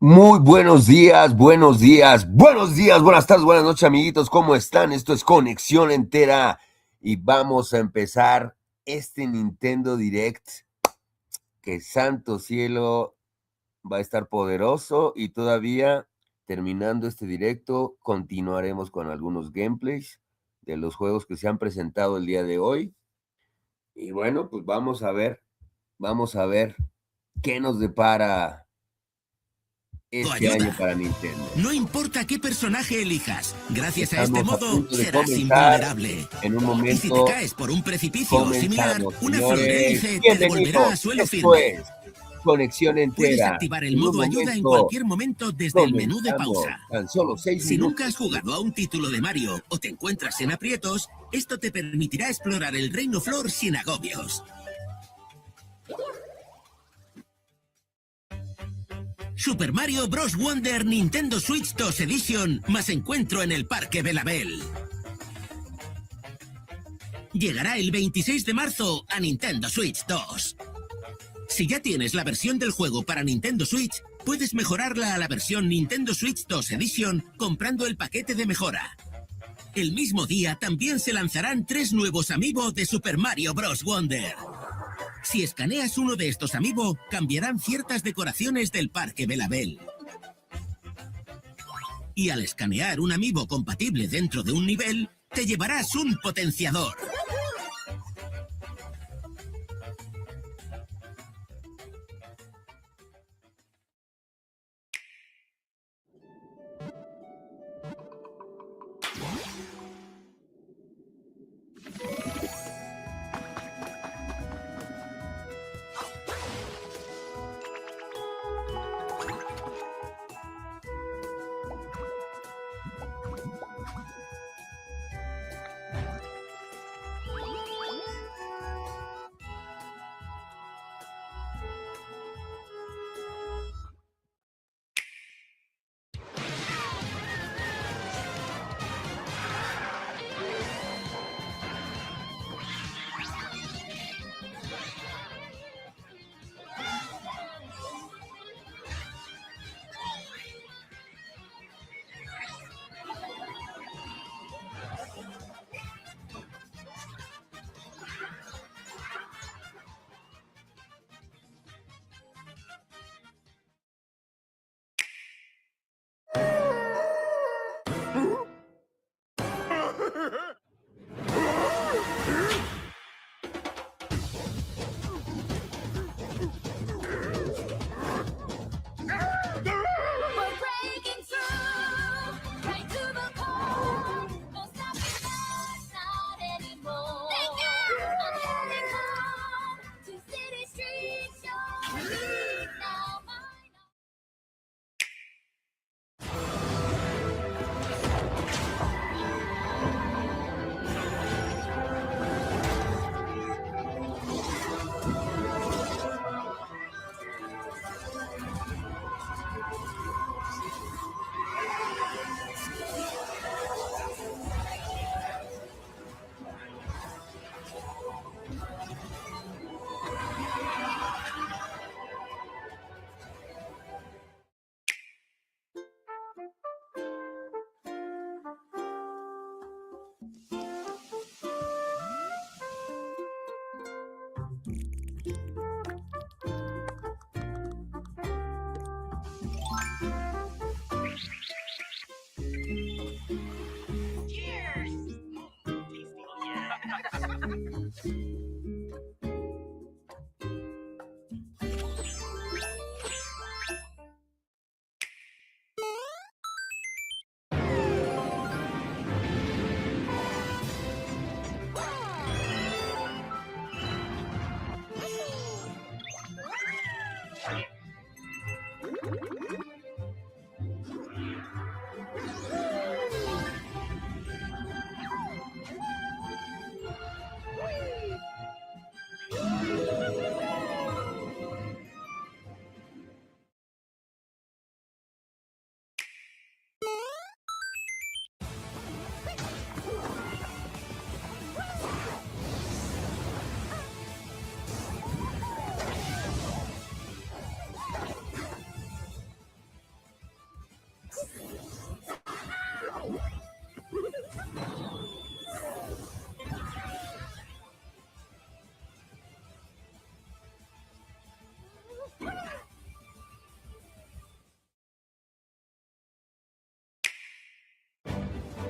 Muy buenos días, buenas tardes, buenas noches, amiguitos. ¿Cómo están? Esto es Conexión Entera y vamos a empezar este Nintendo Direct. Que santo cielo, va a estar poderoso y todavía terminando este directo continuaremos con algunos gameplays de los juegos que se han presentado el día de hoy. Y bueno, pues vamos a ver qué nos depara este año para Nintendo. No importa qué personaje elijas, gracias a este Estamos a modo punto de serás comenzar. invulnerable. En un Y si te momento caes por un precipicio o similar, comenzamos, una señores. florhélice te devolverá a Bienvenidos. suelo Esto firme. es Conexión Puedes Entera. activar el En un modo ayuda en momento cualquier momento desde el menú de comenzamos. pausa. Tan solo 6 Si minutos. nunca has jugado a un título de Mario o te encuentras en aprietos, esto te permitirá explorar el Reino Flor sin agobios. Super Mario Bros. Wonder Nintendo Switch 2 Edition más encuentro en el Parque Belabel. Llegará el 26 de marzo a Nintendo Switch 2. Si ya tienes la versión del juego para Nintendo Switch, puedes mejorarla a la versión Nintendo Switch 2 Edition comprando el paquete de mejora. El mismo día también se lanzarán 3 nuevos amiibo de Super Mario Bros. Wonder. Si escaneas uno de estos amiibo, cambiarán ciertas decoraciones del Parque Belabel. Y al escanear un amiibo compatible dentro de un nivel, te llevarás un potenciador.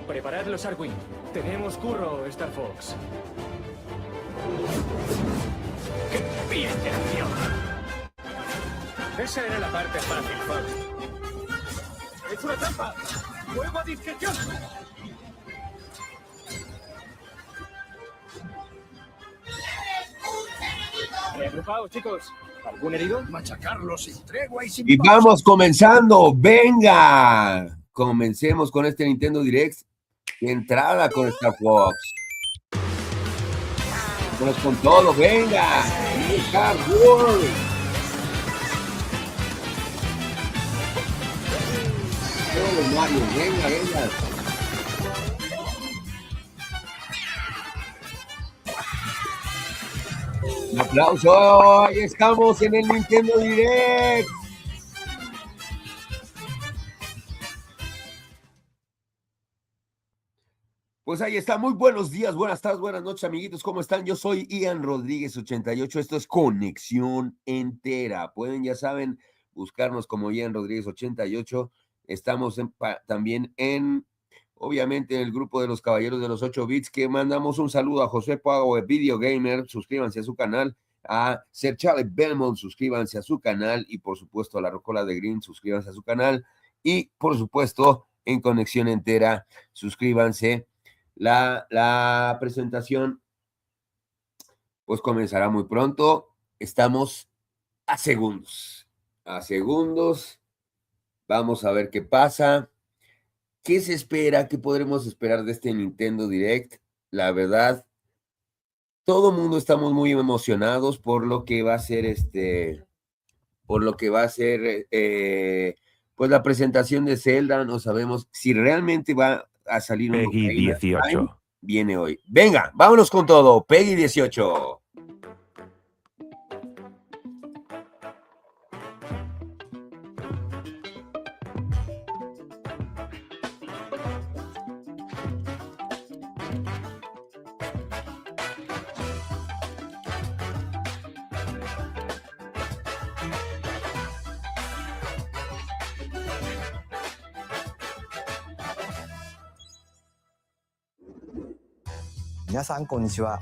Preparad los Arwing. Tenemos curro, Star Fox. ¡Qué bien de acción! Esa era la parte fácil, Fox. ¡Es una trampa! ¡Fuego a discreción! Reagrupaos, chicos. ¿Algún herido? Machacarlos sin tregua y sin Y pausa. vamos comenzando. ¡Venga! Comencemos con este Nintendo Direct. De entrada con Star Fox. Vamos con todo. ¡Venga! Star Wars. Todos Mario. Venga, venga. Un aplauso. Ahí estamos en el Nintendo Direct. Pues ahí está, muy buenos días, buenas tardes, buenas noches, amiguitos, ¿cómo están? Yo soy Ian Rodríguez 88, esto es Conexión Entera. Pueden, ya saben, buscarnos como Ian Rodríguez 88. Estamos también obviamente, en el grupo de los Caballeros de los 8 bits, que mandamos un saludo a José Pago de Video Gamer, suscríbanse a su canal, a Sir Charlie Belmont, suscríbanse a su canal, y por supuesto a la Rocola de Green, suscríbanse a su canal, y por supuesto, en Conexión Entera, suscríbanse. La presentación pues comenzará muy pronto. Estamos a segundos. Vamos a ver qué pasa. ¿Qué se espera? ¿Qué podremos esperar de este Nintendo Direct? La verdad, todo el mundo estamos muy emocionados por lo que va a ser pues la presentación de Zelda. No sabemos si realmente va a salir un Peggy 18. Viene hoy. Venga, vámonos con todo. Peggy 18.皆さんこんにちは。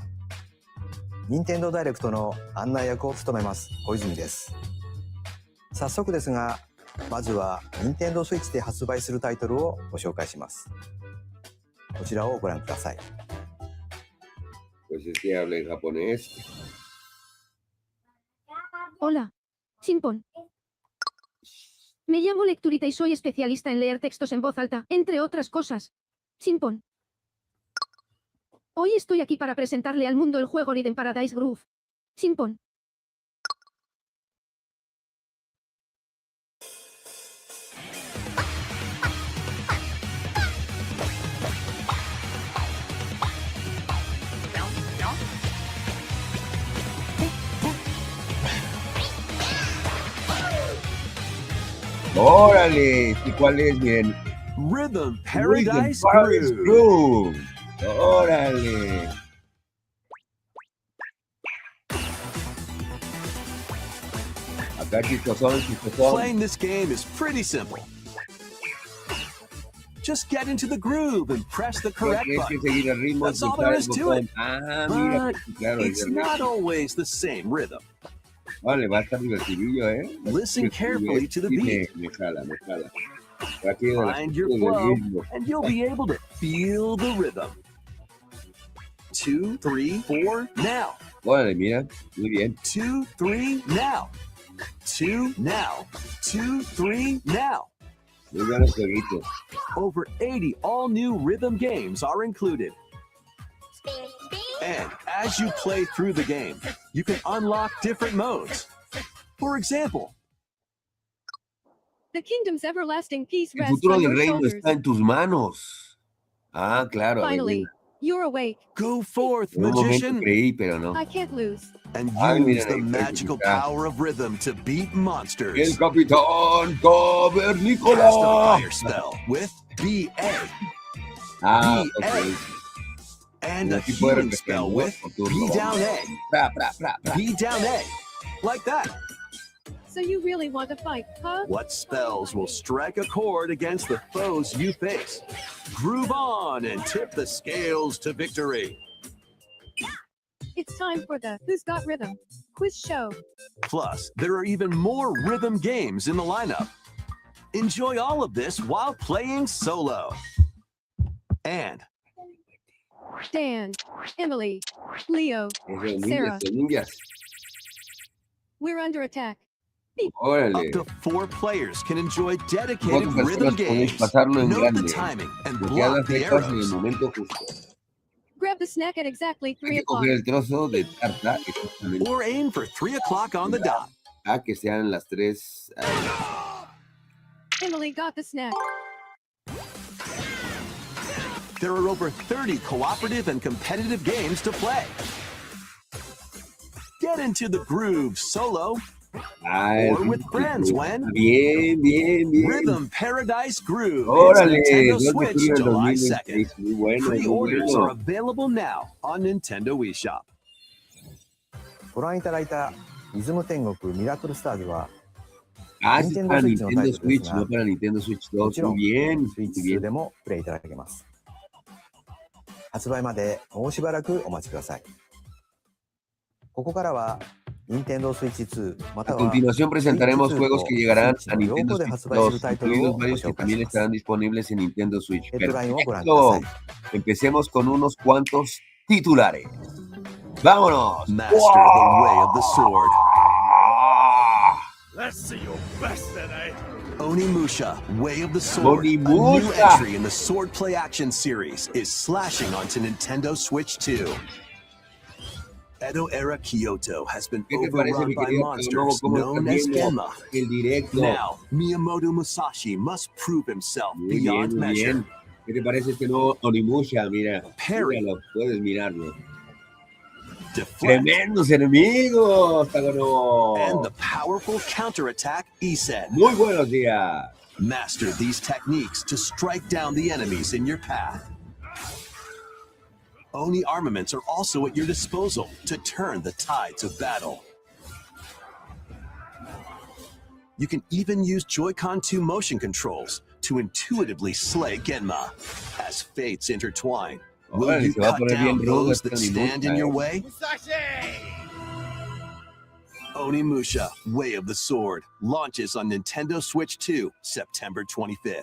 任天堂ダイレクトの案内役を務めます小泉です。早速ですが、まずは任天堂スイッチで発売するタイトルをご紹介します。こちらをご覧ください。Pues es que habla en japonés. Hola, Shinpon. Me llamo Lecturita y soy especialista en leer textos en voz alta, entre otras cosas. Shinpon. Hoy estoy aquí para presentarle al mundo el juego Rhythm Paradise Groove. Shinpon. ¡Órale! ¿Y cuál es? Bien. Rhythm Paradise Paradise Groove. Groove. ¡Órale! Acá chistosón. Playing this game is pretty simple. Just get into the groove and press the correct Tienes que button. seguir el ritmo. That's all there is to it. Ah, mira. But Claro, it's not always the same rhythm. Vale, va a estar divertidillo, ¿eh? Listen carefully to the beat. Me jala. Aquí de la- Find your del flow, ritmo. and you'll be able to feel the rhythm. 2, 3, 4, now. Órale, mira. Muy bien. 2, 3, now. 2, now. 2, 3, now. Muy buenos jueguitos. Over 80 all-new rhythm games are included. And as you play through the game, you can unlock different modes. For example, The kingdom's everlasting peace El rests futuro on del your reino shoulders. está en tus manos. Ah, claro. a ver, Finally, venga. you're awake. go forth, En un momento magician, creí, pero no. I can't lose. and Ay, mira, use the ahí magical está. power of rhythm to beat El monsters. capitán Cast a cavernícola. fire spell with BA, Ah, BA, ok. and a Así puede healing refrescar spell el with voz por turno. B down A, Pra. B down A, like that. So you really want to fight, huh? What spells will strike a chord against the foes you face? Groove on and tip the scales to victory. It's time for the Who's Got Rhythm quiz show. Plus, there are even more rhythm games in the lineup. Enjoy all of this while playing solo. And Dan, Emily, Leo, Esos Sarah. ninjas. We're under attack. Órale. up to 4 players can enjoy 4 dedicated rhythm personas podéis games. pasarlo en Note the grande. timing and Bloquear block las the flechas en el arrows. momento justo. Grab the snack at exactly Hay 3 que o'clock. coger el trozo de tarta exactamente Or aim for 3 o'clock on the dot. a que sean las 3. Emily got the snack. There are over 30 cooperative and competitive games to play. Get into the groove solo or with friends when Bien, bien, bien. Rhythm Paradise Groove Órale, is Nintendo 2 de Switch julio del July 2026. 2nd. Muy bueno, muy Pre-orders are bueno. available now on Nintendo eShop. ご覧いただいたリズム天国ミラクルスターズは Ah, es Nintendo para Switch no Nintendo title Switch,ですが、 no para Nintendo Switch 2. もちろん Muy bien, スイッチ muy 2 bien. でもプレイいただけます。発売までもうしばらくお待ちください。ここからは Nintendo Switch 2ま A たは continuación presentaremos Switch 2 juegos と que llegarán Switch a の両 Nintendo 方で Switch 発売す 2, るタイトルを incluidos ご varios que 紹介 también します。 estarán disponibles en Nintendo Switch. ヘッドラインをご覧ください。 Perfecto. Empecemos con unos cuantos titulares. ¡Vámonos! Master the way of the sword. Let's see your best then, eh? Onimusha, Way of the Sword, a new Onimusha. entry in the Swordplay Action series, is slashing onto Nintendo Switch 2. Edo-era Kyoto has been ¿Qué te parece, overrun mi by querido monsters cómo known está as viendo Genma. el directo? Now, Miyamoto Musashi must prove himself Muy bien, beyond muy measure. bien. ¿Qué te parece este nuevo Onimusha? Mira, Parry. míralo, puedes mirarlo. Deflect, ¡Tremendos enemigos, Tagono! and the powerful counterattack Isen. Muy buenos días. Master these techniques to strike down the enemies in your path. Oni armaments are also at your disposal to turn the tides of battle. You can even use Joy-Con 2 motion controls to intuitively slay Genma. As fates intertwine, will Órale, you se va a cut poner down bien rudo those este that stand in Onimusha, your eh. way? Musashi! Onimusha, Way of the Sword, launches on Nintendo Switch 2, September 25th.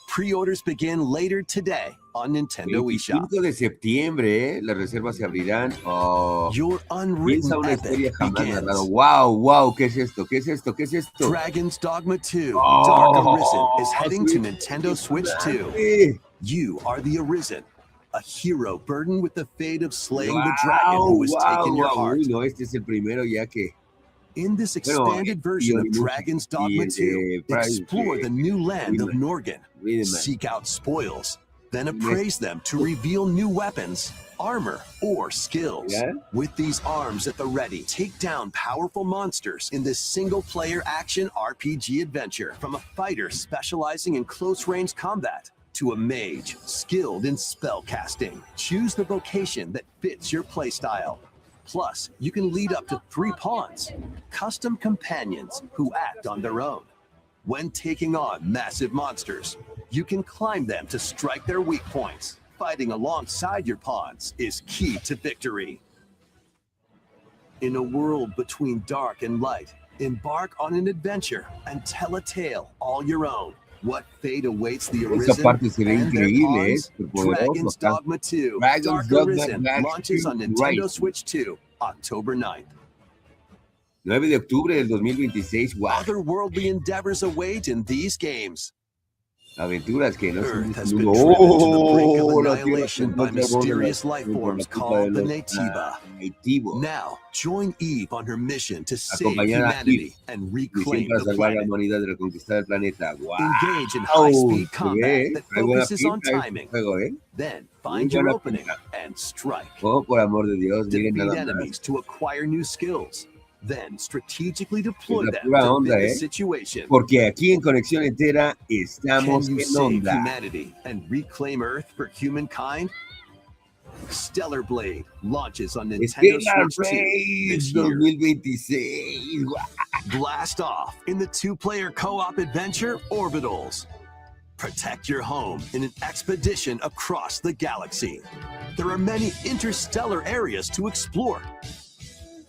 Pre-orders begin later today on Nintendo eShop. 25 de septiembre, las reservas se abrirán. Oh, Your unwritten piensa una historia epic jamás begins. narrada. Wow, wow, ¿qué es esto? ¿Qué es esto? ¿Qué es esto? Dragon's Dogma 2, Oh, Dark Arisen is heading to sí, Nintendo Switch 2. Sí. You are the Arisen, a hero burdened with the fate of slaying the Wow, dragon who has wow, taken your wow. heart. Uy, no, este es el primero ya que... In this Bueno, expanded version of Onimusha Dragon's y Dogma el 2, de explore the new land of Rhythm. Norgan, Rhythm. seek out spoils, then appraise them to reveal new weapons, armor, or skills. Yeah? With these arms at the ready, take down powerful monsters in this single-player action RPG adventure. From a fighter specializing in close-range combat to a mage skilled in spellcasting, choose the vocation that fits your playstyle. Plus, you can lead up to 3 pawns, custom companions who act on their own. When taking on massive monsters, you can climb them to strike their weak points. Fighting alongside your pawns is key to victory. In a world between dark and light, embark on an adventure and tell a tale all your own. What fate awaits the Esa Arisen parte se ve and their increíble, pawns? súper poderoso Dragon's acá. Dogma 2, Dragon's Dark Dogma Arisen Black launches on Steel Nintendo Rising. Switch 2, October 9th. 9 de octubre del 2026. Wow. Otherworldly endeavors await in these games. Aventuras que no son Earth de has este been mundo. driven to the brink Oh, of la tierra annihilation se by encuentra al borde de la- mysterious life por la forms culpa called de the los, Natiba. nativos. Now, join Eve on her mission to save Acompañar a humanity Eve, and Misión reclaim para the salvar a la planet. humanidad de reconquistar el planeta. Wow. Engage in high-speed Se combat ve, that trae buena focuses on pinta este timing. juego, ¿eh? Then Muy find your buena opening pinta. and strike. Oh, por amor de Dios, miren Defeat nada más. enemies to acquire new skills. Then strategically deploy Es la them pura to onda, fit the ¿eh? situation. Porque aquí en Conexión Entera Can estamos you en save onda. humanity and reclaim Earth for humankind? Stellar Blade launches on Nintendo Stellar Switch 2 this Blade year. 2026. Blast off in the two-player co-op adventure Orbitals. Protect your home in an expedition across the galaxy. There are many interstellar areas to explore.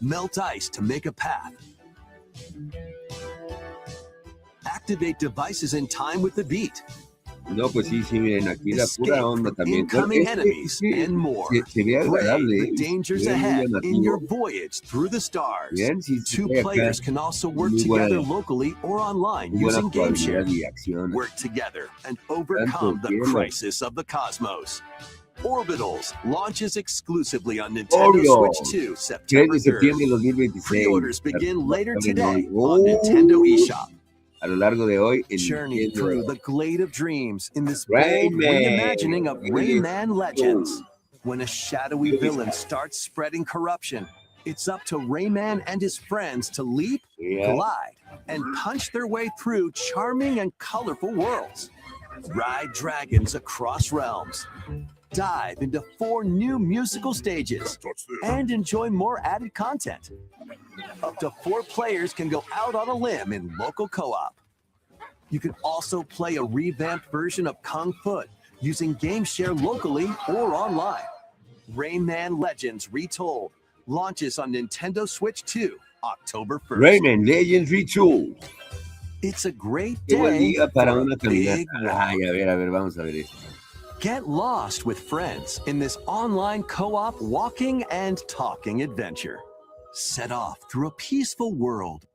Melt ice to make a path. Activate devices in time with the beat. No, pues sí, sí, miren, aquí la Escape pura onda from también. Bueno, incoming enemies and more. se ve Brave agradable, the dangers se ve muy ahead in llamativo. your voyage through the stars. Bien, sí, sí, Two trae acá players can also work muy together buena, locally or online muy buena using game jugabilidad share. y acción. Work together and Tanto overcome the quiero. crisis of the cosmos. Orbitals launches exclusively on Nintendo Obvio. Switch 2 3 September de 3rd. septiembre de 2026. Pre-orders begin later today on Oh. Nintendo eShop. A lo largo de hoy, en Journey Nintendo. through the glade of dreams in this bold Rayman. reimagining of Rayman Legends. When a shadowy villain starts spreading corruption, it's up to Rayman and his friends to leap, Yeah. glide, and punch their way through charming and colorful worlds. Ride dragons across realms. Dive into 4 new musical stages and enjoy more added content. Up to 4 players can go out on a limb in local co-op. You can also play a revamped version of Kung Fu using game share locally or online. Rayman Legends Retold launches on Nintendo Switch 2 October 1st. Rayman Legends Retool. It's a great Qué buen day día para for a una big caminata. walk. Ay, a ver, vamos a ver esto. Get lost with friends in this online co-op walking and talking adventure. Set off through a peaceful world,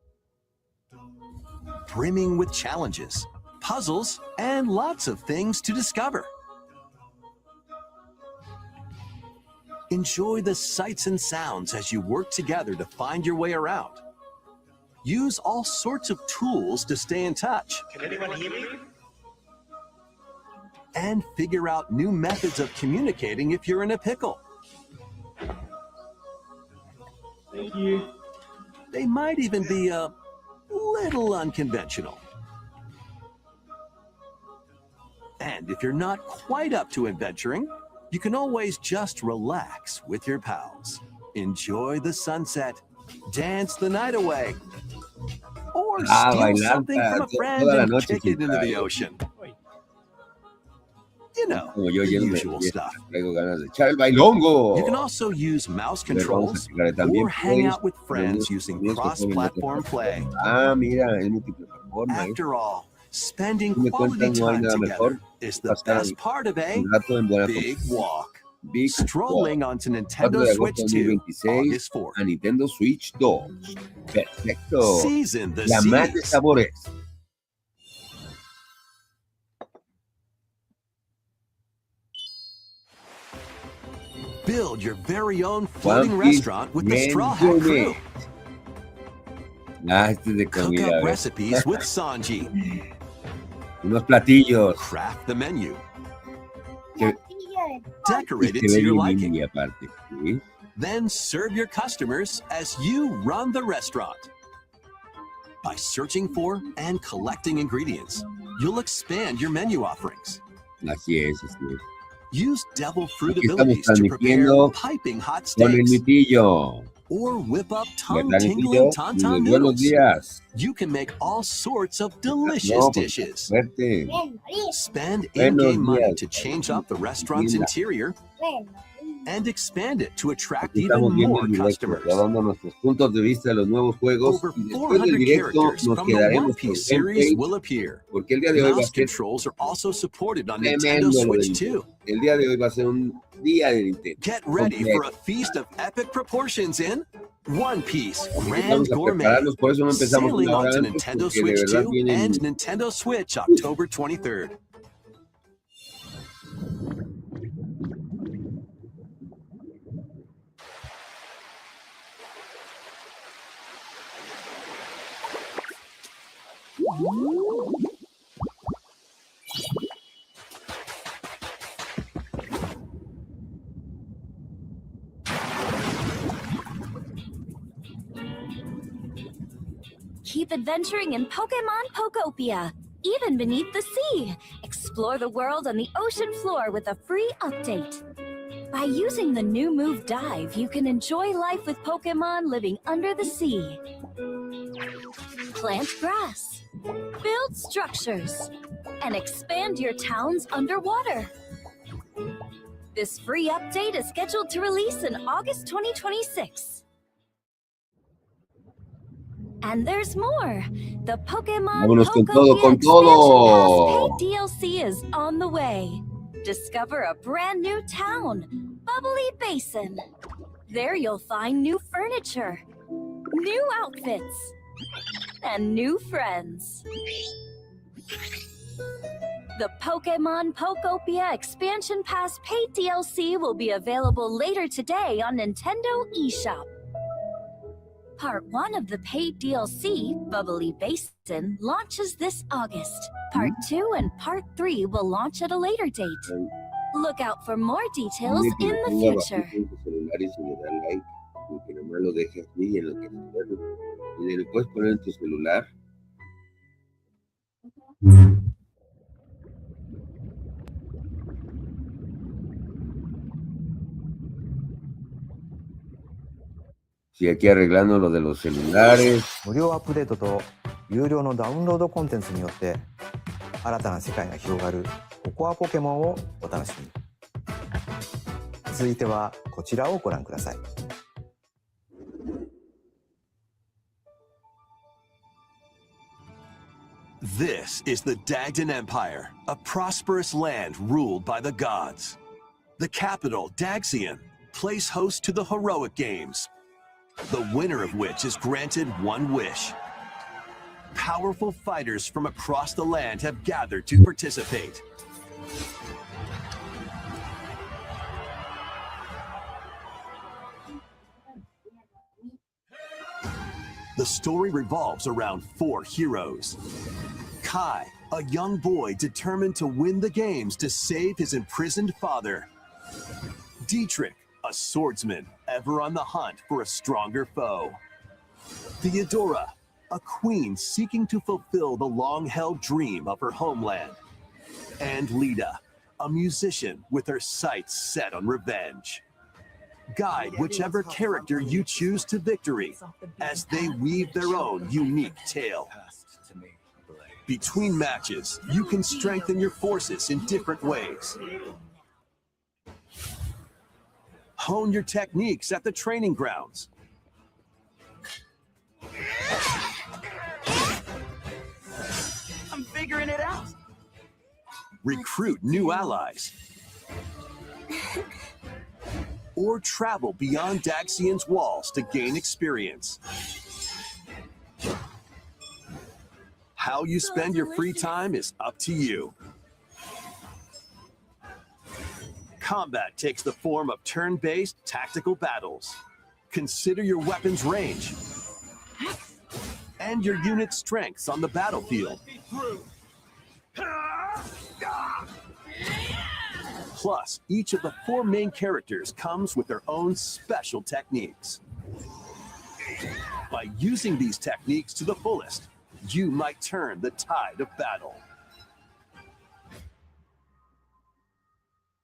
brimming with challenges, puzzles, and lots of things to discover. Enjoy the sights and sounds as you work together to find your way around. Use all sorts of tools to stay in touch. Can anyone hear me? And figure out new methods of communicating if you're in a pickle. Thank you. They might even be a little unconventional. And if you're not quite up to adventuring, you can always just relax with your pals. Enjoy the sunset, dance the night away, or steal bailar something from a friend toda la and noche kick sin it into the parar. ocean. You know, Como yo the lleno usual stuff. traigo ganas de echar el bailongo. You can also use mouse A ver, vamos a controls checar también. or hang pues, out with friends tenemos- using tenemos que poner cross-platform play. Ah, mira, es multiplataforma. After all, spending Si me quality cuentas, no hay time nada together mejor is the pasar best part of a un rato en buena big compañía. walk. Big Strolling onto 4 Nintendo de Switch agosto 2, 2026 August 4th. a Nintendo Switch 2. Perfecto. Season the La más de seas. sabores. Build your very own floating One Piece restaurant with the Men Straw Hat Gourmet. crew. Ah, este es de Cook comida. a up ver. recipes with Sanji. Unos platillos. Craft the menu. Que, Decorate y it se to ve your bien liking. indie aparte. ¿Sí? Then serve your customers as you run the restaurant. By searching for and collecting ingredients, you'll expand your menu offerings. Así es, así es. Use devil fruit Aquí estamos abilities to prepare transmitiendo piping hot Con el steaks mitillo. or whip up ¿Verdad, tongue-tingling mitillo? tauntaun Buenos noodles. días. You can make all sorts of delicious No, pues, dishes. suerte. Spend Buenos in-game money días. to change up the restaurant's Linda. interior and expand it to attract Aquí even estamos viendo more el directo, customers. dando nuestros puntos de vista de los nuevos juegos. Over Y después del 400 directo characters nos from the One quedaremos con Piece series gameplay, will appear. porque el día de hoy va a Mouse ser controls are also supported on tremendo Nintendo lo de Switch Nintendo. 2. El día de hoy va a ser un día de Nintendo. Get ready for a completo. feast of epic proportions in One Piece Así que Grand vamos a Gourmet, prepararnos, por eso no empezamos sailing una hora onto antes, Nintendo porque de Switch verdad 2 vienen and Nintendo Switch October 23rd. Keep adventuring in Pokemon Pokopia, even beneath the sea. Explore the world on the ocean floor with a free update. By using the new move Dive, you can enjoy life with Pokemon living under the sea. Plant grass, build structures, and expand your towns underwater. This free update is scheduled to release in August 2026. And there's more. The Pokemon Vámonos con Pokopia todo. Expansion Pass paid DLC is on the way. Discover a brand new town, Bubbly Basin. There you'll find new furniture, new outfits, and new friends. The Pokemon Pokopia Expansion Pass paid DLC will be available later today on Nintendo eShop. Part 1 of the paid DLC, Bubbly Basin, launches this August. Part 2 and Part 3 will launch at a later date. Look out for more details in the future. Que nomás lo dejes aquí en lo que y le puedes poner en tu celular. Sí, aquí arreglando lo de los celulares. 無料アップデートと有料のダウンロードコンテンツによって新たな世界が広がるココアポケモンをお楽しみに。続いてはこちらをご覧ください。This is the Dagdan Empire, a prosperous land ruled by the gods. The capital, Daxian, plays host to the heroic games, the winner of which is granted one wish. Powerful fighters from across the land have gathered to participate. The story revolves around 4 heroes. Kai, a young boy determined to win the games to save his imprisoned father. Dietrich, a swordsman ever on the hunt for a stronger foe. Theodora, a queen seeking to fulfill the long-held dream of her homeland. And Lita, a musician with her sights set on revenge. Guide whichever character you choose to victory as they weave their own unique tale. Between matches, you can strengthen your forces in different ways. Hone your techniques at the training grounds. I'm figuring it out. Recruit new allies. Or travel beyond Daxian's walls to gain experience. How you spend your free time is up to you. Combat takes the form of turn-based tactical battles. Consider your weapon's range and your unit's strengths on the battlefield. Plus, each of the 4 main characters comes with their own special techniques. By using these techniques to the fullest, you might turn the tide of battle.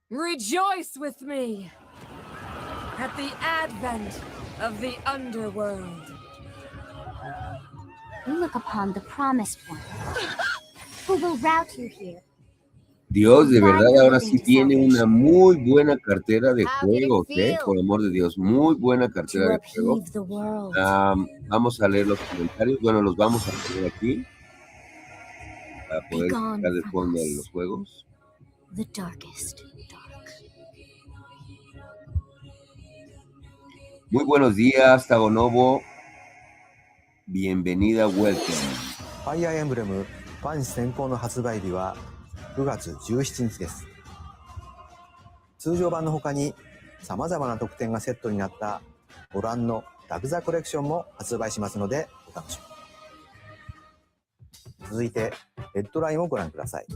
Rejoice with me at the advent of the underworld. We look upon the promised one, who will route you here. Dios, de verdad, ahora sí tiene una muy buena cartera de juegos, por amor de Dios, muy buena cartera de juegos. Vamos a leer los comentarios, bueno, los vamos a poner aquí para poder sacar de fondo de los juegos. The darkest dark. Muy buenos días, Tagonobo. Bienvenida, welcome. ファイアーエンブレムファン先行の発売日は9月17日です。通常版の他に様々な特典がセットになったご覧のダグザコレクションも発売しますのでお楽しみに。続いてヘッドラインをご覧ください。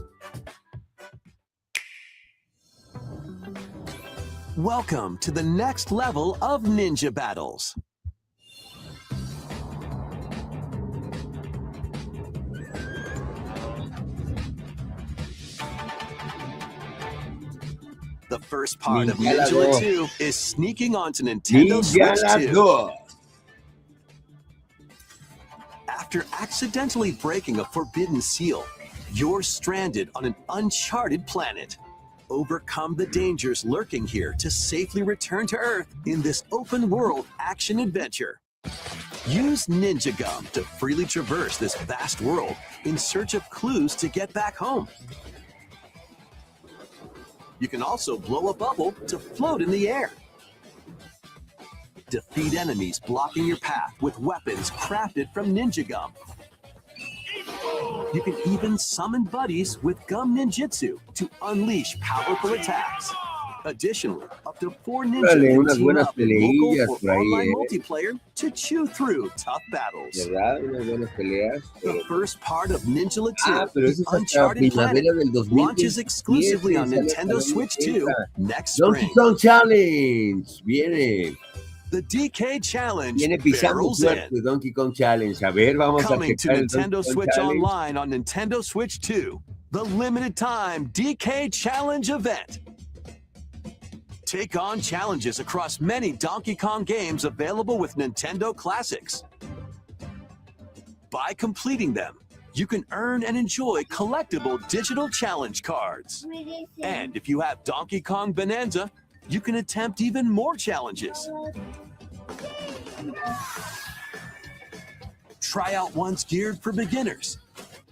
Welcome to the next level of ninja battles. The first part of Ninja Ninja 2. 2 is sneaking onto Nintendo Ninja Switch 2. 2. After accidentally breaking a forbidden seal, you're stranded on an uncharted planet. Overcome the dangers lurking here to safely return to Earth in this open-world action-adventure. Use Ninja Gum to freely traverse this vast world in search of clues to get back home. You can also blow a bubble to float in the air. Defeat enemies blocking your path with weapons crafted from Ninja Gum. You can even summon buddies with Gum Ninjutsu to unleash powerful attacks. Additionally, up to 4 ninjas Dale, can unas team buenas up in local peleillas or por ahí, online multiplayer to chew through tough battles. ¿Verdad? Unas buenas peleas. The first part of Ninja 2, Pero eso The es hasta Uncharted Planet, primavera del 2027. launches exclusively on Sale hasta Nintendo el Switch 2 2030. next Donkey spring. Kong Challenge. Viene. The DK Challenge Viene pisando barrels fuerte in. Donkey Kong Challenge. A ver, vamos a Coming to checar el Nintendo Donkey Kong Switch Challenge. Online on Nintendo Switch 2, the limited time DK Challenge event. Take on challenges across many Donkey Kong games available with Nintendo Classics. By completing them, you can earn and enjoy collectible digital challenge cards. And if you have Donkey Kong Bonanza, you can attempt even more challenges. Try out ones geared for beginners,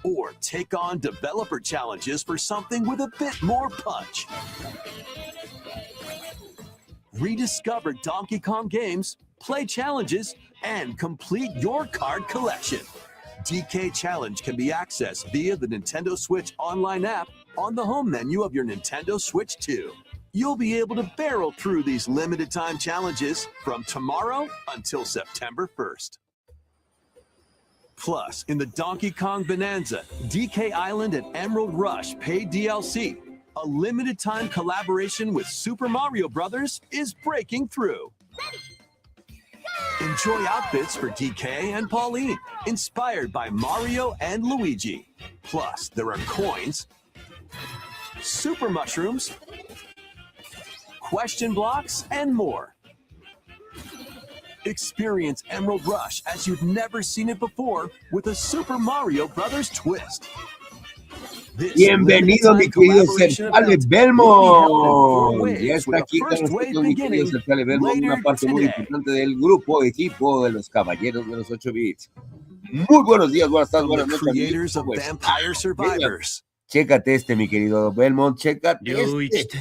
or take on developer challenges for something with a bit more punch. Rediscover Donkey Kong games, play challenges, and complete your card collection. DK Challenge can be accessed via the Nintendo Switch Online app on the home menu of your Nintendo Switch 2. You'll be able to barrel through these limited time challenges from tomorrow until September 1st. Plus, in the Donkey Kong Bonanza, DK Island and Emerald Rush paid DLC, a limited time collaboration with Super Mario Bros. Is breaking through. Enjoy outfits for DK and Pauline, inspired by Mario and Luigi. Plus, there are coins, super mushrooms, question blocks, and more. Experience Emerald Rush as you've never seen it before with a Super Mario Bros. Twist. This Bienvenido, mi limited-time querido collaboration Sertale event will be held in 4 Belmont. waves, Ya with está the aquí con first nosotros, wave mi querido beginning Sertale Belmont, una later parte muy today. importante del grupo, equipo de los caballeros de los 8 bits. Muy buenos días, buenas tardes, From the buenas noches, amigos. creators of ¿Cómo están? Vampire Survivors. Chécate este, mi querido Belmont, chécate este.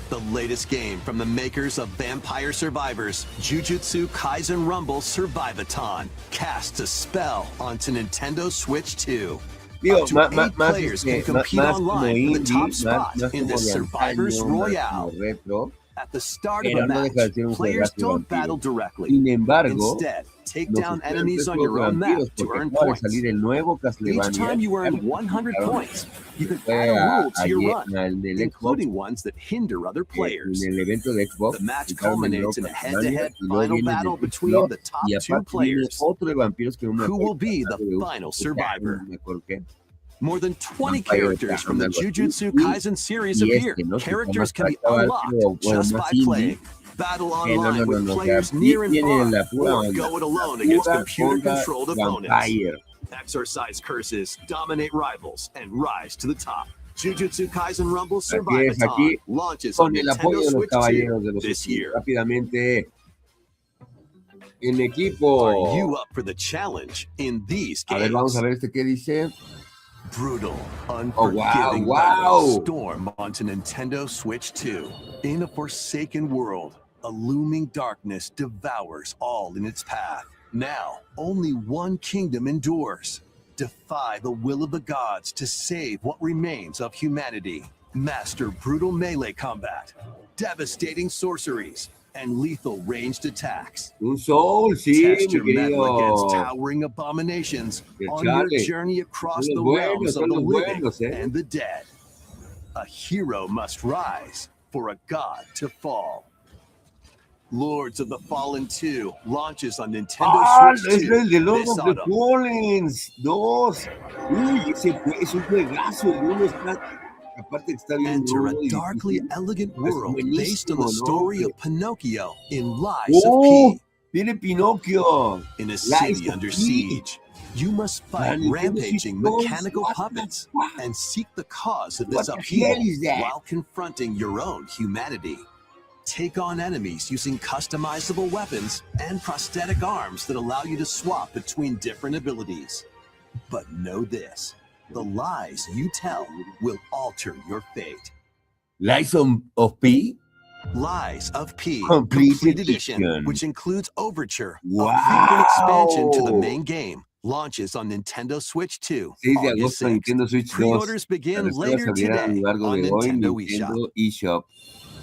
The latest game from the makers of Vampire Survivors, Jujutsu Kaisen Rumble Survivathon, casts a spell onto Nintendo Switch 2. Digo, Up to 8 players can compete más como online for the indie, top spot más in como this de Survivors antaño, más Royale. como retro. At the start of Pero a no deja de match, ser un players juegazo de don't battle vampiros. directly. Sin embargo, Instead, take nos down esperan enemies 3 on juegos your de own map vampiros to porque earn acaba de points. salir el nuevo Each Castlevania. time you earn 100 points, you can add a rule to your run, en el Xbox, including ones that hinder other players. en el evento de Xbox. The match sacaron el nuevo culminates in a Castlevania, head-to-head y luego final viene el de battle Switch between Plus, the top y 2 aparte viene players. otro de vampiros que no me Who acuerdo will be the de- final de- survivor? no me acuerdo qué. More than 20 Vampire characters from the algo así. Jujutsu Y- Kaisen series y appear. este, ¿no? Que Characters está can be más chaval, unlocked pero, bueno, just más by indie. playing. Battle No, online with o sea, players near and tiene far, la pura or onda. go it alone La against pura computer-controlled onda opponents. Vampire. Exorcise curses, dominate rivals, and rise to the top. Jujutsu Kaisen Rumble Así es, Survivathon aquí launches on con el Nintendo apoyo de los Switch 2 caballeros de los this equipos. year. Rápidamente, en Are equipo. you up for the challenge in these A ver, games? vamos a ver este qué dice. Brutal, Oh, unforgiving wow. battles storm onto Nintendo Switch 2. In a forsaken world, a looming darkness devours all in its path. Now, only one kingdom endures. Defy the will of the gods to save what remains of humanity. Master brutal melee combat, devastating sorceries, and lethal ranged attacks. Un Soul, sí, Test mi your mettle against querido. towering abominations Que on your chale. journey across Son the los realms buenos, of son the los living buenos, and the dead. A hero must rise for a god to fall. Lords of the Fallen 2 launches on Nintendo Ah, Switch es 2 el de Lord this of the autumn. Collins 2. Uy, ese es un juegazo. El uno está Aparte está bien Enter a rudo y darkly difícil. elegant Es world based on buenísimo, the story ¿no? of Pinocchio in Lies of ¡Oh! P. Viene Pinocchio. In a Lies city of under P. siege, you must Para fight Nintendo Switch rampaging 2. mechanical What the puppets fuck? and seek the cause of What this the upheaval hell is that? while confronting your own humanity. Take on enemies using customizable weapons and prosthetic arms that allow you to swap between different abilities. But know this, the lies you tell will alter your fate. Lies of P. Lies of P Complete Edition, Edition. which includes Overture, Wow. a frequent expansion to the main game, launches on Nintendo Switch 2, 6 de August agosto, 6th. Nintendo Switch 2. Pre-orders begin Las reservas later abrirán a lo today largo on de hoy Nintendo Nintendo eShop. eShop.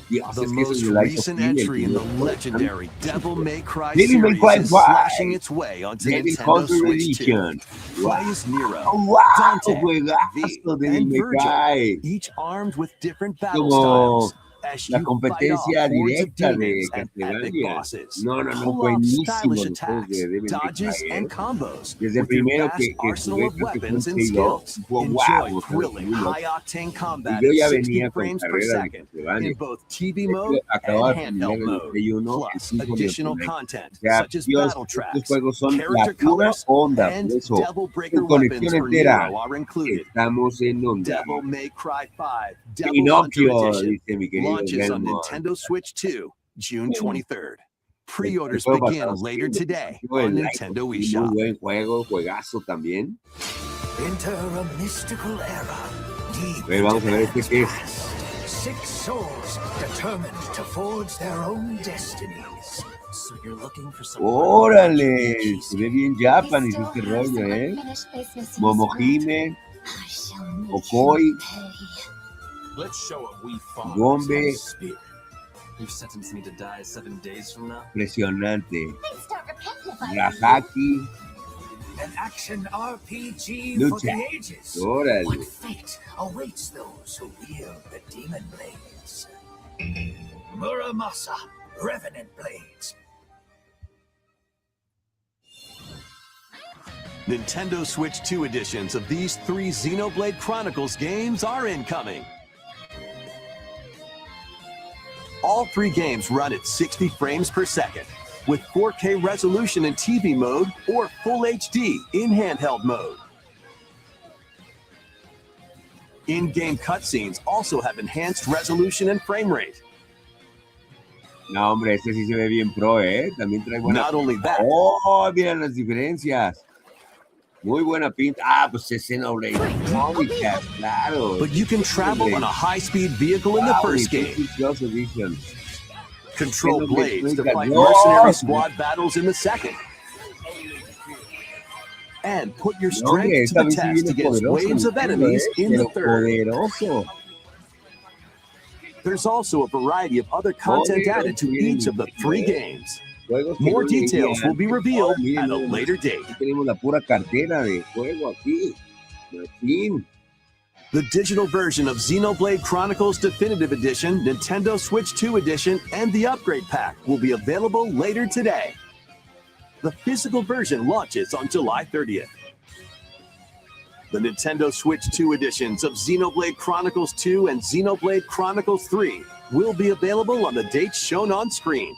Dios, The es que eso es most de Lies of recent P, el entry in the primer legendary Devil May Cry Devil May series Cry is 5. slashing its way onto Devil Nintendo Hunter Switch 2. Edition. Play as Nero, ¡Wow! Dante, V, Juegazo de Devil and May Virgil, Cry. each armed with different battle Como styles. As la you fight off competencia hordes of directa de demons and epic Castlevania. bosses. No, Pull off buenísimo stylish los juegos attacks, de Devil May dodges, Cry, and combos Desde el with your primero vast que arsenal jugué, of creo que fue weapons en and Play 2, skills. fue Enjoy wow, thrilling, seguro. high-octane Y combat yo at ya 60 venía con frames per carreras de second Castlevania. in both TV De hecho, mode acababa and de handheld terminar el mode, Play 1 el plus Symphony of additional the Night. content O sea, such as Dios, battle estos tracks, juegos son la character pura colors, onda. and Por eso, Devil Breaker en weapons conexión for entera, Nero are included. estamos en onda. Devil May Cry 5 Devil Hunter Pinocchio, Edition dice mi querido launches on Belmont. Nintendo Switch 2, June 23rd. Pre-orders El juego begin basado later en today el on Lies of Nintendo P, muy eShop. buen juego, juegazo también. Enter a mystical era. Deep A ver, vamos a ver into este qué es. past. 6 souls determined to forge their own destinies. So you're looking for some Órale, se ve bien japonés este rollo, ¿eh? Momohime, Okoi, Let's show what we fought. Gombe, You sentenced me to die 7 days from now. impresionante. Rahaki, An action RPG for Lucha. the ages. Órale. What fate awaits those who wield the demon blades? Muramasa, Revenant Blades. Nintendo Switch 2 editions of these 3 Xenoblade Chronicles games are incoming. All 3 games run at 60 frames per second, with 4K resolution in TV mode or Full HD in handheld mode. In-game cutscenes also have enhanced resolution and frame rate. No, hombre, este sí se ve bien pro, ¿eh? También trae buena... Not only that, ¡Oh, miren las diferencias! Muy buena pinta. Ah, pues es Xenoblade Chronicles, claro. but you can travel on a high-speed vehicle in the Wow, first game. Nintendo Plus Edition. Control Xenoblade blades to Chronicles. fight ¡Oh! mercenary squad battles in the second. And put your No, hombre, strength to esta the vez sí test viene against poderoso, waves of Nintendo, enemies in the pero third. poderoso. There's also a variety of other content Poderoso added to viene each of the 3 games. Juegos que More no details leían. will be revealed Oh, miren, at a miren, later date. aquí tenemos la pura cartera de juego aquí. Machín. The digital version of Xenoblade Chronicles Definitive Edition, Nintendo Switch 2 Edition, and the Upgrade Pack will be available later today. The physical version launches on July 30th. The Nintendo Switch 2 editions of Xenoblade Chronicles 2 and Xenoblade Chronicles 3 will be available on the dates shown on screen.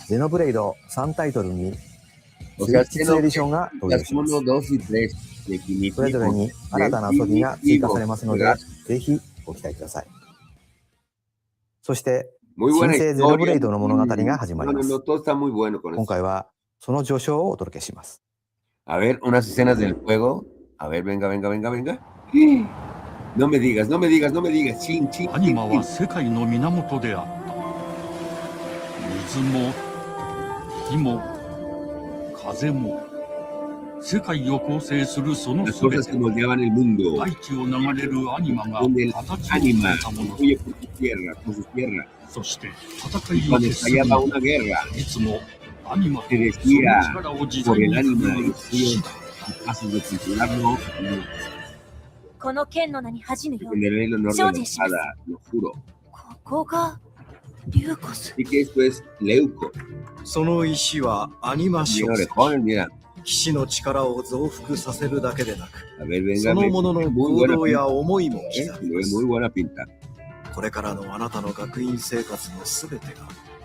ゼノブレイド3タイトルに O スイ sea, ッチ2エディションが登場します 1, 2 y 3. それぞれに新たな遊びが追加されますので、ぜひご期待ください。そして、 Muy 新 buena 生ゼノブレ historia. イドの物語が始まり No, ま no, す。 no, todo está muy bueno con 今 esto. 回はその序章をお届けします。 A ver, unas escenas del juego. A ver, venga, venga, venga, venga. No me digas, no me digas, no me digas. Chin, chin, アニ chin, マ chin. は世界の源であった。水も火も風も世界を構成するその Las すべ cosas て que moldeaban el mundo. 大地を流れるアニマが Donde el 形を決 ánima めたものだ。 fluye por su tierra, por su tierra. そして戦いを Cuando 決する estallaba に una guerra, いつもアニマと se その decía 力を自 por 在 el に ánima 振る y う騎士 ellos だ。 capaces de controlarlo. この剣の名に恥じぬよう Tendré el honor de la espada, lo juro. ここがリュウコス。 Así que esto es Leuco. その石はアニマ Tiene orejones, mira. 騎士の力を増幅させるだけでなく、 A ver, そ venga, のものの muy 行 buena 動や pinta. 思いも ¿Eh? 刻みます Muy buena pinta. これからのあなたの学院生活のすべてが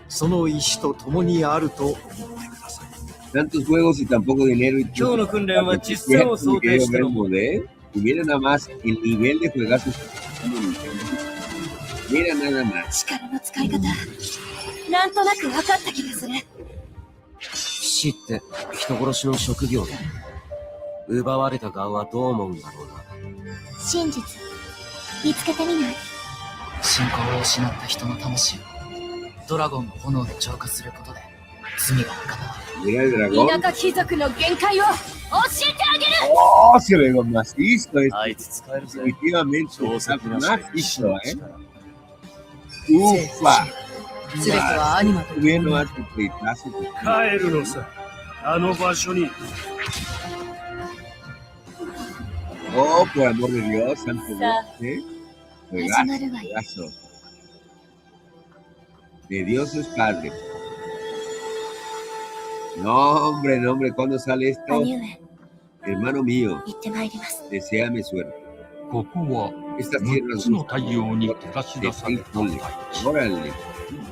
その意志と共にあると思ってください。 Tantos juegos y tan poco dinero. Y 今日の訓練は実戦を想定してのもの。 Y mira nada más el nivel de juegazos que está haciendo Nintendo. Mira nada más. 力の使い方、なんとなく分かった気がする。騎士って人殺しの職業で、奪われた側はどう思うんだろうな。真実、見つけてみない？信仰を失った人の魂をドラゴンの炎で浄化することで罪がなかな。 Mira el dragón. 田舎貴族の限界を教えてあげる。 Oh, se ve macizo. あいつ使えるぜ。 Definitivamente 超 está 速なし騎士の macizo, ¿eh? 力。 Ufa. 全てはアニマと Bien, no hace pleitazo. 帰るのさ。あの場所に。 Oh, por amor de Dios, santo Dios, ¿eh? 始まるわよ。 Juegazo. De Dios es Padre. No, hombre, ¿cuándo sale esto? 兄上、 Hermano mío, 行ってまいります。 deséame suerte. ここは Estas 6 tierras つの太陽に照らし出された大地。 Órale,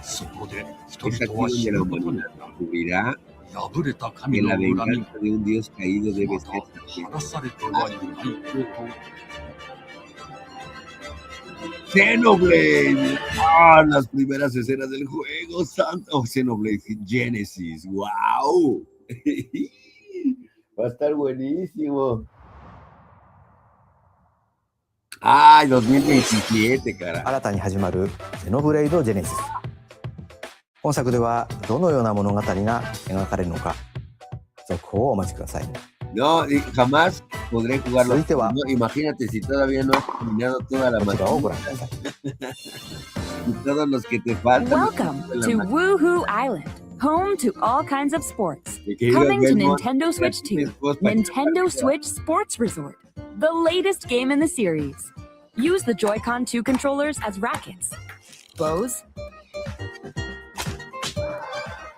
そこで人 es aquí 々は死 donde la ぬことに humanidad descubrirá 破れた que 神の la 恨み venganza de un Dios caído debe ま ser た晴らされてはいないことを Xenoblade. Ah, las primeras escenas del juego, santo. Oh, Xenoblade Genesis. Wow. Va a estar buenísimo. Ay, 2027, cara. 新たに始まるゼノブレイド・ジェネシス。本作ではどのような物語が描かれるのか、続報をお待ちください。 No, jamás podré jugarlo. Ahorita va. No, imagínate si todavía no has terminado toda la こちらをご máquina 覧ください。 y todos los que te faltan. Welcome de la to máquina. Woohoo Island, home to all kinds of sports. Mi querido Coming to Belmont, Nintendo Switch 2, después para que Nintendo vaya. Switch Sports Resort, the latest game in the series. Use the Joy-Con 2 controllers as rackets, bows,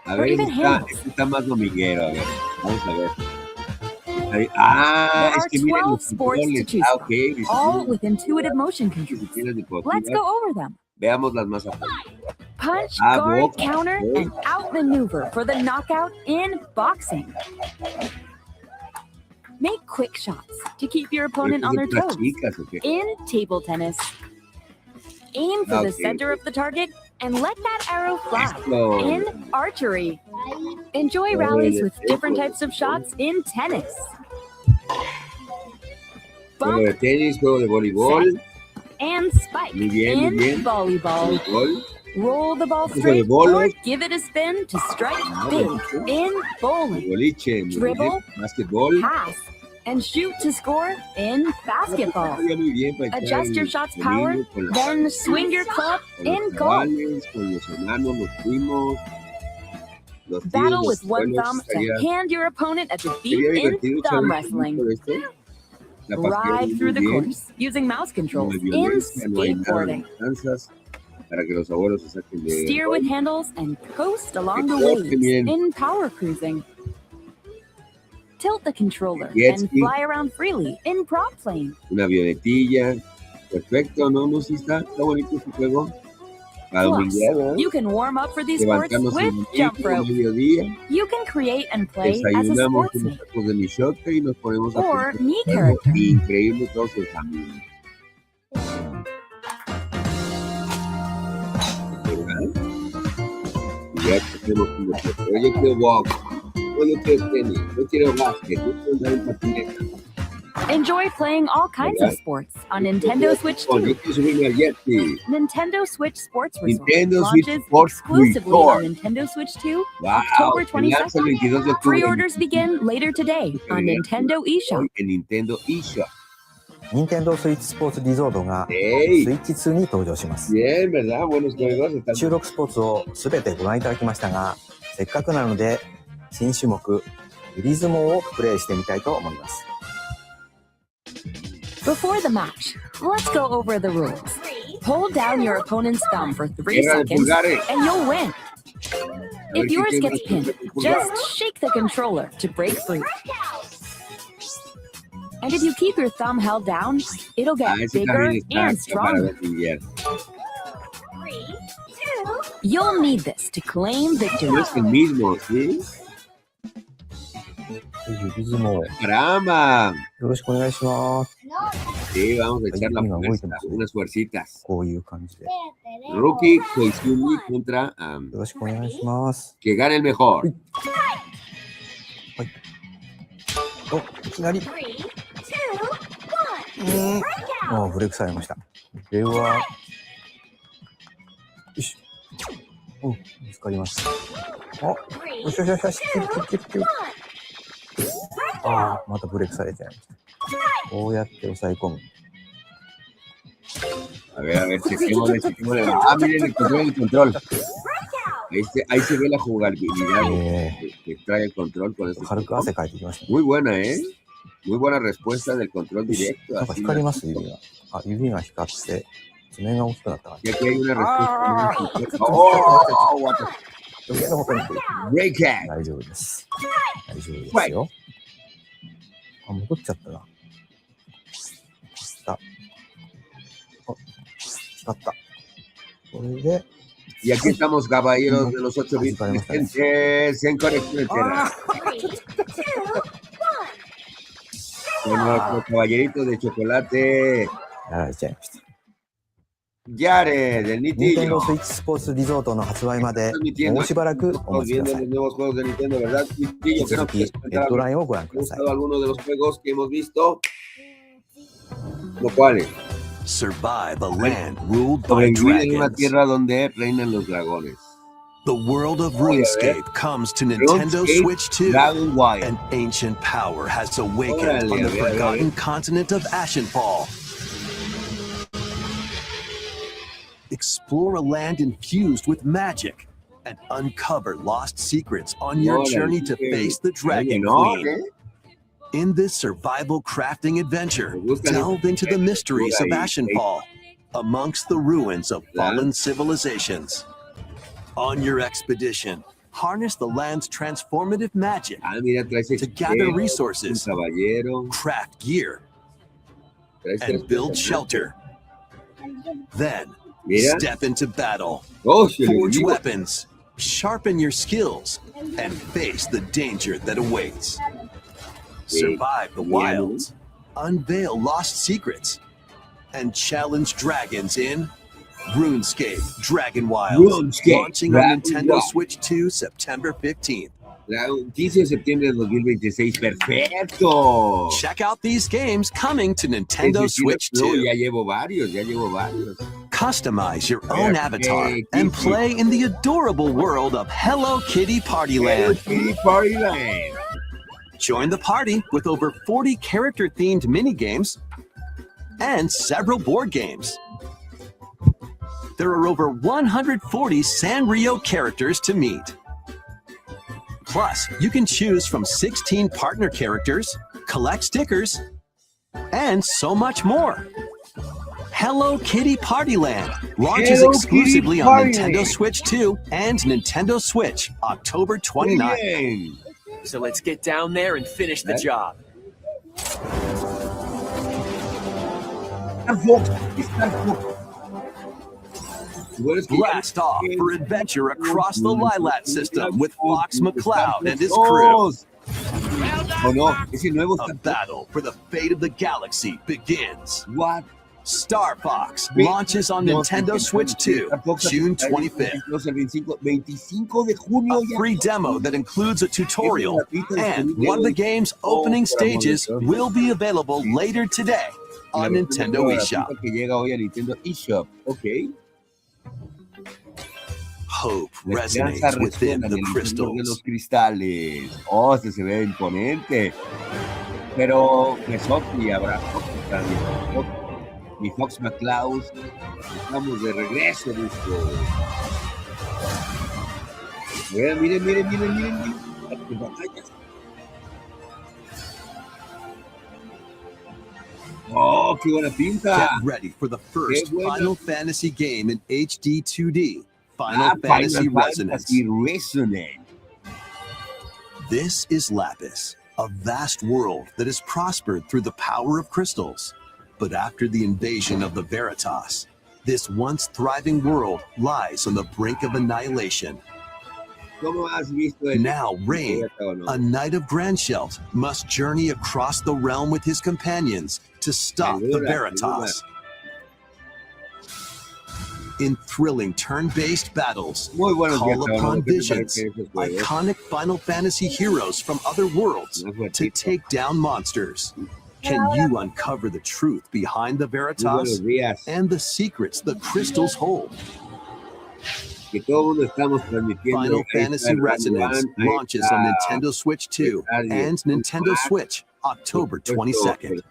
A ver, even handles. este está más domiguero. A ver, vamos a ver. Ahí- Ah, There es are que miren 12 los sports to controles. choose Ah, from, ok. all with intuitive motion controls. Disciplinas Let's deportivas. go over them. Veamos las más a fondo. Punch, Ah, guard, box, counter, box. and outmaneuver for the knockout in boxing. Make quick shots to keep your opponent on their ¿Las toes. chicas o qué? In table tennis, aim for the Okay. center of the target and let that arrow fly. Esto. In archery, enjoy rallies with different types of shots in tennis. Juego de Bump tenis, juego de voleibol. and spike Muy bien, muy in bien. volleyball. Voleibol. Roll the ball Juego de straight bolos. or give it a spin to strike Ah, big buenísimo. in bowling. Boliche, muy Dribble. bien. Básquetbol. Pass and shoot to score in basketball. Todavía muy bien para echar Adjust el your shot's domingo power, con las- then swing your club con in los goal. chavales, con los hermanos, los primos, los tíos, Battle los with one abuelos. thumb Estaría- to hand your opponent a defeat sería in divertido echar thumb un wrestling. poquito de esto. La pasaría Ride muy through the bien. course using mouse No controls hay in violencia, no hay nada de skateboarding. matanzas, para que los abuelos se saquen de... Steer with handles and coast along the Deporte, waves miren. in power cruising. Tilt the controller Jet and ski. fly around freely in prop plane. Una avionetilla. Perfecto, ¿no? ¿No? Sí está bonito este juego. Para Plus, dominguear, ¿verdad? you can warm up for these sports Levantarnos el with jump domingo, rope. mediodía, You can create and play as a desayunamos sportsman unos tacos de michote y nos ponemos a or hacer knee un juego character. increíble todos en familia. ¿Verdad? Y ya tenemos un deporte. Pero yo quiero box, yo quiero tenis, yo quiero básquet, yo quiero andar en patineta. Enjoy playing all kinds of Alright. sports on Nintendo Switch Oh, 2. yo quiero subirme al jet ski. Nintendo Switch Sports Resort Nintendo Switch launches Sports exclusively Resort. on Nintendo Switch 2 Wow, October se lanza el 22 de octubre. Pre-orders begin later today on Nintendo eShop. En Nintendo eShop. 任天堂スイッチスポーツリゾートがスイ ¡Ey! ッチ2に登場します。 Bien, ¿verdad? Buenos juegos. Están... 収録スポーツをすべてご覧いただきましたが、せっかくなので新種目グリズモをプレイしてみたいと思います。 Before the match, let's go over the rules. Hold down your opponent's thumb for 3 Guerra de seconds pulgares. and you'll win. If yours gets pinned, just shake the controller to break free. And if you keep your thumb held down, it'll get bigger and stronger. You'll need this to claim victory. No es el mismo, ¿sí? ¡Caramba! よろしくお願いします。 Sí, vamos a echar la fuerza, unas fuercitas. こういう感じで。 Rookie Koizumi contra よろしくお願いします。 que gane el mejor. はい。お、いきなり。あ、ブレイクされました。では、よし。お、見つかりました。あ、よしよしよしよし。ああ、またブレイクされちゃいました。こうやって押さえ込む。A ver, chequémosle. Ah, miren el control. Ahí se ve la jugabilidad que trae el control con este. Muy buena, ¿eh? Muy buena respuesta del control directo. なんか光ります指が。あ、指が光って爪が大きくなった。Y aquí hay una respuesta. ¡Oh! 余計なことに。Break it. 大丈夫です。大丈夫ですよ。あ、戻っちゃったな。あ、光った。これで。Y aquí estamos, caballeros de los 8 bits presentes en conexión entera. Con nuestro caballerito de chocolate. Jared, el Nitillo. Nintendo Switch Sports Resort の発売までもうしばらくお待ちください。引き続き、ヘッドラインをご覧ください。algunos de los juegos que hemos visto. ¿Lo cuales? Survive a land ruled by dragons. En una tierra donde reinan los dragones. The world of RuneScape comes to Nintendo Switch 2. An ancient power has awakened on the forgotten continent of Ashenfall. Explore a land infused with magic and uncover lost secrets on your journey to face the Dragon Queen. In this survival crafting adventure, delve into the mysteries of Ashenfall, amongst the ruins of fallen civilizations. On your expedition, harness the land's transformative magic to gather resources, craft gear, and build shelter. Then, step into battle, forge weapons, sharpen your skills, and face the danger that awaits. Survive the wilds, unveil lost secrets, and challenge dragons in RuneScape Dragon Wilds, launching on Nintendo Switch 2 September 15th. 15 de septiembre de 2026, perfecto. Check out these games coming to Nintendo Switch 2. Ya llevo varios. Customize your own avatar and play in the adorable world of Hello Kitty Party Land. Join the party with over 40 character-themed mini-games and several board games. There are over 140 Sanrio characters to meet. Plus, you can choose from 16 partner characters, collect stickers, and so much more. Hello Kitty Party Land launches exclusively on Nintendo Switch 2 and Nintendo Switch October 29th. So let's get down there and finish the job. Blast off for adventure across the Lilat system with Fox McCloud and his crew. A battle for the fate of the galaxy begins. What? Star Fox launches on Nintendo Switch 2, June 25th. A free demo that includes a tutorial, and one of the game's opening stages will be available later today on Nintendo eShop. Hope resonates within the crystals. Oh, se ve imponente. Pero que Sophie habrá mi Fox McCloud, estamos de regreso, listo. Miren. Las batallas. Oh, qué buena pinta. Get ready for the first Final Fantasy game in HD 2D. Final Fantasy Final Resonance. Fantasy Resonance. This is Lapis, a vast world that has prospered through the power of crystals. But after the invasion of the Veritas, this once thriving world lies on the brink of annihilation. ¿Cómo has visto el Now Rain, a knight of Grandshelt, must journey across the realm with his companions to stop the Veritas. In thrilling turn-based battles, call upon visions, iconic Final Fantasy heroes from other worlds to take down monsters. Can you uncover the truth behind the Veritas and the secrets the crystals hold? Final Fantasy Resonance launches on Nintendo Switch 2 and Nintendo Switch October 22nd.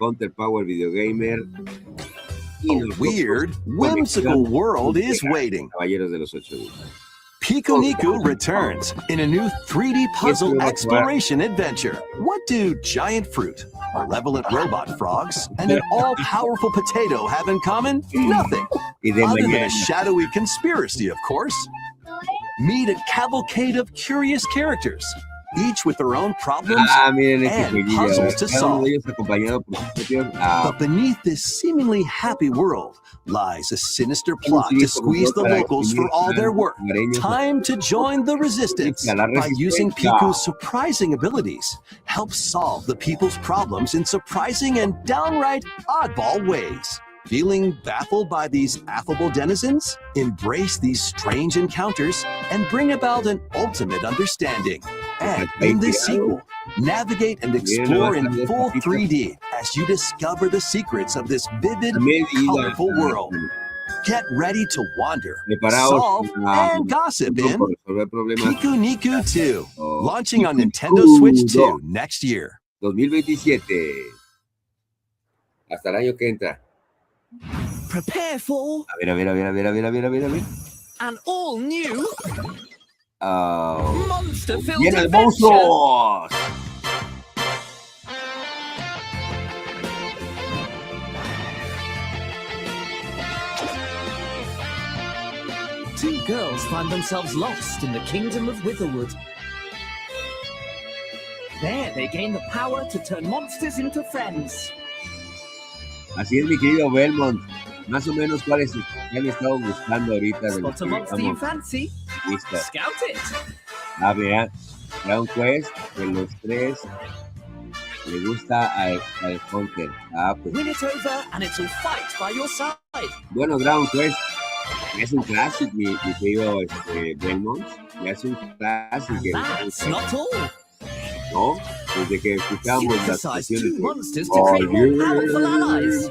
A weird, whimsical world is waiting. Piku Niku returns in a new 3D puzzle exploration adventure. What do giant fruit, malevolent robot frogs, and an all-powerful potato have in common? Nothing. Other than a shadowy conspiracy, of course. Meet a cavalcade of curious characters, each with their own problems and puzzles to solve. But beneath this seemingly happy world lies a sinister plot to squeeze the locals for all their work. Time to join the resistance by using Piku's surprising abilities. Help solve the people's problems in surprising and downright oddball ways. Feeling baffled by these affable denizens? Embrace these strange encounters and bring about an ultimate understanding. And in this sequel, navigate and explore in full 3D as you discover the secrets of this vivid, colorful world. Get ready to wander, solve, and gossip in Piku Niku 2, launching on Nintendo Switch 2 next year. 2027. Hasta el año que entra. Prepare for A ver. an all new Oh. monster-filled ¡Vienen adventure. monstruos! Two girls find themselves lost in the kingdom of Witherwood. There, they gain the power to turn monsters into friends. Así es, mi querido Belmont. Más o menos cuáles han estado buscando ahorita. De los Spot a que monster you estamos fancy. listos. Scout it. A ver, Ground Quest, de los tres, le gusta al Hunter. Pues. Win it over and it'll fight by your side. Bueno, Ground Quest es un clásico, mi querido Belmont. Ya es un clásico. That's not all. ¿No? Desde que escuchamos las Synthesize canciones two monsters to create more powerful allies.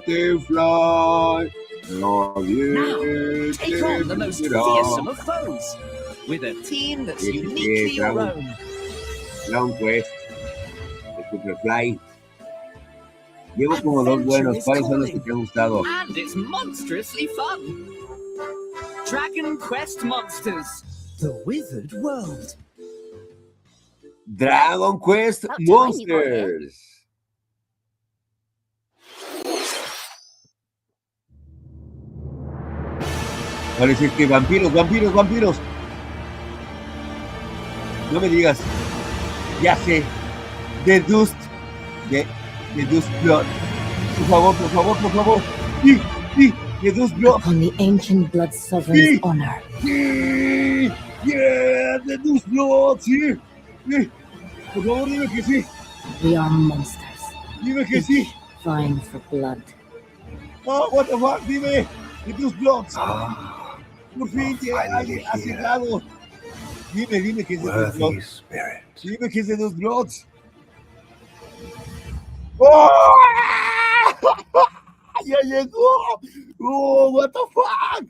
Now, take on the most fearsome of foes with a team that's uniquely your own. Ground Quest, de Superfly. Llevo como dos buenos. ¿Cuáles son los que te han gustado? And it's monstrously fun. Dragon Quest Monsters, the Wizard World. Dragon Quest Monsters. Parece que vampiros. No me digas. Ya sé. The Dust Blood. Por favor. Sí. The Dust Blood. Upon the ancient blood sovereign's honor. Sí. Yeah, The Dust Blood. Sí. Por favor, dime que sí. We are monsters. Dime que sí. Vying for blood. Oh, what the fuck, dime. The Dust Blood. Por fin has llegado. Dime que es de Dust Blood. Dime que es de Dust Blood. ¡Oh! ¡Ya llegó! ¡Oh, what the fuck!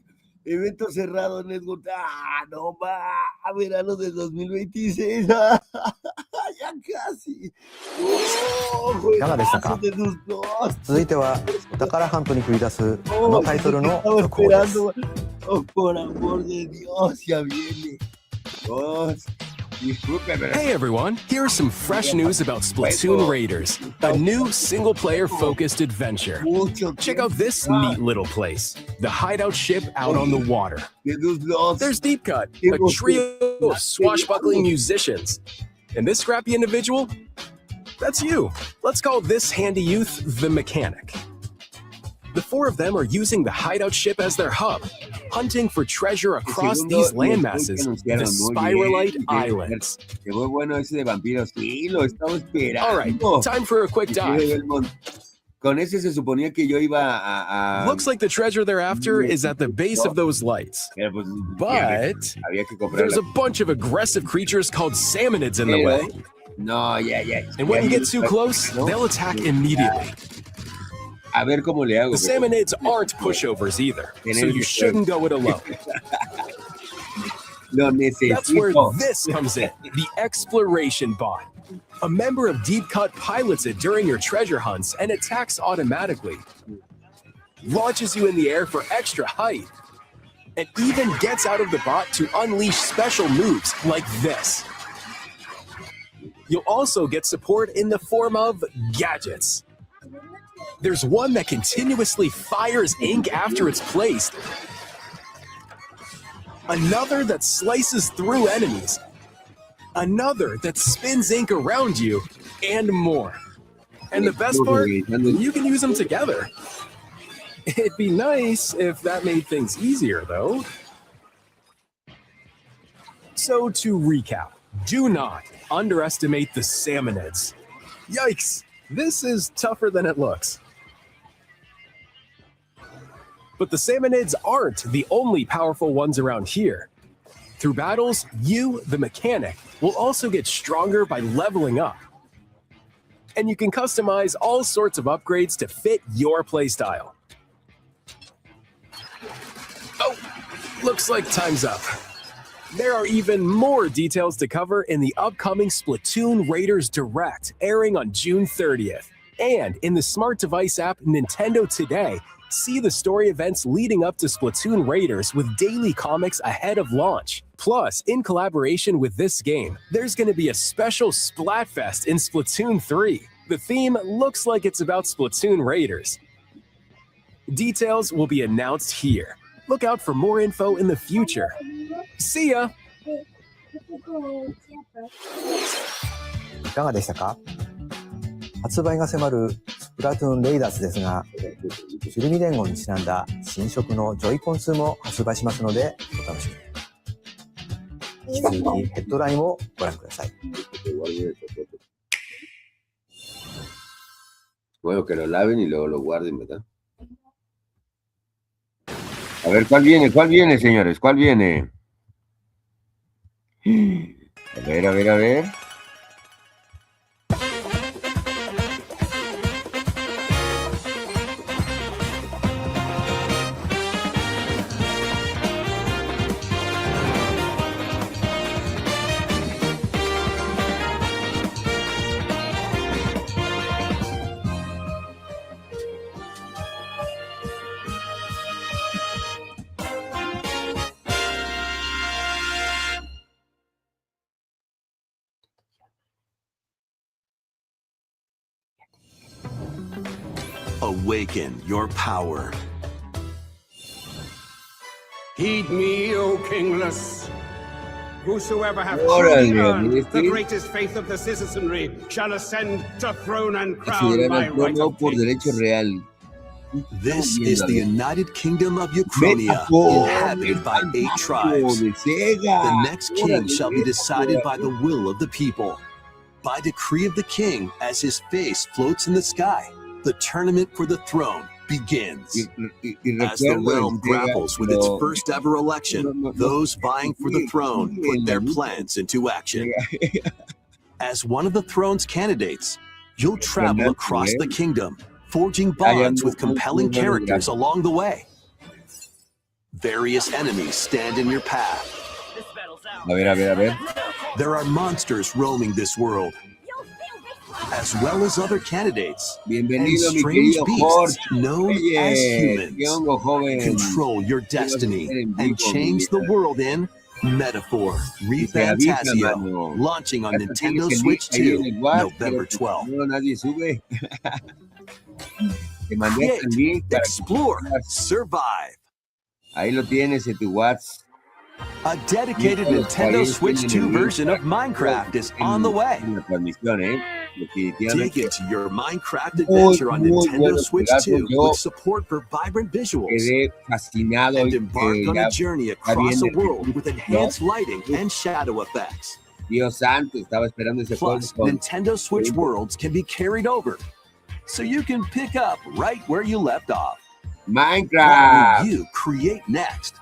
Evento cerrado en Network. No va. Verano del 2026. Ya casi. いかがでしたか。続いてはお宝ハントに繰り出すこのタイトルの続報です。 Oh, por amor de Dios, ya viene. Dios, Hey everyone, here's some fresh news about Splatoon Raiders, a new single-player focused adventure. Check out this neat little place, the hideout ship out on the water. There's Deep Cut, a trio of swashbuckling musicians. And this scrappy individual? That's you. Let's call this handy youth the mechanic. The four of them are using the hideout ship as their hub, hunting for treasure across these landmasses, the Spiralite Islands. Alright, time for a quick dive. Con ese se suponía que yo iba a... Looks like the treasure they're after is at the base of those lights. But there's a bunch of aggressive creatures called salmonids in the way. No, And when you get too close, they'll attack immediately. A ver cómo le hago. The salmonids aren't pushovers either, so you shouldn't go it alone. That's where this comes in, the exploration bot. A member of Deep Cut pilots it during your treasure hunts and attacks automatically. Launches you in the air for extra height. And even gets out of the bot to unleash special moves like this. You'll also get support in the form of gadgets. There's one that continuously fires ink after it's placed. Another that slices through enemies. Another that spins ink around you, and more. And the best part, you can use them together. It'd be nice if that made things easier, though. So to recap, do not underestimate the salmonids. Yikes, this is tougher than it looks. But the salmonids aren't the only powerful ones around here. Through battles, you, the mechanic, will also get stronger by leveling up. And you can customize all sorts of upgrades to fit your playstyle. Oh, looks like time's up. There are even more details to cover in the upcoming Splatoon Raiders Direct, airing on June 30th. And in the smart device app Nintendo Today, see the story events leading up to Splatoon Raiders with daily comics ahead of launch. Plus, in collaboration with this game, there's going to be a special Splatfest in Splatoon 3. The theme looks like it's about Splatoon Raiders. Details will be announced here. Look out for more info in the future. See ya! いかがでしたか？発売が迫るスプラトゥーンレイダースですが、シルミ連合にちなんだ新色のジョイコン2も発売しますのでお楽しみに。引き続きヘッドラインをご覧ください。Bueno, que lo laven y luego lo guarden, ¿verdad? A ver, ¿cuál viene, señores? ¿Cuál viene? A ver. Awaken your power. Heed me, O kingless. Whosoever hath truly earned the greatest faith of the citizenry shall ascend to throne and crown by right of kings. This is the United Kingdom of Ukrainia, inhabited by 8 tribes. The next king shall be decided by the will of the people, by decree of the king as his face floats in the sky. The tournament for the throne begins. As the realm grapples with its first ever election, those vying for the throne put their plans into action. As one of the throne's candidates, you'll travel across the kingdom, forging bonds with compelling characters along the way. Various enemies stand in your path. A ver. There are monsters roaming this world, as well as other candidates and strange beasts known as humans. Control your destiny and change the world in Metaphor Se avisa, Refantasio, mano. launching on Ya está, Nintendo tienes el Switch link ahí 2, en el WhatsApp, November pero 12th. no, nadie sube. Te mandé Create, el link para explore, que puedas. survive. Ahí lo tienes en tu WhatsApp. A dedicated Nintendo Switch 2 version of Minecraft is on the way. En la transmisión, Dig definitivamente. into your Minecraft adventure on Nintendo buenos Switch juegazos. 2 Yo with support for vibrant visuals. quedé fascinado And y embark que on ya a journey está across bien a world with enhanced ¿no? lighting and shadow effects. Dios santo, estaba esperando ese juego. Plus, Nintendo Switch worlds can be carried over, so you can pick up right where you left off. Minecraft. What will you create next?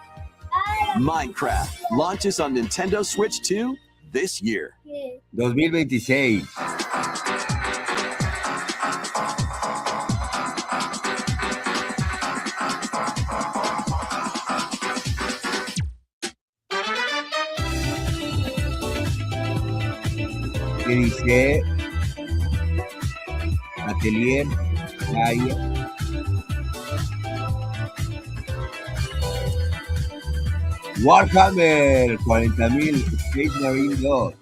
Minecraft launches on Nintendo Switch 2 this year. 2026. ¿Qué dice? Atelier, Gaia. Warhammer 40.000 Space Marine 2.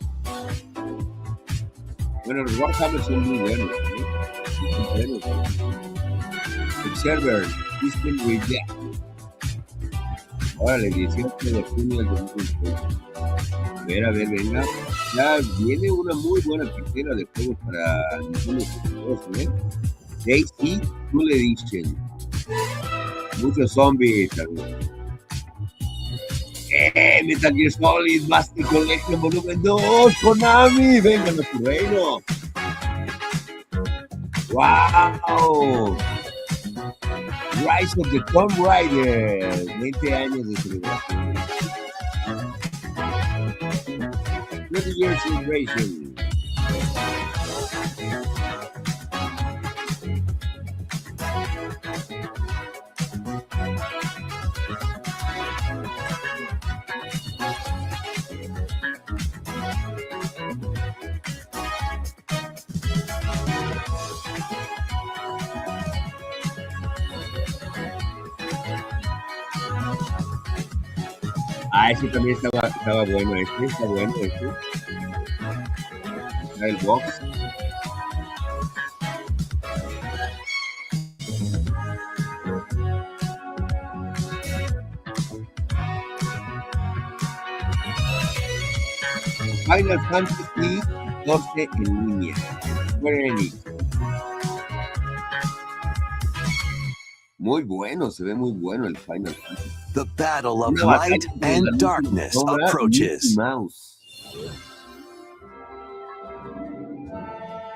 Bueno, los Warhammer son muy buenos, ¿no? Muy buenos. Observer, System Reject. Órale, 18 de junio del 2026. A ver, venga. Ya viene una muy buena cartera de juegos para Nintendo Switch, ¿eh? Daisy Full Edition. Muchos zombies, también. Metal Gear Solid Master Collection Volumen 2, Konami, vengan a tu reino. Wow. Rise of the Tomb Raider, 20 años de celebración. 20 Years Celebration. Ese también estaba bueno, está bueno el box. Final Fantasy 12 en línea. Muy bueno, se ve muy bueno el Final Fantasy. The battle of light and darkness approaches.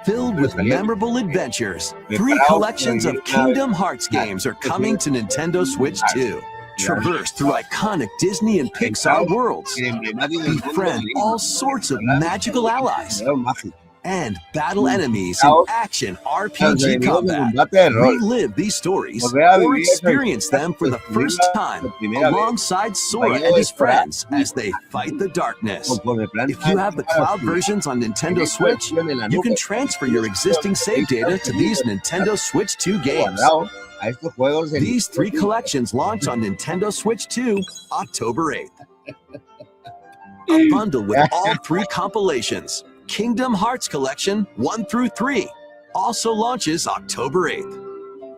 Filled with memorable adventures, 3 collections of Kingdom Hearts games are coming to Nintendo Switch 2. Traverse through iconic Disney and Pixar worlds. Befriend all sorts of magical allies. And battle enemies in action RPG combat. Relive these stories or experience them for the first time alongside Sora and his friends as they fight the darkness. If you have the cloud versions on Nintendo Switch, you can transfer your existing save data to these Nintendo Switch 2 games. These 3 collections launch on Nintendo Switch 2 October 8th. A bundle with all 3 compilations. Kingdom Hearts Collection 1 through 3 also launches October 8th.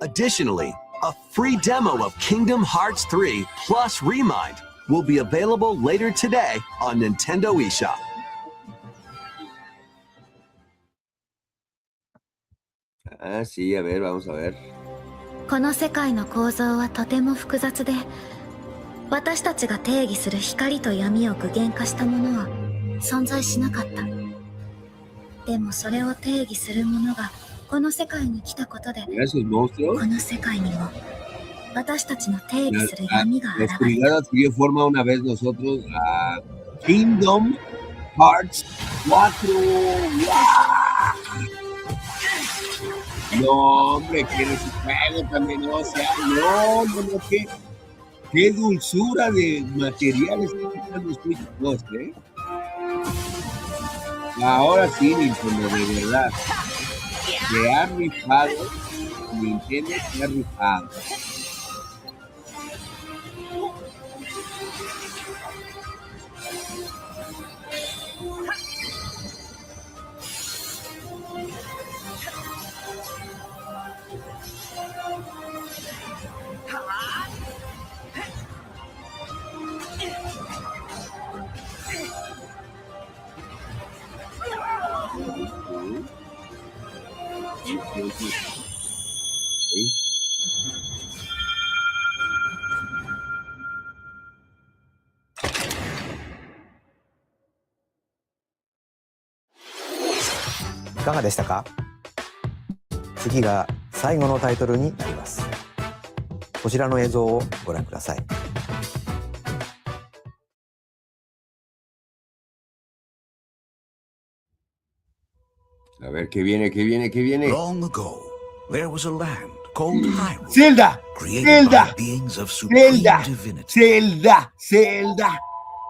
Additionally, a free demo of Kingdom Hearts 3 plus Remind will be available later today on Nintendo eShop. Sí, a ver, vamos a ver. この世界の構造はとても複雑で、私たちが定義する光と闇を具現化したものは存在しなかった。でもそれを定義するものがこの世界に来たことで、この世界にも私たちの定義する闇が現れた。 adquirió forma una vez nosotros a Kingdom Hearts 4. No, hombre, quiero ese juego también, no, o sea, no, qué dulzura de materiales que están los Switch 2, Ahora sí, Nintendo, de verdad, se ha rifado, Nintendo se ha rifado. ¿Sí?いかがでしたか？次が最後のタイトルになります。こちらの映像をご覧ください。A ver, ¿qué viene, qué viene, qué viene? Long ago, there was a land called Hyrule, Zelda, created by Zelda, beings of supreme Zelda, divinity. Zelda, Zelda.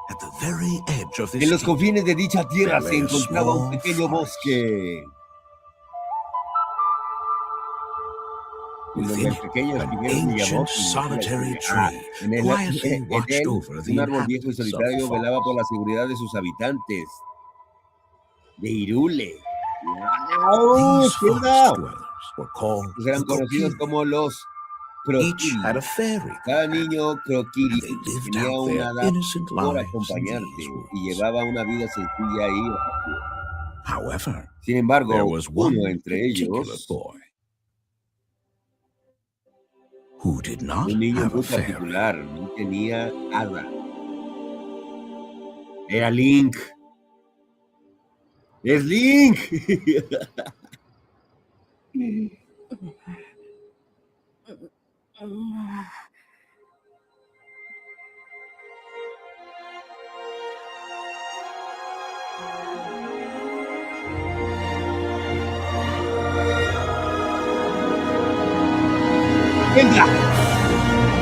At the very edge of this En los kingdom, confines de dicha tierra there se lay a encontraba un small pequeño forest. bosque. En donde Within el it, pequeño an Shigeru ancient Miyamoto solitary tree en él, quietly watched over the un árbol viejo y inhabitants of the solitario velaba por forest. la seguridad de sus habitantes. De Hyrule. ¡Wow! These ¡Zelda! forest dwellers were called Estos eran the conocidos Kokiri. como los Each had Krokiri. a fairy Cada companion, niño Krokiri and they lived tenía out una their hada innocent por lives in acompañarte these y woods. llevaba una vida sencilla y vacía. However, Sin there embargo, was uno one entre particular ellos, boy who did not un niño have a muy fairy. particular, no tenía hada. Era Link. ¡Es Link! ¡Venga!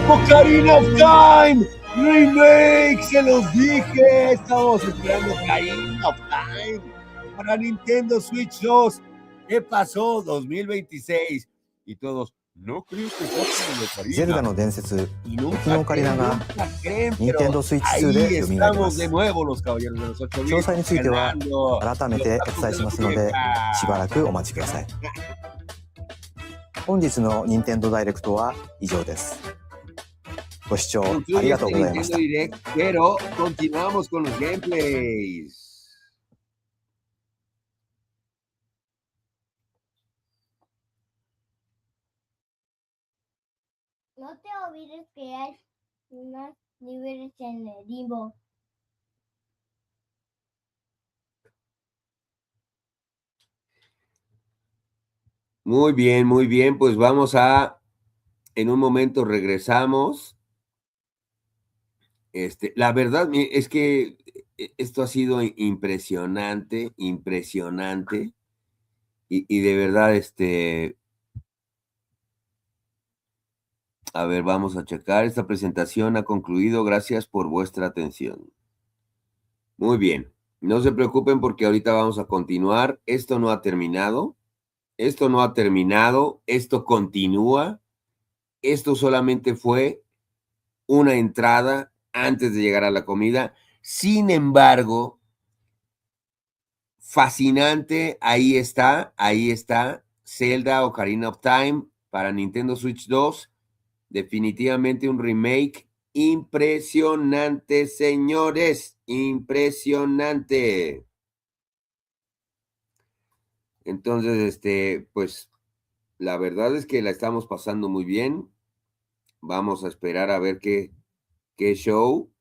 ¡Ocarina of Time! ¡Remake! ¡Se los dije! Estamos esperando Ocarina of Time para Nintendo Switch 2. ¿Qué pasó? 2026. Y todos, no creo que saquen el Ocarina. ゼルダの伝説、Y 時 nunca のオカリナ creen, が nunca creen,任天堂 pero スイッチ ahí 2で蘇りま estamos す。 de nuevo los caballeros de los 8 詳 bits. 細については Fernando, 改めてお伝えしますので、しばらくお待ちください。本日の任天堂ダイレクトは以上です。ご視聴ありがとうございました。 Direct, pero continuamos con los gameplays. No te olvides que hay unos niveles en el limbo. Muy bien, pues vamos a, en un momento regresamos. La verdad es que esto ha sido impresionante, impresionante, y de verdad, a ver, vamos a checar, esta presentación ha concluido, gracias por vuestra atención. Muy bien, no se preocupen porque ahorita vamos a continuar, esto no ha terminado. Esto no ha terminado, esto continúa. Esto solamente fue una entrada antes de llegar a la comida. Sin embargo, fascinante, ahí está, Zelda Ocarina of Time para Nintendo Switch 2. Definitivamente un remake impresionante, señores, impresionante. Entonces, pues la verdad es que la estamos pasando muy bien. Vamos a esperar a ver qué show.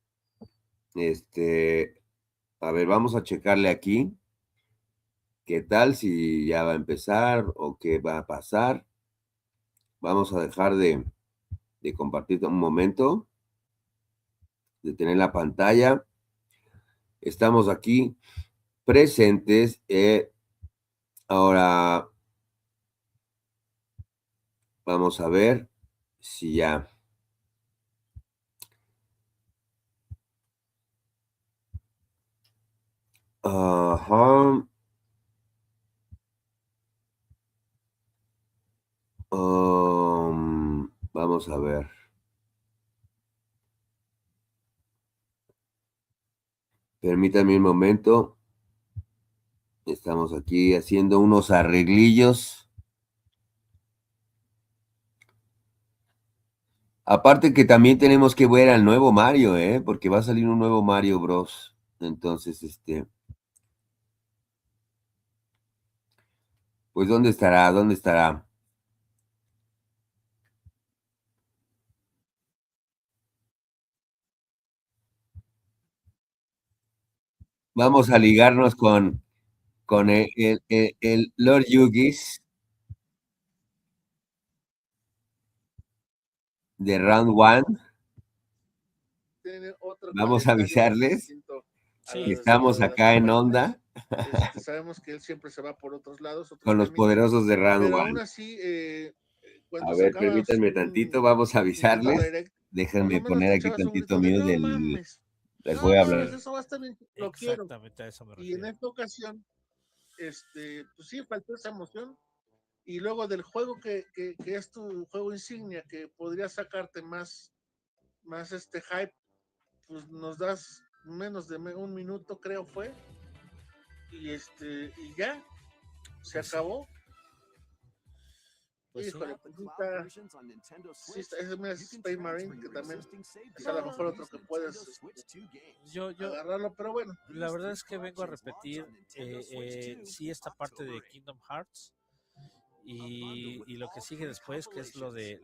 A ver, vamos a checarle aquí. ¿Qué tal si ya va a empezar o qué va a pasar? Vamos a dejar de compartir un momento, de tener la pantalla. Estamos aquí presentes. Ahora vamos a ver si ya. Ajá. Vamos a ver. Permítanme un momento. Estamos aquí haciendo unos arreglillos. Aparte que también tenemos que ver al nuevo Mario, porque va a salir un nuevo Mario Bros. Entonces, Pues, ¿dónde estará? ¿Dónde estará? Vamos a ligarnos con el Lord Yugis de Round One. Tiene otro Vamos a calendario muy avisarles distinto a que la de estamos Salvador acá en Pérez. onda. Sabemos que él siempre se va por otros lados, otros Con los caminos, poderosos de Round pero aún One. así, A cuando ver, sacabas permítanme tantito, vamos a Nintendo avisarles. Direct, por Déjenme lo menos poner le aquí echabas un tantito grito de mute no del... mames, Les no voy a mames, hablar. eso va a estar bien, lo quiero. Exactamente a eso me Y refiero. en esta ocasión, pues sí, faltó esa emoción. Y luego del juego que es tu juego insignia, que podría sacarte más hype, pues nos das menos de un minuto, creo fue. Y ya, se acabó. Pues híjole, pues sí está, es Space Marine, que también es a lo mejor otro que puedes yo agarrarlo, pero bueno. La verdad es que vengo a repetir sí esta parte de Kingdom Hearts y lo que sigue después, que es lo de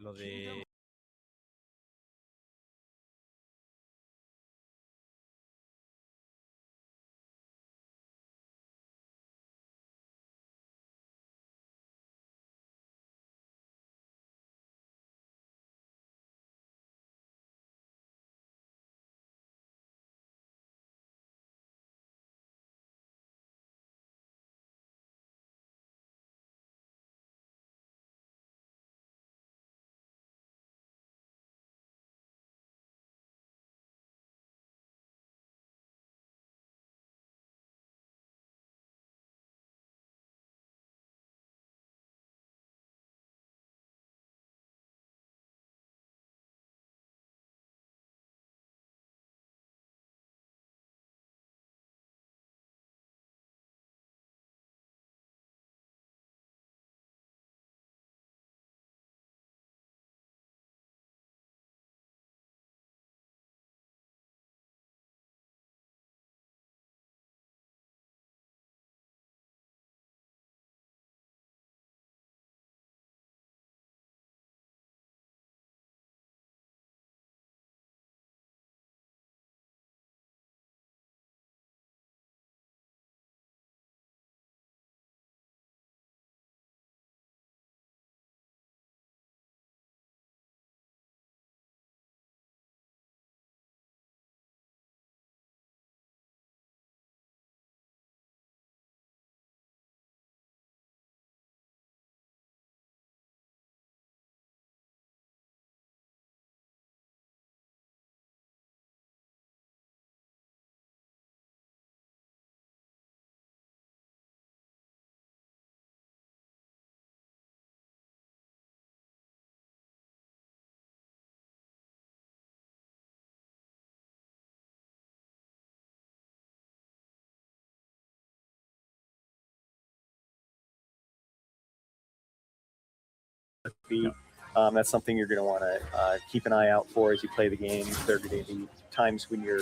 That's something you're going to want to keep an eye out for as you play the game. There are going to be times when your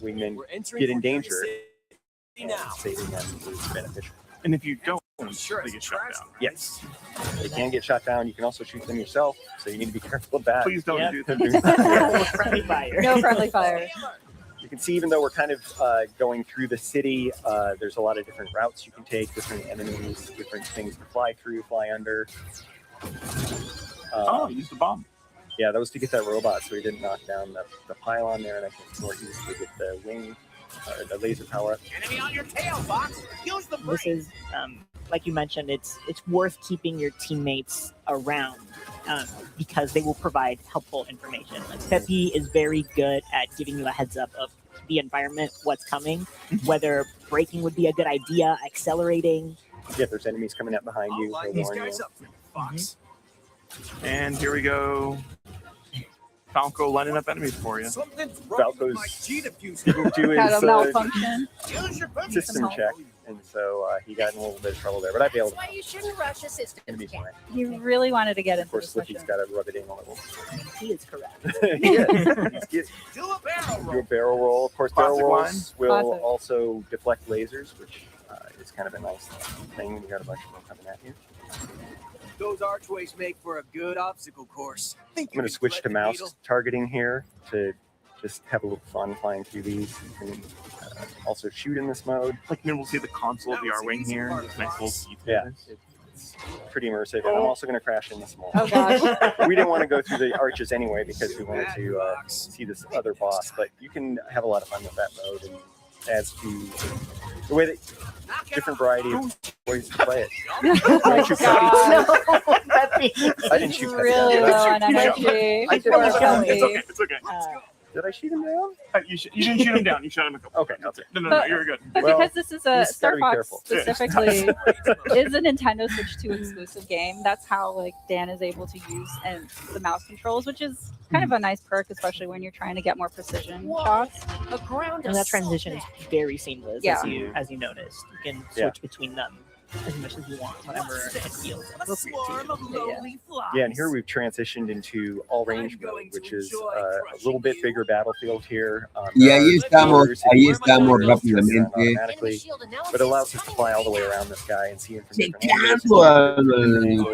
wingmen get in danger, and saving them is beneficial. And if you don't, they get shot down. Yes, they can get shot down. You can also shoot them yourself, so you need to be careful of that. Please don't do that. No friendly fire. No friendly fire. You can see, even though we're kind of going through the city, there's a lot of different routes you can take, different enemies, different things to fly through, fly under. Use the bomb. Yeah, that was to get that robot so he didn't knock down the pylon there, and I think more easily get the wing, the laser power up. Enemy on your tail, Fox. Use the This is, like you mentioned, it's worth keeping your teammates around because they will provide helpful information. Like Pepe is very good at giving you a heads up of the environment, what's coming, whether braking would be a good idea, accelerating. Yeah, if there's enemies coming up behind you, Line he'll these warn guys you. up, Fox. And here we go. Falco lining up enemies for you. Falco's going to do his system check and so he got in a little bit of trouble there. But I'd be able to. That's why you shouldn't rush a system. It'll be fine. He really wanted to get into Of course, this Slippy's mission. got to rub it in a little. He is correct. He is. Do a barrel roll. Do a barrel roll. Of course, Classic barrel rolls will Classic. also deflect lasers, which is kind of a nice thing when you got a bunch of them coming at you. Those archways make for a good obstacle course. I'm going to switch to mouse targeting here to just have a little fun flying through these. You can also shoot in this mode. Like, then we'll see the console of the R-Wing here. This nice little seat. Yeah, it's pretty immersive. And I'm also going to crash in this mode. Oh gosh. We didn't want to go through the arches anyway because we wanted to see this other boss. But you can have a lot of fun with that mode and adds to the way that different variety of ways to play it. Oh gosh. Peppy. I didn't shoot Peppy Really down. low on energy. I did. Poor It's Peppy. okay. It's okay. Did I shoot him down? You didn't shoot him down. You shot him a couple. Okay, I'll take it. No, you're good. But Well, because this is a you just Star gotta be Fox careful. specifically is a Nintendo Switch 2 exclusive game, that's how like Dan is able to use the mouse controls, which is kind of a nice perk, especially when you're trying to get more precision shots. A ground And that transition is very seamless, Yeah. as you noticed. You can Yeah. switch between them as much as you want, whenever it feels A appropriate swarm to of you. lowly flies. Yeah, and here we've transitioned into all-range mode, which is a little bit bigger battlefield here. Y ahí estamos automatically, rápidamente. but it allows us to fly all the way around this guy and see him from different Checando al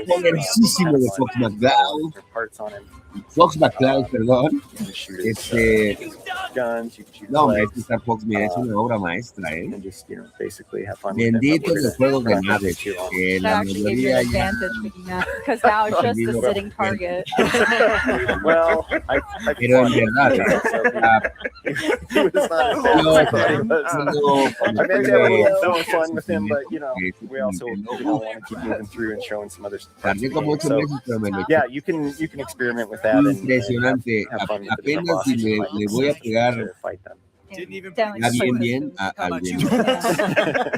poderosísimo de Fox McCloud. parts on him. Fox McCloud, perdón. Guns, you can shoot No, hombre, legs, este Star Fox, mira, es una obra maestra, ¿eh? and just, basically have fun with it. Benditos We're los gonna- juegos we're de not gonna naves, do too long. que That la actually gives you mayoría an ya... advantage picking that, because now it's just a sitting target. Well, I Pero en verdad, it was not no, I thought he was. I meant to have a little fun with him, but we also want to keep moving through and showing some other stuff. Tardé como 8 meses, pero me lo Yeah, you can experiment with that and impresionante. have fun with the different Apenas si bosses le you voy a fight pegar to fight them. a bien al bien.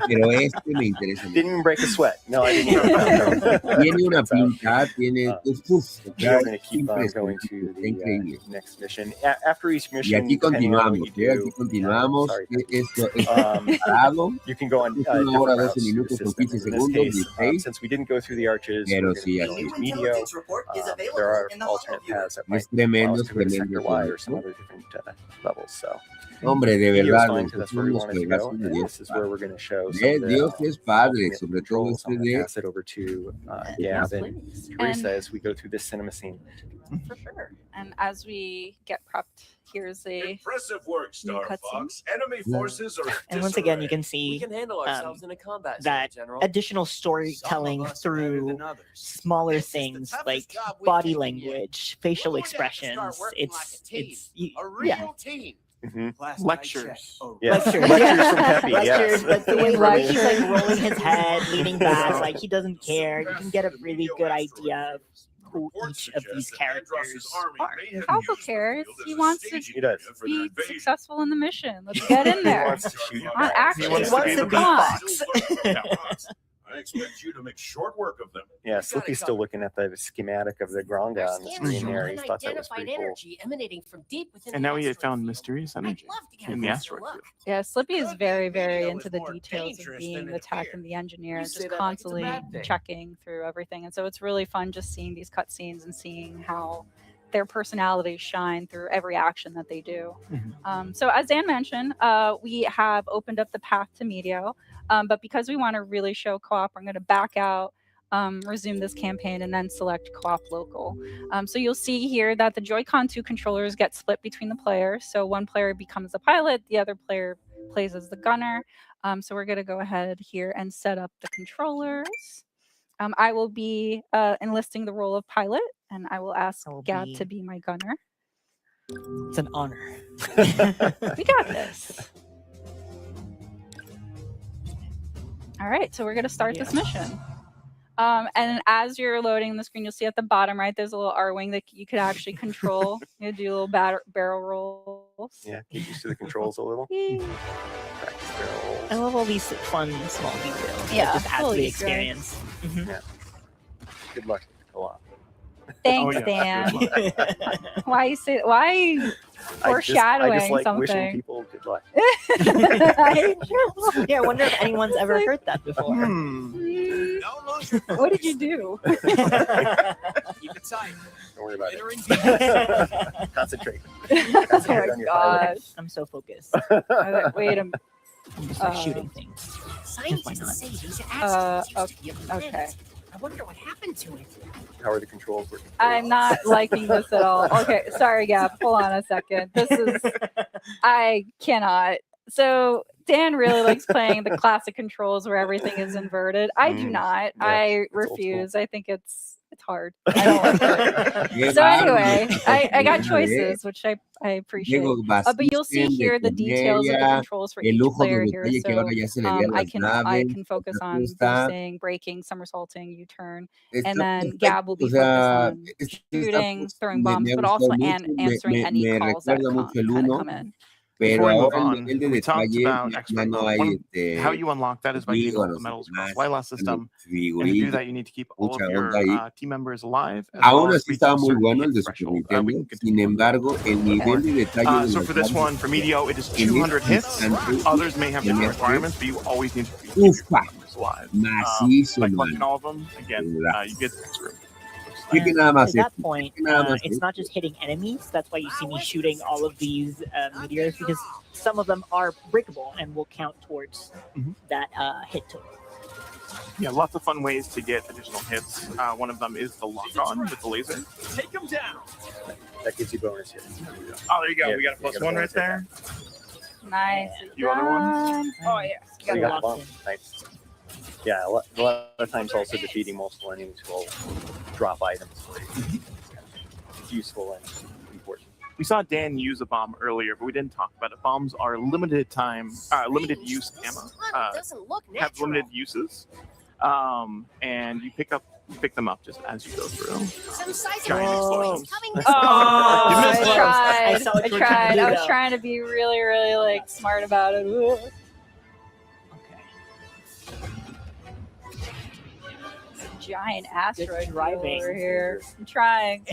Pero este me interesa mucho. Didn't even break a sweat. No, I didn't. Tiene una pinta, tiene... We're going to keep on going to the next mission. After each Y mission, aquí depending on what continuamos, you aquí do, continuamos. sorry. Esto es parado. You can go on Es una hora, 12 different routes through minutos the con system. 15 In this segundos, case, 16. since we didn't go through the arches, Pero we're sí, going to así. go Medio. There are alternate paths that might Es tremendo, allow us es to go to Sector tremendo. Y or some other different levels. So, Hombre, de Medio's verdad, fine, los 'cause that's que where we son los wanted to go. juegazos de And Dios. this is where we're going to show some of the Dios es padre, ultimate sobre todo controls. I'm este going to de... pass it over to Gab and Teresa as we go through this cinema scene. For sure. And as we get prepped, here's a Impressive work, Star Fox. Enemy forces are And once again, you can see We can handle ourselves in a combat that zone, General. additional storytelling through smaller things like body language, facial expressions. It's yeah. Lectures. Yes. Lectures. Lectures from Peppy, Lectures, yes. but the way Right. he's like rolling his head, leaning back, like he doesn't care. You can get a really good idea of who each of these characters are. Falco cares. He wants to He does. be successful in the mission. Let's get in there. He wants to shoot you. On action. He wants to be Fox. I expect you to make short work of them. Yeah, Slippy's still looking at the schematic of the Gronga on the screen there. He thought that was pretty cool. energy emanating from deep within And now we had found mysterious energy in the asteroid field. Yeah, Slippy is very, very into the details of being the tech and the engineer, and say just that like it's a constantly bad thing. checking through everything. And so it's really fun just seeing these cutscenes and seeing how their personalities shine through every action that they do. So as Dan mentioned, we have opened up the path to Medio, but because we want to really show co-op, I'm going to back out, resume this campaign, and then select co-op local. So you'll see here that the Joy-Con 2 controllers get split between the players. So one player becomes the pilot, the other player plays as the gunner. So we're going to go ahead here and set up the controllers. I will be enlisting the role of pilot, and I will ask Gab to be my gunner. It's an honor. We got this. All right, so we're going to start this mission. And as you're loading the screen, you'll see at the bottom right, there's a little R-wing that you could actually control. You do little barrel rolls. Yeah, get used to the controls a little. Practice barrel rolls. I love all these fun small details. Yeah, It just adds to totally the great. experience. Yeah. Good luck with the co-op. Thanks, Oh, yeah. Dan. Why you say? Why foreshadowing I just like something? wishing people good luck. Yeah, I wonder if anyone's ever heard that before. What did you do? Keep it tight. Don't worry about it. Concentrate. Oh Concentrate my on your pilot. gosh. I'm so focused. I was like, wait a minute. I'm just like shooting things. Scientists say these accidents used to be a Okay. planet. I wonder what happened to it. How are the controls working? I'm not liking this at all. Okay, sorry, Gab. Hold on a second. This is I cannot. So Dan really likes playing the classic controls where everything is inverted. I do not. Yeah, I it's old refuse. I think it's hard. I don't like it. So anyway, I got choices, which I appreciate. But you'll see here the details of the controls for each player here. So I can focus on boosting, braking, somersaulting, U-turn, and then Gab will be focused on shooting, throwing bombs, but also answering any calls that kind of come in. Before we move on, we talked about expert mode. How you unlock that is by getting all the medals across Lila's system. And to do that, you need to keep all of your team members alive. Aún así estaba muy bueno el de Super Nintendo. Sin embargo, el nivel de detalle de So for this one, for Medio, it is 200 hits. Others may have different requirements, but you always need to keep your team members alive. Macizo, By man. collecting all of them, again, you get expert. Sí que nada más At that esto. point, Sí que nada más it's esto. not just hitting enemies. That's why you see me shooting all of these meteors, because some of them are breakable and will count towards that hit total. Yeah, lots of fun ways to get additional hits. One of them is the lock-on with the laser. Take them down. That gives you bonus hits. Oh, there you go. Yeah, We got a plus one right there. Nice. You other ones? Oh yeah. So you got one. Nice. Yeah, a lot of times also defeating multiple enemies will drop items for you. It's useful and important. We saw Dan use a bomb earlier, but we didn't talk about it. Bombs are limited use ammo. Doesn't look Have natural. limited uses, and you pick them up just as you go through. Some size Giant explosions. coming. Oh, You missed one. I saw what you were trying to tried. do, I was though. trying to be really, really like smart about it. Ooh. Giant asteroid driving. over here. I'm trying.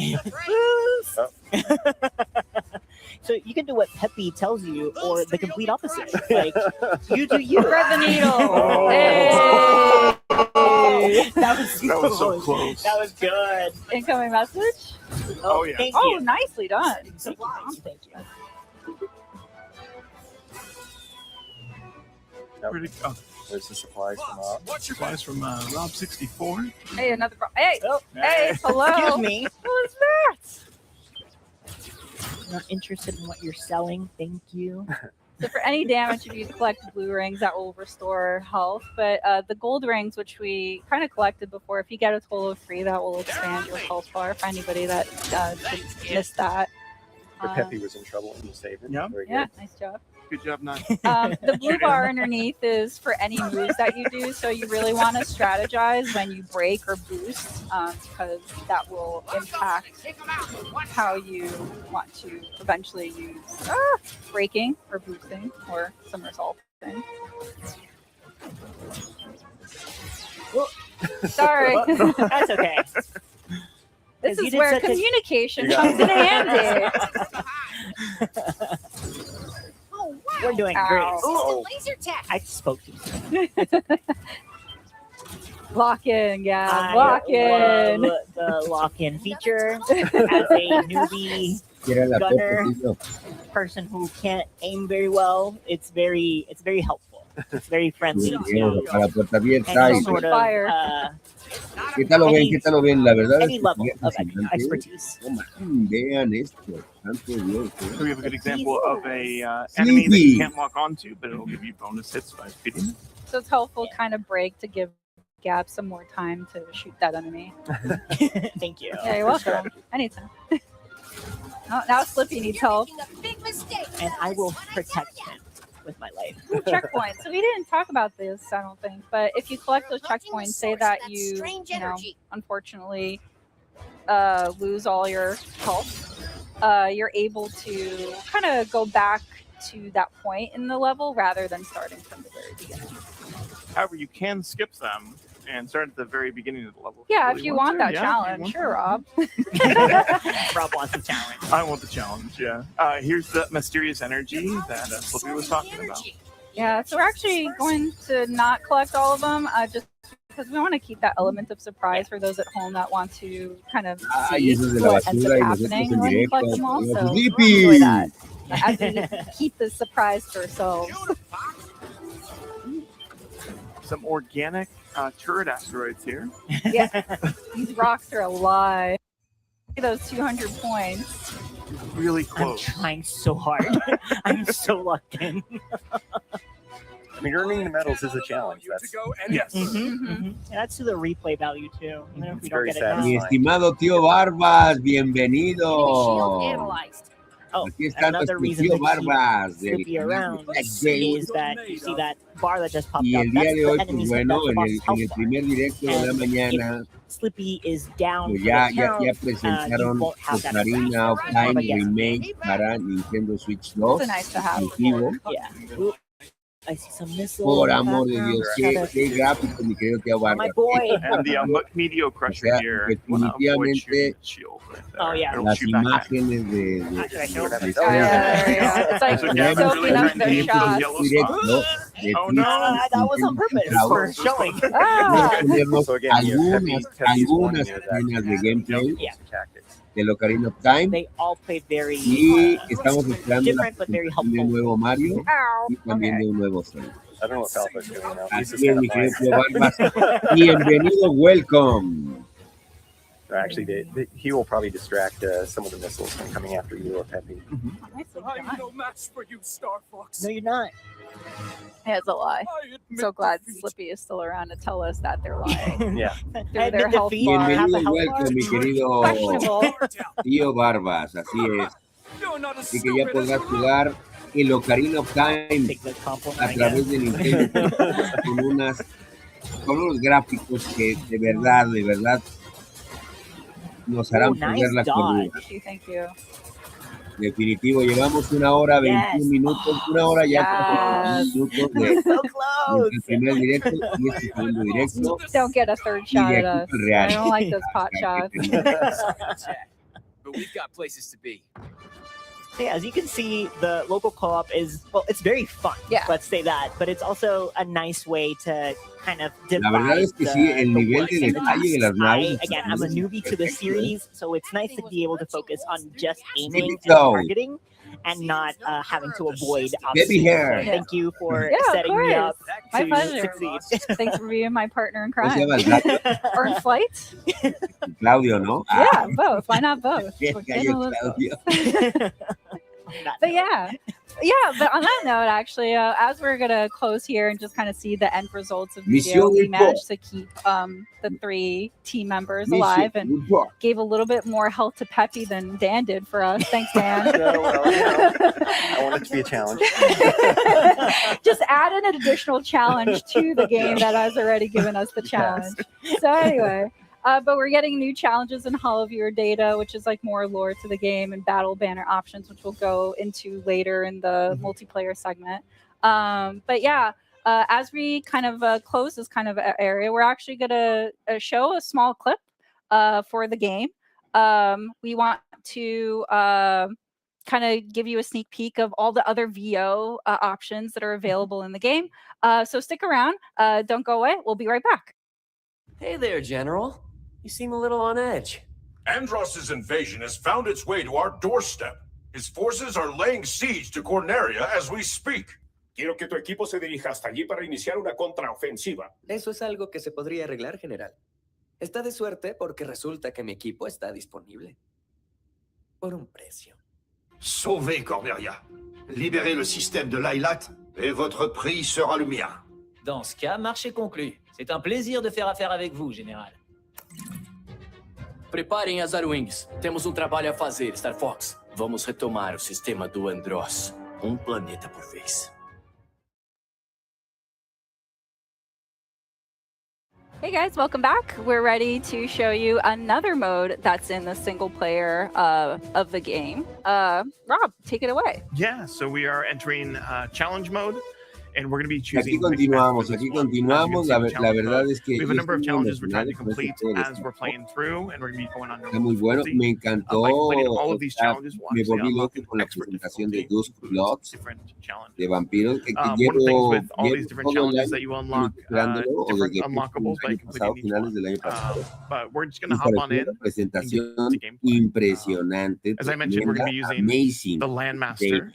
So you can do what Peppy tells you, or the complete opposite. Like you do you. Thread the needle. Oh. Hey. That was so close. That was good. Incoming message. Oh, yeah. Thank Oh, you. nicely done. Thank you. Where'd it go? There's the supplies from What's your prize from Rob 64? Hey, another. Hey, Oh, hey, hello. Excuse me. What is that? Not interested in what you're selling. Thank you. So for any damage, if you collect blue rings, that will restore health. But the gold rings, which we kind of collected before, if you get a total of 3, that will expand your health bar for anybody that missed that. Or Peppy was in trouble and you saved it. Yeah. Very Yeah, good. nice job. Good job, not. The blue bar underneath is for any moves that you do. So you really want to strategize when you break or boost, because that will impact how you want to eventually use breaking or boosting or somersaulting. Sorry. That's okay. This You is did where such a- communication You got comes in handy. Oh, wow. We're doing Ow. great. Oh. Laser tech. I spoke to you. Lock in, yeah. I Lock in. love the lock-in feature. As a newbie Quiere la gunner, Pepe, tío. person who can't aim very well, it's very helpful. It's very friendly Quiero to para la puerta abierta any y sort of Fire. ¿qué tal lo ven? any- ¿Qué tal lo ven? La verdad any es que level es of fascinante. expertise. No man, vean esto, santo Dios. So we have a good example of a enemy that you can't lock onto, but it'll give you bonus hits by hitting it. So it's helpful kind of break to give Gab some more time to shoot that enemy. Thank you. Yeah, you're welcome. Anytime. Oh, now Slippy needs help. Making a big mistake. And I will protect him with my life. Ooh, checkpoints. So we didn't talk about this, I don't think. But if you collect those checkpoints, say that you, unfortunately, lose all your health, you're able to kind of go back to that point in the level rather than starting from the very beginning. However, you can skip them and start at the very beginning of the level. Yeah, really if you want to. that Yeah, challenge, sure, Rob. Rob wants the challenge. I want the challenge. Yeah. Here's the mysterious energy that Slippy was talking about. Yeah, so we're actually going to not collect all of them, just because we want to keep that element of surprise for those at home that want to kind of see eso es de la what ends up basura y happening nosotros en when you directo. collect them all. So Sleepy. enjoy that as we keep the surprise to ourselves. Some organic turret asteroids here. Yeah, these rocks are alive. Look at those 200 points. Really I'm close. trying so hard. I'm so locked in. I mean, earning the medals is a challenge. That's yes. Yeah, that's to the replay value too. Even if we don't very get it now. Mi estimado tío Barbas, bienvenido. analyzed. Oh, Aquí está another nuestro reason tío to keep Barbas del Slippy canal around de Tech Game. is that you see that bar that just popped Y up. el día That's de the hoy, pues enemy's bueno, that's the en boss's health el bar. primer directo de la And mañana, if Slippy is down pues for ya the count, you presentaron won't have that Ocarina of effect. Time But yes, Remake para Nintendo Switch 2 It's nice to have. exclusivo. yeah. Ooh, I see some missiles. Por in the amor de background. Dios, qué gráfico, mi querido tío Oh, my Barbas. boy. And the Meteor O Crusher sea, here. Wanna avoid definitivamente shooting the shield right there. Oh, yeah. It'll las shoot back at you. imágenes de Should I show? de Yeah. It's like So Gav's tenemos really soaking up trying to their aim for those shots. yellow directo spots. de Oh, Twitch no. That was on purpose for Central. showing. Ah, Tenemos So again, you have algunas Pepe's warning you that escenas de gameplay use tactics. del Ocarina of Time They all played very y estamos esperando la different but very presentación de un helpful. nuevo Mario ow. y también Okay. de un nuevo Zelda. I don't know what Falco's doing now. He's just Así es, kind mi of querido blind. tío Barbas. Bienvenido, welcome. Actually, he will probably distract some of the missiles from coming after you or Pepe. Nicely I'm done. no match for you, Star Fox. No, you're not. Yeah, it's a lie. I admit So glad defeat. Slippy is still around to tell us that they're lying. Yeah. Through I their admit health defeat. bar. Have Bienvenido a y health welcome, bar. mi querido Questionable. tío Barbas. Así es. You're not as Así que ya stupid as podrás you look. jugar el Ocarina of Time Take the compliment, a I través guess. de Nintendo con unos gráficos que de verdad nos harán Ooh, perder nice la cordura. dodge. Thank you. Definitivo, llevamos 1 hora 21 Yes. minutos, 1 hora ya Yes. 21 minutos So de close. el primer directo y este segundo directo. Don't get a third Y shot de at aquí us. al Real. I don't like those pot shots. But we've got places to be. Yeah, as you can see, the local co-op is, well, it's very fun. Yeah. Let's say that, but it's also a nice way to kind of La verdad divide es que sí, el the nivel work de and the detalle de las tasks. naves. Again, I'm a newbie to the Perfecto, ¿eh? series, so it's nice to be able to focus on just aiming and Typical. targeting and not having to avoid Baby obstacles. hair. So thank you for Yeah, of setting me up My to pleasure. succeed. Thanks for being my partner in ¿Cómo se crime. llama el gato? Or in flight. Claudio, ¿no? Yeah, both. Why not both? Qué ¿Por qué gallo, no los dos? Claudio. But yeah, but on that note, actually, as we're gonna close here and just kind of see the end results of the video, Mission we report. managed to keep the 3 team members alive and Report. gave a little bit more health to Peppy than Dan did for us. Thanks, Dan. No, well, you know, I want it to be a challenge. Just add an additional challenge to the game that has already given us the challenge. So anyway. But we're getting new challenges in Hall of Viewer data, which is like more lore to the game, and battle banner options, which we'll go into later in the multiplayer segment. But yeah, as we kind of close this kind of area, we're actually going to show a small clip for the game. We want to kind of give you a sneak peek of all the other VO options that are available in the game. So stick around. Don't go away. We'll be right back. Hey there, General. You seem a little on edge. Andross's invasion has found its way to our doorstep. His forces are laying siege to Corneria as we speak. Quiero que tu equipo se dirija hasta allí para iniciar una contraofensiva. Eso es algo que se podría arreglar, General. Está de suerte porque resulta que mi equipo está disponible. Por un precio. Sauvez Corneria. Libérez le système de Lylat et votre prix sera le mien. Dans ce cas, marché conclu. C'est un plaisir de faire affaire avec vous, Général. Preparem as Arwings. Temos trabalho a fazer, Star Fox. Vamos retomar o sistema do Andross. Planeta por vez. Hey guys, welcome back. We're ready to show you another mode that's in the single player of the game. Rob, take it away. Yeah, so we are entering challenge mode. and we're going to be Aquí choosing. continuamos. La verdad es que we have a yo number of estoy challenges we're trying emocionado to con este complete juego de as we're playing through, and we're going to be going on Está muy bueno. Me encantó. by completing all of these O sea, challenges, we'll me actually volví unlock loco an con la expert presentación de difficulty, Dusk Bloods, different challenges. de vampiros. Que One of the things llevo, with all these different todo el challenges año that you unlock, esperándolo, o different desde unlockables by el año pasado, completing each finales one. del año pasado. But we're just going Me to hop on pareció in. una presentación impresionante. As I mentioned, we're going to be using amazing the Landmaster,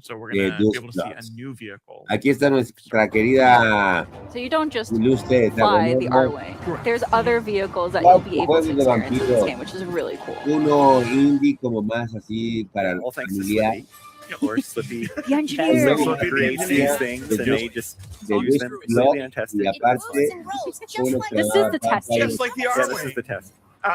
so we're going to be able to see a new vehicle. Aquí está nuestra querida So you don't just ilustre fly the Dragonova. R-Wing. There's other vehicles that you'll be able to Juegos de experience in this vampiros. game, which is really cool. Uno indie como más así para All thanks to familiar. Slippy. Or Slippy. The engineer. Slippy creates these things and they just use them completely untested. Y aparte, uno que This va is the a test. Just like the Yeah, R-Wing. this is the test.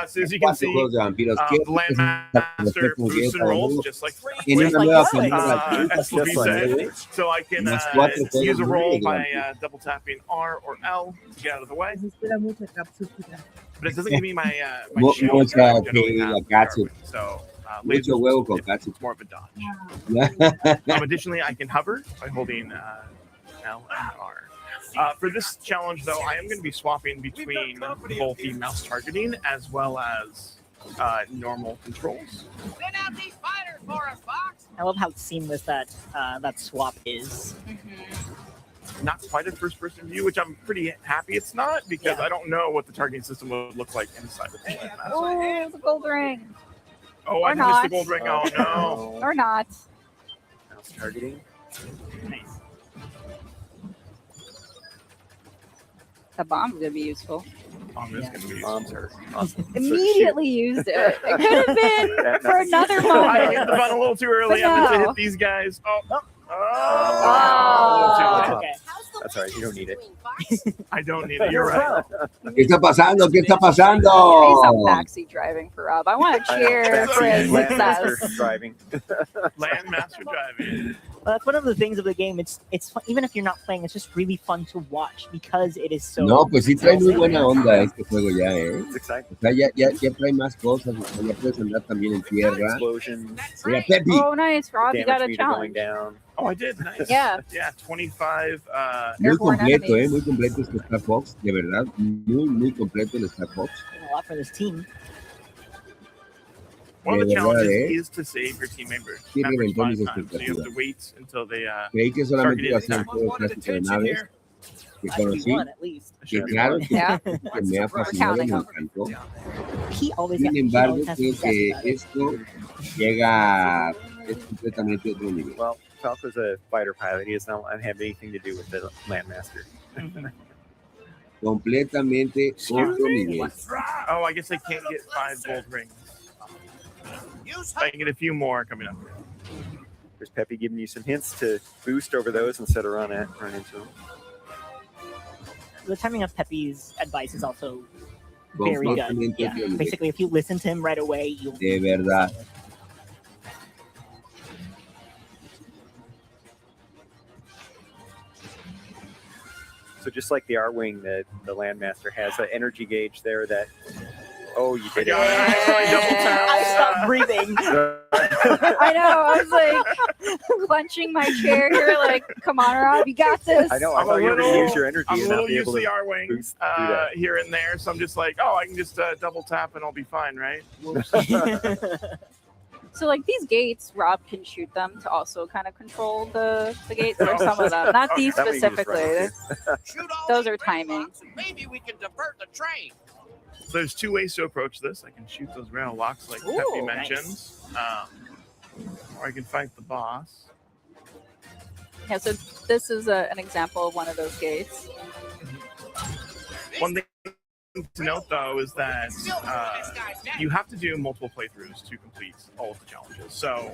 So as you can 4 see, juegos de vampiros. the Landmaster boosts and rolls just like Tiene una nueva película. as Slippy said. So I can Más 4 juegos use a nuevos roll de by vampiros. double tapping R or L to get out of the way. But it doesn't give me my shield. Mucha that I generally que have la with the Katsu. R-Wing. So Mucho lasers, huevo con Katsu. it's more of a dodge. Additionally, I can hover by holding L and R. For this challenge, though, I am going to be swapping between both the mouse targeting as well as normal controls. I love how seamless that that swap is. Not quite a first-person view, which I'm pretty happy it's not, because I don't know what the targeting system would look like inside of the Landmaster. Oh, the gold ring. Oh, Or I missed not. the gold ring. Oh, no. Or not. Mouse targeting. Nice. The bomb's gonna be useful. Bomb is going to be Bombs are awesome. Immediately used it. It could have been for another moment. I hit the button a little too early. But I meant to no. hit these guys. Oh. Okay. That's all right. You don't need it. I don't need it. You're right. ¿Qué está pasando? ¿Qué está Need some pasando? backseat driving for Rob. I want to cheer for his Landmaster success. driving. Landmaster driving. Well, that's one of the things of the game. It's fun, even if you're not playing, it's just really fun to watch because it is so. No, pues sí trae muy buena onda este juego ya, It's exciting. O sea, ya trae más cosas, o sea, ya puedes andar también en tierra. Explosions. Mira, Pepi. Oh, nice, Rob. You got Damage a meter going challenge. down. Oh, I did. Nice. Yeah. Yeah, 25. Muy Airborne completo, enemies. muy completo este Star Fox, de verdad, muy completo el Star Fox. A lot for this team. One of De the verdad, challenges is to save your team members Sí, members reventó 5 mis times. So you have to expectativas. wait until they Creí que solamente iba a ser un targeted juego clásico de naves que conocí, One at least. que claro, Yeah. que me ha fascinado, me encantó. He always. Sin he embargo, always has creo to be que about it. esto llega, es completamente otro nivel. Well, Falco's a fighter pilot. He does not have anything to do with the Landmaster. Completamente otro nivel. Oh, I guess I can't get 5 gold rings. I can get a few more coming up. There's Peppy giving you some hints to boost over those instead of run into them. The timing of Pepe's advice is also very good. Completamente Yeah. otro nivel. Basically, if you listen to him right away, you'll. De verdad. So just like the R-Wing, the Landmaster has an energy gauge there that, oh, you did it. I stopped breathing. I know. I was like clenching my chair here, like, come on, Rob, you got this. I know. I thought you were going to use your energy I'm a and not little be used able to the to R-Wing boost through that. here and there, so I'm just like, oh, I can just double tap and I'll be fine, right? So, like, these gates, Rob can shoot them to also kind of control the gates, or some of them. Not these That way you just specifically. run Those are timing. Maybe we can divert the train. So there's 2 ways to approach this. I can shoot those rail locks like Ooh, Peppy nice. mentions, or I can fight the boss. Yeah, so this is an example of one of those gates. One thing to note, though, is that you have to do multiple playthroughs to complete all of the challenges. So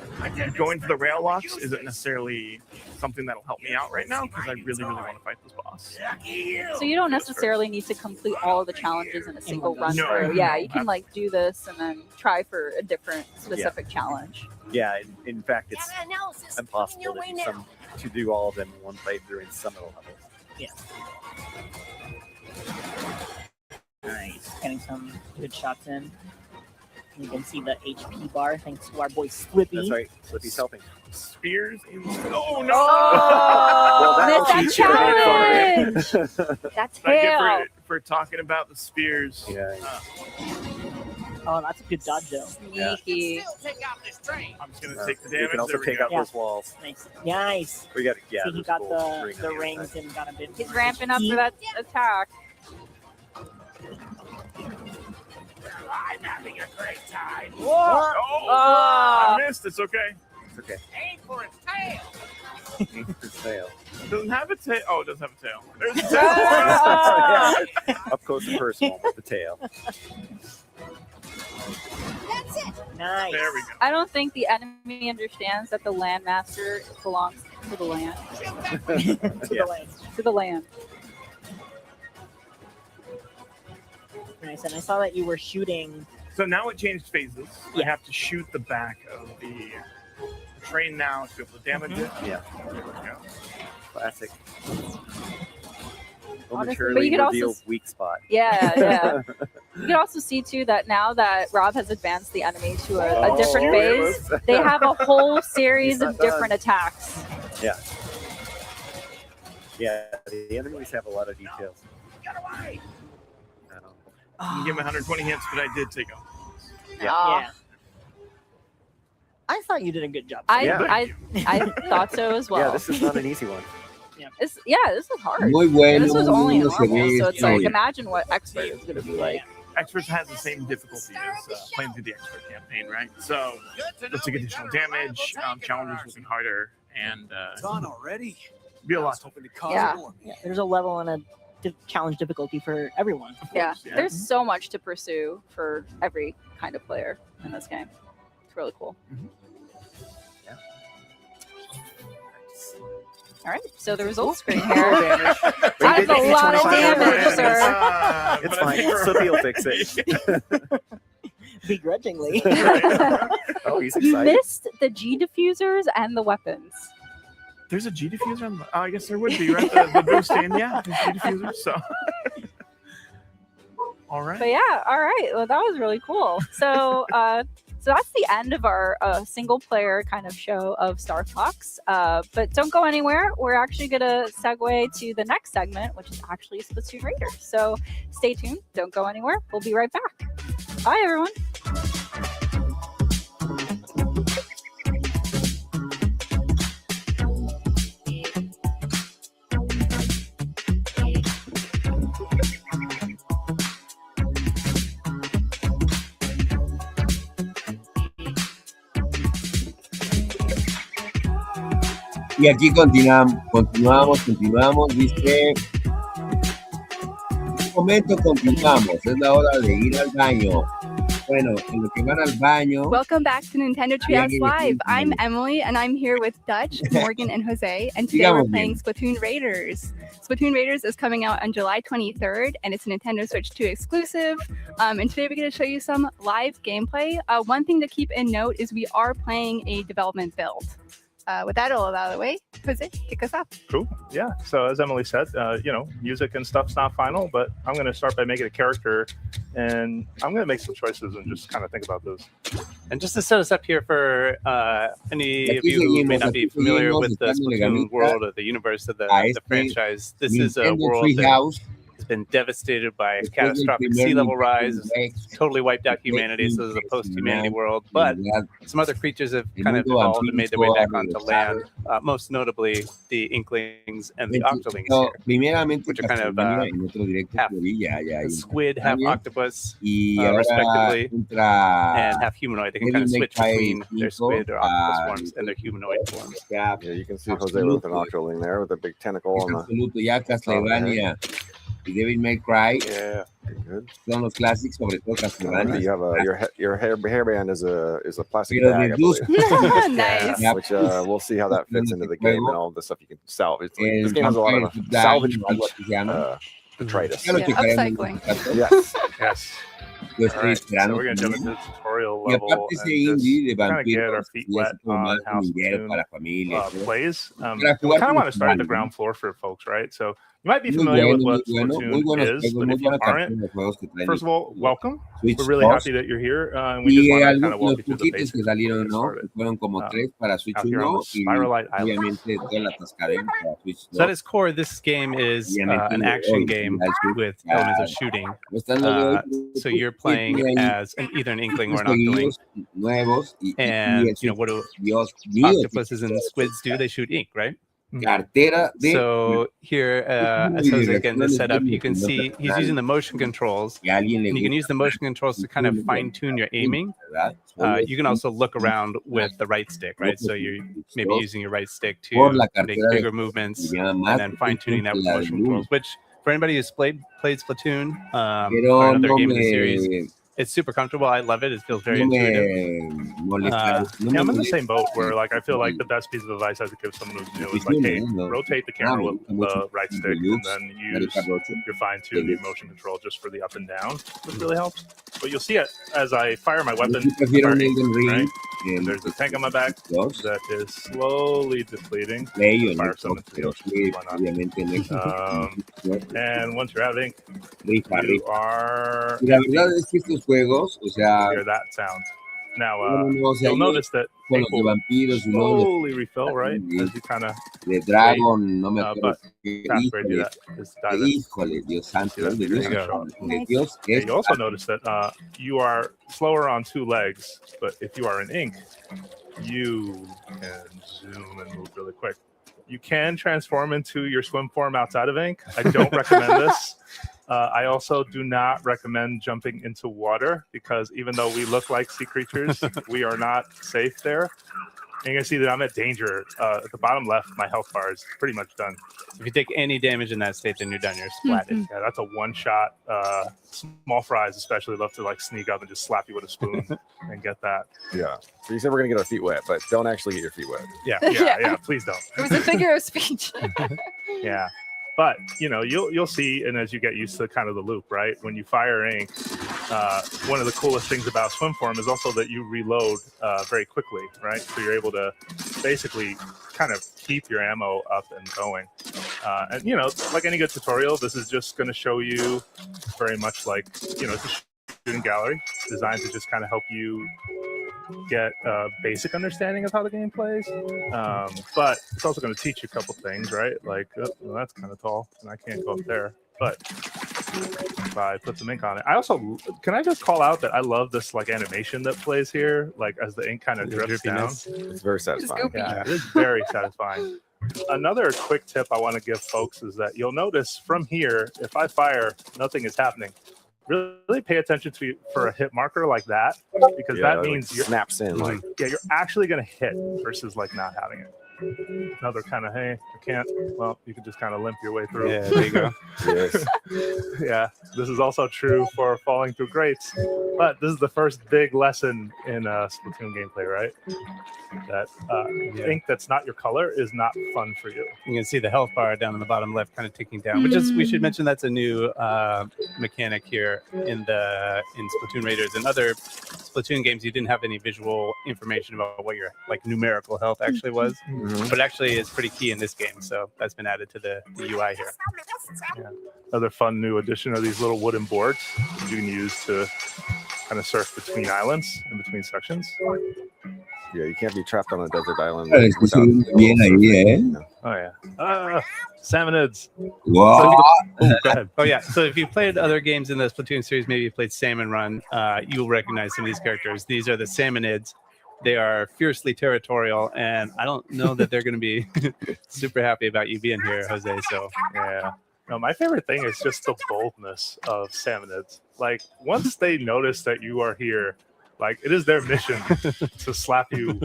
going for the rail locks isn't necessarily something that'll help me out right now because I really want to fight this boss. So you don't necessarily need to complete all of the challenges in a single run No. through. Yeah, you can like do this and then try for a different specific challenge. Yeah, in fact, it's impossible to do all of them in one playthrough in some of the levels. Yeah. Nice. Getting some good shots in. You can see the HP bar thanks to our boy Slippy. That's right. Slippy's helping. Spears. Oh no! Oh, Well, that'll missed teach that you right challenge. That's Thank you tail. for talking about the spears. Yeah. Oh, that's a good dodge though. Sneaky. Still take out this train. I'm just gonna take the damage. You can also There we take go. out those walls. Nice. Nice. We got See, he got the rings and got a bit. He's ramping up for that attack. I'm having a great time. Whoa! Oh, I missed. It's okay. It's okay. Aim for its tail. His tail. It doesn't have a tail. Oh, it does have a tail. There's a tail. Yeah. Up close and personal with the tail. That's it. Nice. There we go. I don't think the enemy understands that the landmaster belongs to the land. To the land. To the land. Nice. And I saw that you were shooting. So now it changed phases. I have to shoot the back of the train now to be able to damage it. Yeah. There we go. Classic. Honestly, Momentarily but you could also reveal weak spot. Yeah. You can also see too that now that Rob has advanced the enemy to a different phase, they have a whole series of different attacks. Yeah. Yeah, the enemies have a lot of details. Get away. You give me 120 hits, but I did take off. Yeah. I thought you did a good job. I thought so as well. Yeah, this is not an easy one. This is hard. Muy bueno, This was only no se normal, ve so it's esto. like imagine what expert is going to be like. Experts has the same difficulty as playing through the expert campaign, right? So they'll take additional damage. Challenges will be harder, and Done already. be a lot. Yeah. There's a level and a challenge difficulty for everyone. Yeah, there's so much to pursue for every kind of player in this game. It's really cool. All right, so the results screen here. That's a lot of damage, sir. It's fine. Slippy will fix it. Begrudgingly. Oh, he's You excited. missed the G diffusers and the weapons. There's a G diffuser on the, I guess there would be, right? The boost in, yeah, there's G diffusers. So, all right. But yeah, all right. Well, that was really cool. So, so that's the end of our single player kind of show of Star Fox. But don't go anywhere. We're actually going to segue to the next segment, which is actually Splatoon Raiders. So stay tuned. Don't go anywhere. We'll be right back. Bye, everyone. Y aquí continuamos, dice, un momento continuamos, es la hora de ir al baño. Bueno, en lo que van al baño. Welcome back to Nintendo Treehouse Live. I'm Emily, and I'm here with Dutch, Morgan, and Jose, and today we're playing Splatoon Raiders. Splatoon Raiders is coming out on July 23rd, and it's a Nintendo Switch 2 exclusive. And today we're going to show you some live gameplay. One thing to keep in note is we are playing a development build. With that all out of the way, Jose, kick us off. Cool. Yeah. So as Emily said, music and stuff's not final, but I'm going to start by making a character, and I'm going to make some choices and just kind of think about those. And just to set us up here for any of you who may not be familiar with the Splatoon world or the universe of the franchise, this is a world that has been devastated by catastrophic sea level rise, totally wiped out humanity, so this is a post-humanity world. But some other creatures have kind of evolved and made their way back onto land, most notably the Inklings and the Octolings here, which are kind of half squid, half octopus, respectively, and half humanoid. They can kind of switch between their squid or octopus forms and their humanoid forms. Yeah, you can see Jose with an Octoling there with a big tentacle on the Castlevania y Devil May Cry. Yeah, good. Son los clásicos, sobre todo Castlevania. You have your hairband is a plastic Pero bag, I believe. Nice. Yeah, which we'll see how that fits into the game and all the stuff you can salvage. This game has a lot of salvage detritus. Upcycling. Yes. Yes. Yo All right, so we're going to jump into the tutorial level and just kind of get our feet wet on how Splatoon plays. I kind of want to start at the ground floor for folks, right? So You might be familiar with what Splatoon is, but if you aren't, first of all, welcome. We're really happy that you're here, and we just want to kind of walk you through the basics. Que salieron, ¿no? Fueron como 3 para Switch 1 y obviamente toda la tascadera para Switch 2. So at its core, this game is an action game with elements of shooting. So you're playing as either an Inkling or an Octoling. And, you know, what do octopuses and squids do? They shoot ink, right? So here, as Jose getting this set up, you can see he's using the motion controls. And you can use the motion controls to kind of fine-tune your aiming. You can also look around with the right stick, right? So you're maybe using your right stick to make bigger movements and then fine-tuning that with motion controls, which for anybody who's played Splatoon or another game in the series, it's super comfortable. I love it. It feels very intuitive. Yeah, I'm in the same boat where, like, I feel like the best piece of advice I could give someone who's new is like, hey, rotate the camera with the right stick and then use your fine-tuned motion control just for the up and down, which really helps. But you'll see it as I fire my weapon. Right? And there's a tank on my back that is slowly depleting. Fire some and once you're out of ink, you are. Juegos, o sea, hear that sound. Now, you'll notice that los de vampiros, slowly refill, right? As you kind of de Dragon, no me acuerdo híjole, Dios santo, Dios es. You also notice that you are slower on 2 legs, but if you are in ink, you can zoom and move really quick. You can transform into your swim form outside of ink. I don't recommend this. I also do not recommend jumping into water because even though we look like sea creatures, we are not safe there. And you can see that I'm at danger. At the bottom left, my health bar is pretty much done. So if you take any damage in that state, then you're done. You're splatted. Yeah, that's a one-shot. Small fries especially love to like sneak up and just slap you with a spoon and get that. Yeah. So you said we're gonna get our feet wet, but don't actually get your feet wet. Yeah. Please don't. It was a figure of speech. Yeah. But, you know, you'll see, and as you get used to kind of the loop, right? When you fire ink, one of the coolest things about swim form is also that you reload very quickly, right? So you're able to basically kind of keep your ammo up and going. And, you know, like any good tutorial, this is just going to show you very much like, you know, it's a shooting gallery designed to just kind of help you get a basic understanding of how the game plays, but it's also going to teach you a couple things, right? Like, well, that's kind of tall, and I can't go up there. But if I put some ink on it, I also can I just call out that I love this like animation that plays here, like as the ink kind of drips down. It's very satisfying. Yeah, it is very satisfying. Another quick tip I want to give folks is that you'll notice from here, if I fire, nothing is happening. Really pay attention to for a hit marker like that, because that means like snaps in. Like you're actually going to hit versus like not having it. Another kind of, hey, I can't. Well, you can just kind of limp your way through. Yeah, there you go. Yes. Yeah, this is also true for falling through grates. But this is the first big lesson in Splatoon gameplay, right? That ink that's not your color is not fun for you. You can see the health bar down in the bottom left kind of ticking down, which is, we should mention that's a new mechanic here in Splatoon Raiders. In other Splatoon games, you didn't have any visual information about what your like numerical health actually was, but actually it's pretty key in this game. So that's been added to the UI here. Yeah. Another fun new addition are these little wooden boards you can use to kind of surf between islands and between sections. Yeah, you can't be trapped on a desert island. Oh yeah. Salmonids. Wow. Go ahead. Oh yeah. So if you played other games in the Splatoon series, maybe you played Salmon Run, you'll recognize some of these characters. These are the Salmonids. They are fiercely territorial, and I don't know that they're going to be super happy about you being here, Jose. So yeah. No, my favorite thing is just the boldness of Salmonids. Like, once they notice that you are here, like, it is their mission to slap you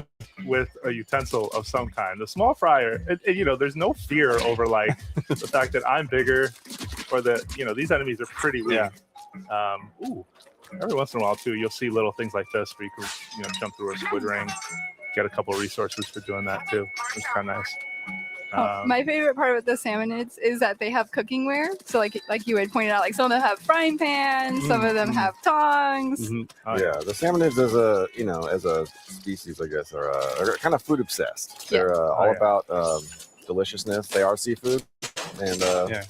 with a utensil of some kind. The small fryer, you know, there's no fear over, like, the fact that I'm bigger or that, you know, these enemies are pretty weak. Yeah. Every once in a while, too, you'll see little things like this where you can, you know, jump through a squid ring, get a couple of resources for doing that, too. It's kind of nice. My favorite part about the Salmonids is that they have cooking ware. So like you had pointed out, like some of them have frying pans, some of them have tongs. Yeah, the Salmonids as a, you know, as a species, I guess, are kind of food obsessed. They're all about deliciousness. They are seafood, and Yeah.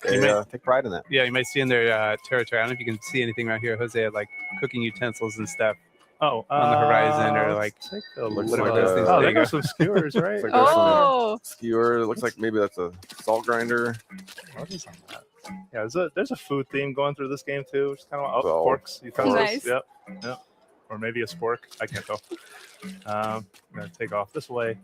they take pride in that. Yeah, you might see in their territory. I don't know if you can see anything right here, Jose, like cooking utensils and stuff. Oh, on the horizon, or like Looks like those things. oh, There you go. some skewers, right? Looks like there's Oh. some skewer. It looks like maybe that's a salt grinder. What is on that? Yeah, there's a food theme going through this game too, which is kind of So, forks, utensils. Nice. Yep. Or maybe a spork. I can't tell. I'm gonna take off this way.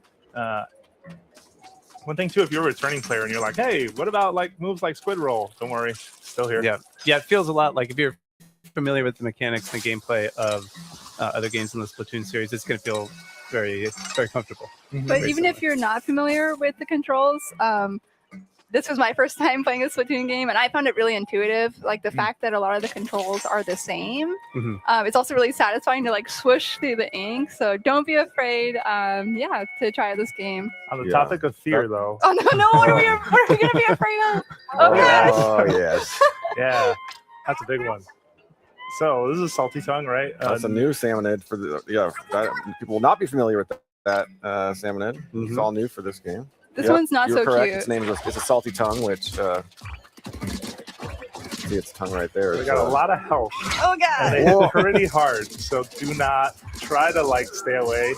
One thing too, if you're a returning player and you're like, hey, what about like moves like squid roll? Don't worry, still here. Yeah, it feels a lot like if you're familiar with the mechanics and the gameplay of other games in the Splatoon series, it's going to feel very, very comfortable. But even if you're not familiar with the controls, this was my first time playing a Splatoon game, and I found it really intuitive. Like the fact that a lot of the controls are the same. It's also really satisfying to like swoosh through the ink. So don't be afraid, to try this game. On the topic of fear, though. Oh no! What are we gonna be afraid of? Oh gosh! Oh yes. Yeah, that's a big one. So this is a salty tongue, right? That's a new salmonid for the people will not be familiar with that salmonid. It's all new for this game. This one's not You're so correct. cute. Its name is it's a salty tongue, which see its tongue right there. They got a lot of health. Oh god! And they hit pretty hard, so do not try to like stay away.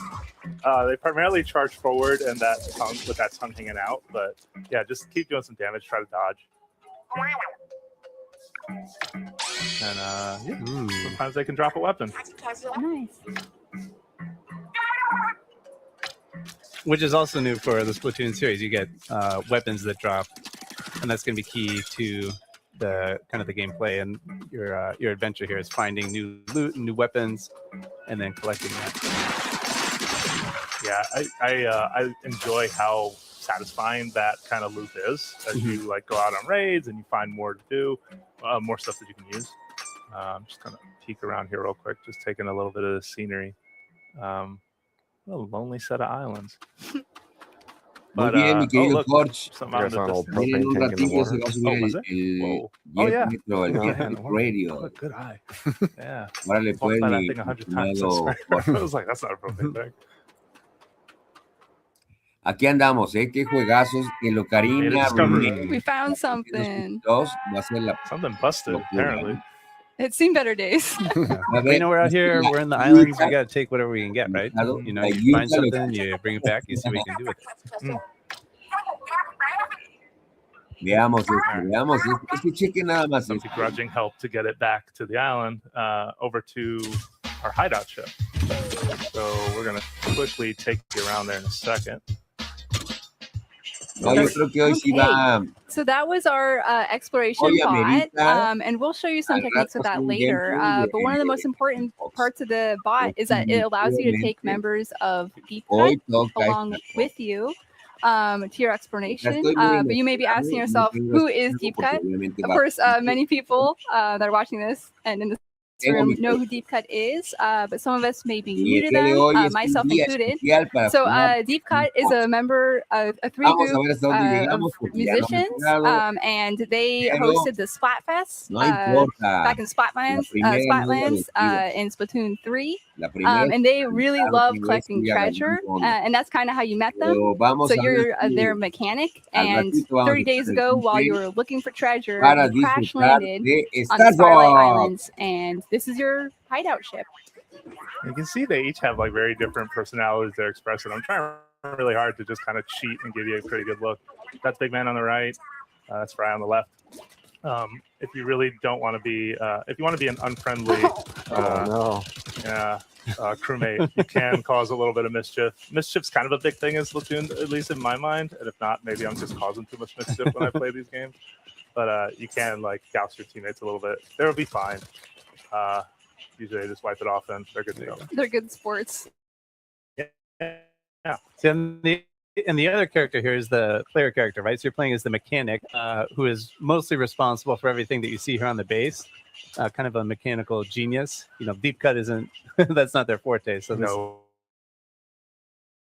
They primarily charge forward and that tongue with that tongue hanging out, but yeah, just keep doing some damage. Try to dodge. And sometimes they can drop a weapon. Nice. Which is also new for the Splatoon series. You get weapons that drop, and that's going to be key to the kind of the gameplay and your adventure here is finding new loot, new weapons, and then collecting that. Yeah, I enjoy how satisfying that kind of loop is as you like go out on raids and you find more to do, more stuff that you can use. Just kind of peek around here real quick, just taking a little bit of the scenery. A lonely set of islands. Muy bien, mi querido Forge. Miren un ratillo se va a subir el radio. Good eye. Yeah. Órale, pues, mi estimado I was like, that's not a propane tank. Aquí andamos, qué juegazos. El Ocarina. We found something. Va a ser something busted, apparently. It's seen better days. You know, we're out here, we're in the islands, we got to take whatever we can get, right? You know, you find something, you bring it back, you see what you can do with it. Veamos esto. Cheque nada más. Some begrudging help to get it back to the island, over to our hideout ship. So we're going to quickly take you around there in a second. No, yo creo que hoy sí va. So that was our exploration bot, and we'll show you some techniques of that later. But one of the most important parts of the bot is that it allows you to take members of Deep Cut along with you to your exploration. But you may be asking yourself, who is Deep Cut? Of course, many people that are watching this and in this room know who Deep Cut is, but some of us may be new to them, myself included. So Deep Cut is a member of a three group of musicians, and they hosted the Splatfest back in Splatlands in Splatoon 3. And they really love collecting treasure, and that's kind of how you met them. So you're their mechanic, and 30 days ago, while you were looking for treasure, you crash landed on the Starlight Islands, and this is your hideout ship. You can see they each have like very different personalities they're expressing. I'm trying really hard to just kind of cheat and give you a pretty good look. That's Big Man on the right. That's Fry on the left. If you really don't want to be, if you want to be an unfriendly, crewmate, you can cause a little bit of mischief. Mischief's kind of a big thing in Splatoon, at least in my mind. And if not, maybe I'm just causing too much mischief when I play these games. But you can like douse your teammates a little bit. They'll be fine. Usually, they just wipe it off and they're good to go. They're good sports. Yeah. So and the other character here is the player character, right? So you're playing as the mechanic, who is mostly responsible for everything that you see here on the base. Kind of a mechanical genius. You know, Deep Cut isn't, that's not their forte. So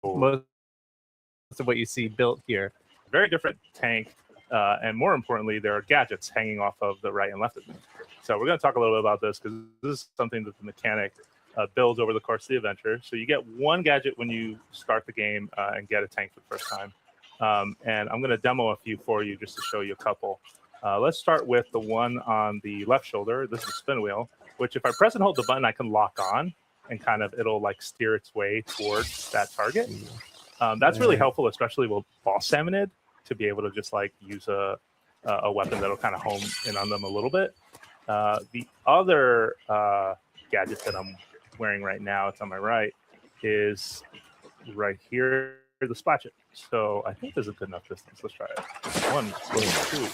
most of what you see built here. Very different tank. And more importantly, there are gadgets hanging off of the right and left of me. So we're going to talk a little bit about this because this is something that the mechanic builds over the course of the adventure. So you get one gadget when you start the game and get a tank for the first time. And I'm going to demo a few for you just to show you a couple. Let's start with the one on the left shoulder. This is a spin wheel, which if I press and hold the button, I can lock on and kind of it'll like steer its way towards that target. That's really helpful, especially with boss salmonid, to be able to just like use a weapon that'll kind of home in on them a little bit. The other gadget that I'm wearing right now, it's on my right, is right here, the Splatchet. So I think there's a good enough distance. Let's try it. 1,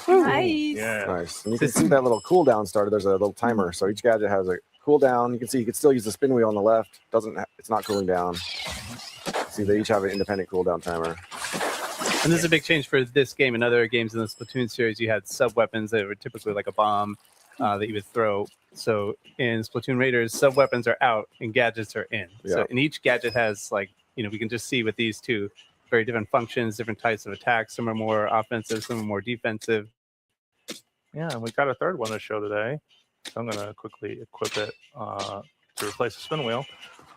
2. Nice. Yeah. Nice. And you can see that little cooldown starter. There's a little timer. So each gadget has a cooldown. You can see you can still use the spin wheel on the left. It's not cooling down. See, they each have an independent cooldown timer. And this is a big change for this game. In other games in the Splatoon series, you had sub-weapons that were typically like a bomb that you would throw. So in Splatoon Raiders, sub-weapons are out and gadgets are in. Yeah. So and each gadget has like, we can just see with these two, very different functions, different types of attacks. Some are more offensive, some are more defensive. Yeah, and we got a third one to show today. So I'm going to quickly equip it to replace the spin wheel.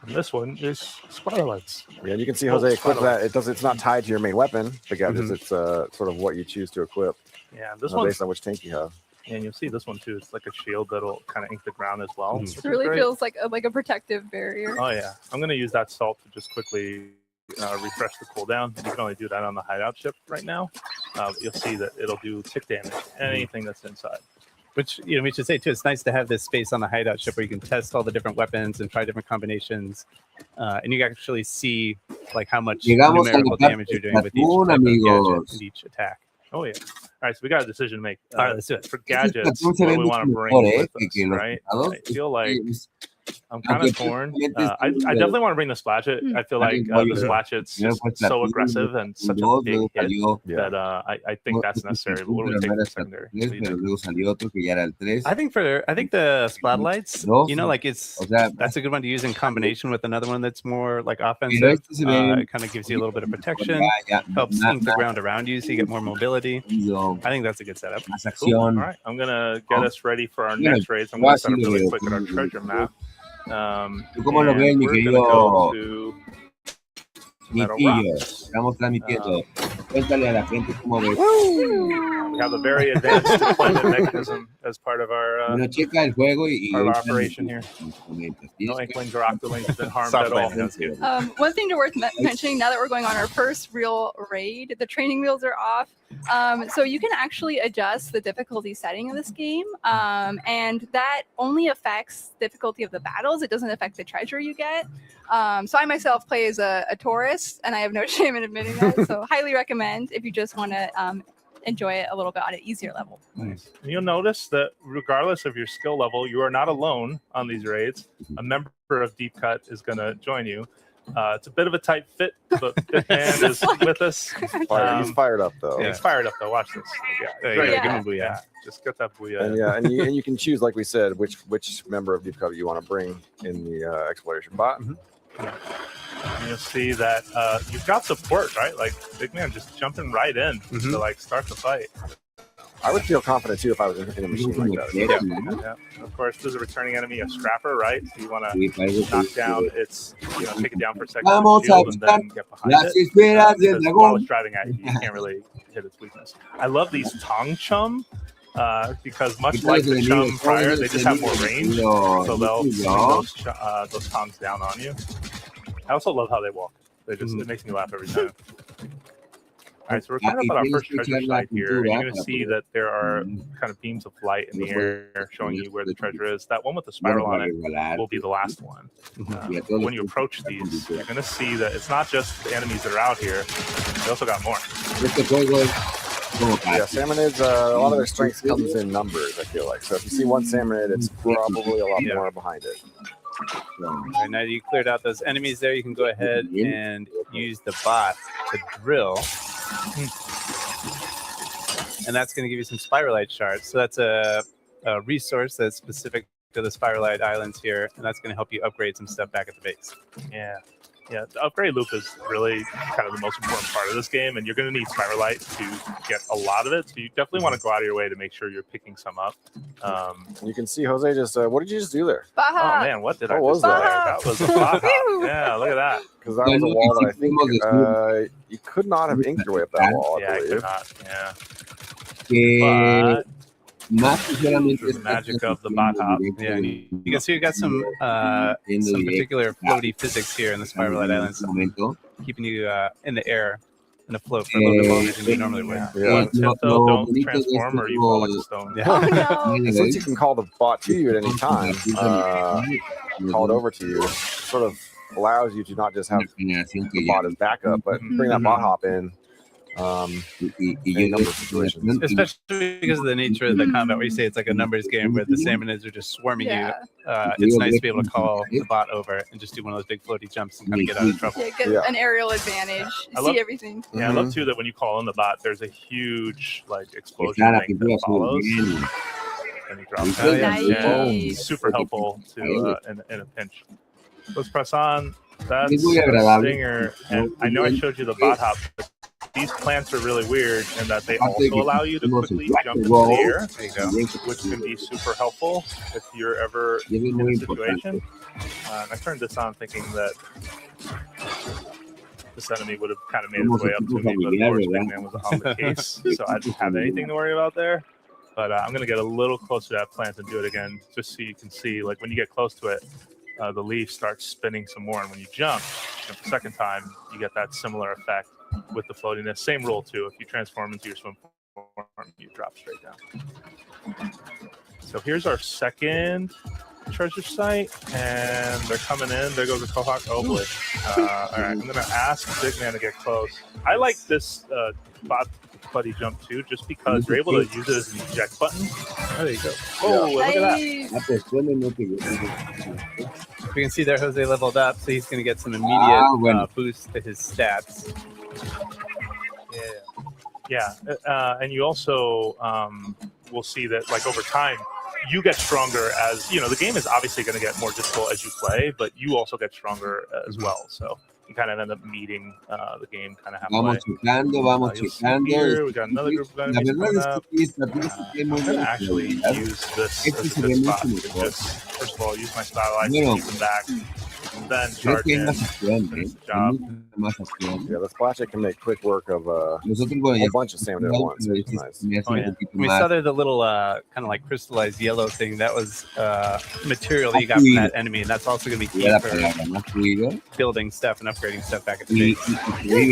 And this one is Spiralites. Yeah, and you can see Jose equip that. It's not tied to your main weapon. The gadgets, it's sort of what you choose to equip. Yeah, this one based on which tank you have. And you'll see this one too. It's like a shield that'll kind of ink the ground as well. It really feels like a protective barrier. Oh yeah, I'm going to use that salt to just quickly refresh the cooldown. You can only do that on the hideout ship right now. You'll see that it'll do tick damage, anything that's inside. Which, we should say too, it's nice to have this space on the hideout ship where you can test all the different weapons and try different combinations. And you can actually see like how much numerical damage you're doing with each type of gadget and each attack. Oh yeah. All right, so we got a decision to make. All right, let's do it. For gadgets, what do we want to bring with us, right? I feel like I'm kind of torn. I definitely want to bring the Splatchet. I feel like the Splatchet's just so aggressive and such a big hit that I think that's necessary. But what do we take for secondary? I think the Splatlights, that's a good one to use in combination with another one that's more like offensive. It kind of gives you a little bit of protection, helps ink the ground around you so you get more mobility. I think that's a good setup. Cool. All right, I'm gonna get us ready for our next raid. So I'm gonna set up really quick at our treasure map. ¿Cómo lo ves, mi querido Niquillo? Estamos transmitiendo. Cuéntale a la gente cómo ves. We have a very advanced deployment mechanism as part of our, checa el juego our operation here. No Inklings or Octolings have been harmed at all. One thing worth mentioning now that we're going on our first real raid, the training wheels are off. So you can actually adjust the difficulty setting of this game, and that only affects difficulty of the battles. It doesn't affect the treasure you get. So I myself play as a tourist, and I have no shame in admitting that. So highly recommend if you just want to enjoy it a little bit on an easier level. Nice. You'll notice that regardless of your skill level, you are not alone on these raids. A member of Deep Cut is going to join you. It's a bit of a tight fit, but Bitman is with us. He's fired up though. Yeah, he's fired up though. Watch this. Yeah, give him a booyah. Just get that booyah. And and you can choose, like we said, which member of Deep Cut you want to bring in the exploration bot. And you'll see that you've got support, right? Like Big Man just jumping right in to like start the fight. I would feel confident too if I was in a machine like that. Yeah. Of course, there's a returning enemy, a Scrapper, right? So you want to knock down its, take it down for a second, shield, and then get behind it. Because while it's driving at you, you can't really hit its weakness. I love these Tong Chum. Because much like the Chum prior, they just have more range, so they'll swing those tongs down on you. I also love how they walk. They just it makes me laugh every time. All right, so we're kind of on our first treasure site here. You're going to see that there are kind of beams of light in the air showing you where the treasure is. That one with the spiral on it will be the last one. When you approach these, you're going to see that it's not just the enemies that are out here. They also got more. Yeah, Salmonids, a lot of their strength comes in numbers, I feel like. So if you see one Salmonid, it's probably a lot more behind it. Right, now that you cleared out those enemies there, you can go ahead and use the bot to drill. And that's going to give you some Spiralite shards. So that's a resource that's specific to the Spiralite Islands here, and that's going to help you upgrade some stuff back at the base. Yeah. Yeah, the upgrade loop is really kind of the most important part of this game, and you're going to need Spiralite to get a lot of it. So you definitely want to go out of your way to make sure you're picking some up. You can see Jose just. What did you just do there? Oh man, what did I was just do that? there? That was a bot hop. Yeah, look at that. Because that was a wall that I think you could not have inked your way up that wall. Yeah, I believe. could not. Yeah. But the magic of the bot hop. Yeah, you can see we got some particular floaty physics here in the Spiralite Islands, keeping you in the air in a float for a little bit longer than you normally would. One tip though, don't transform or you fall like a stone. Since you can call the bot to you at any time, call it over to you, sort of allows you to not just have the bot as backup, but bring that bot hop in. In a number of situations. Especially because of the nature of the combat, where you say it's like a numbers game where the salmonids are just swarming you. It's nice to be able to call the bot over and just do one of those big floaty jumps and kind of get out of trouble. Yeah, get an aerial advantage. See everything. Yeah, I love too that when you call in the bot, there's a huge like explosion thing that follows. And he drops down. Yeah, super helpful to in a pinch. Let's press on. That's a stinger. And I know I showed you the bot hop. But these plants are really weird in that they also allow you to quickly jump into the air, which can be super helpful if you're ever in a situation. I turned this on thinking that this enemy would have kind of made his way up to me, but of course Big Man was on the case, so I didn't have anything to worry about there. But I'm going to get a little closer to that plant and do it again, just so you can see, like when you get close to it, the leaf starts spinning some more, and when you jump the second time, you get that similar effect with the floatiness. Same rule too. If you transform into your swim form, you drop straight down. So here's our second treasure site, and they're coming in. There goes the Quahog. Oh boy. All right, I'm gonna ask Big Man to get close. I like this bot buddy jump too, just because you're able to use it as an eject button. There you go. Oh, look at that. We can see there Jose leveled up, so he's going to get some immediate boost to his stats. Yeah, and you also will see that like over time, you get stronger as, you know, the game is obviously going to get more difficult as you play, but you also get stronger as well. So you kind of end up meeting the game kind of halfway. Vamos checando. Here, we got another group of enemies coming up. I'm going to actually use this as a good spot. Just, first of all, use my Starlight to keep them back. And then charge in. Job. Yeah, the Splatchet can make quick work of a whole bunch of salmon at once. Nice. Oh, yeah. We saw there the little kind of like crystallized yellow thing. That was material that you got from that enemy, and that's also going to be key for building stuff and upgrading stuff back at the base.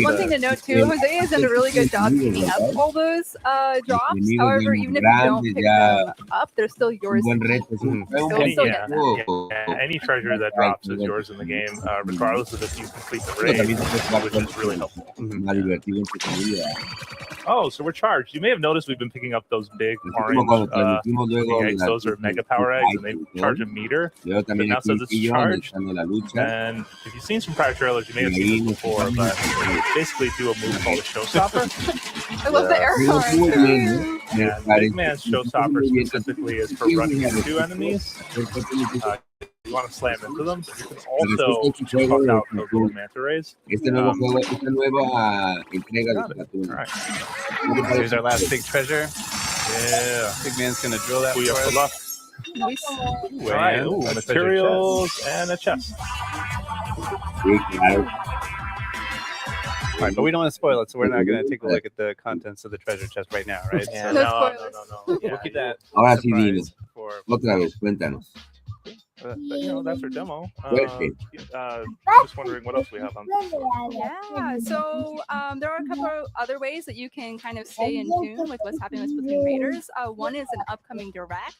One thing to note too, Jose has done a really good job picking up all those drops. However, even if you don't pick them up, they're still yours. Any treasure that drops is yours in the game, regardless of if you complete the raid, which is really helpful. Oh, so we're charged. You may have noticed we've been picking up those big orange eggs. Those are mega power eggs, and they charge a meter. It now says it's charged. And if you've seen some prior trailers, you may have seen this before, but basically do a move called a showstopper. I love the air horn. Yeah, Big Man's showstopper specifically is for running into enemies. You want to slam into them. You can also fuck out those little manta rays. Esta nueva entrega de Splatoon. Right. Here's our last big treasure. Yeah. Big Man's going to drill that for us. Luck. Nice. All right. Materials and a chest. All right, but we don't want to spoil it, so we're not going to take a look at the contents of the treasure chest right now, right? Yeah, no. Yeah. We'll keep that. Ahora sí, dinos. Otra vez, cuéntanos. But, you know, that's our demo. Just wondering what else we have on. Yeah, so there are a couple of other ways that you can kind of stay in tune with what's happening with Splatoon Raiders. One is an upcoming direct.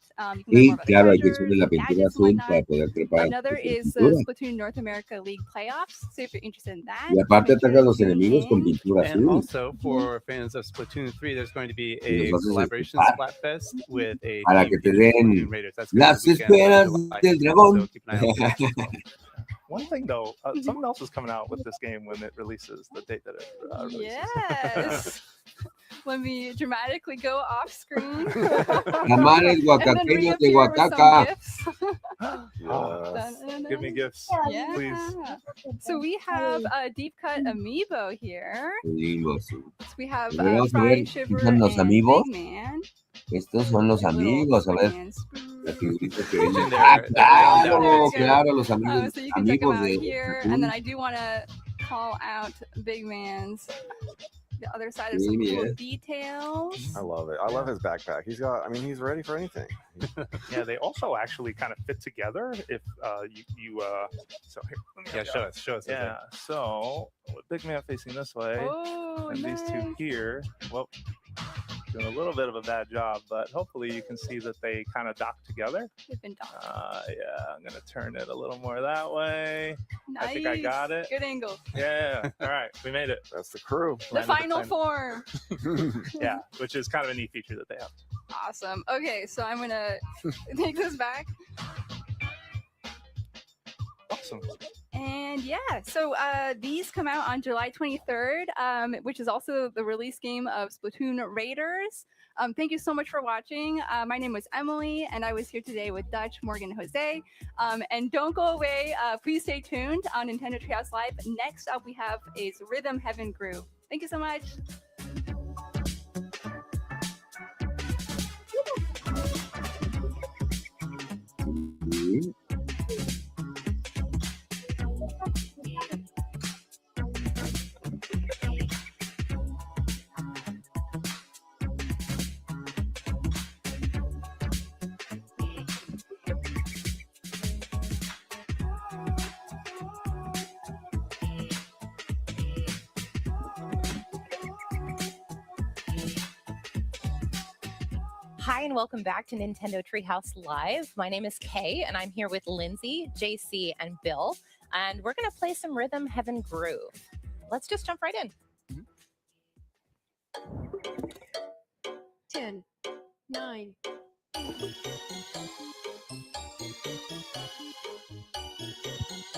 Y claro, hay que subir la pintura azul para poder preparar. Another is the Splatoon North America League playoffs. So if you're interested in that. Y aparte ataca a los enemigos con pintura azul. And also for fans of Splatoon 3, there's going to be a collaboration Splatfest with a para que te den las esferas del dragón. So keep an eye out for that. One thing though, something else is coming out with this game when it releases, the date that it releases. Yes. Let me dramatically go off screen. Amares oaxaqueños de Oaxaca. Give me gifts, please. So we have a deep cut amiibo here. Amigos. So we have Vamos a Fry, ver, Shiver, ¿están los and amigos? Big Man. Estos son los amigos, a ver. Las figuritas que venden. They're Claro, There we go. claro, los amigos, So you can check them amigos out de here. And then I do want to call out Big Man's the other side of Sí, some cool mira. details. I love it. I love his backpack. He's he's ready for anything. Yeah, they also actually kind of fit together. If so here, let me show us. Yeah, so with Big Man facing this way, and these two here, well, doing a little bit of a bad job, but hopefully you can see that they kind of dock together. They've been docked. Yeah, I'm gonna turn it a little more that way. Nice. I think I got it. Good angle. Yeah. All right, we made it. That's the crew. The final form. Yeah, which is kind of a neat feature that they have. Awesome. Okay, so I'm gonna take this back. Awesome. And yeah, so these come out on July 23rd, which is also the release game of Splatoon Raiders. Thank you so much for watching. My name was Emily, and I was here today with Dutch, Morgan, Jose. And don't go away. Please stay tuned on Nintendo Treehouse Live. Next up, we have is Rhythm Heaven Groove. Thank you so much. Hi, and welcome back to Nintendo Treehouse Live. My name is Kay, and I'm here with Lindsay, JC, and Bill. And we're going to play some Rhythm Heaven Groove. Let's just jump right in. 10, 9.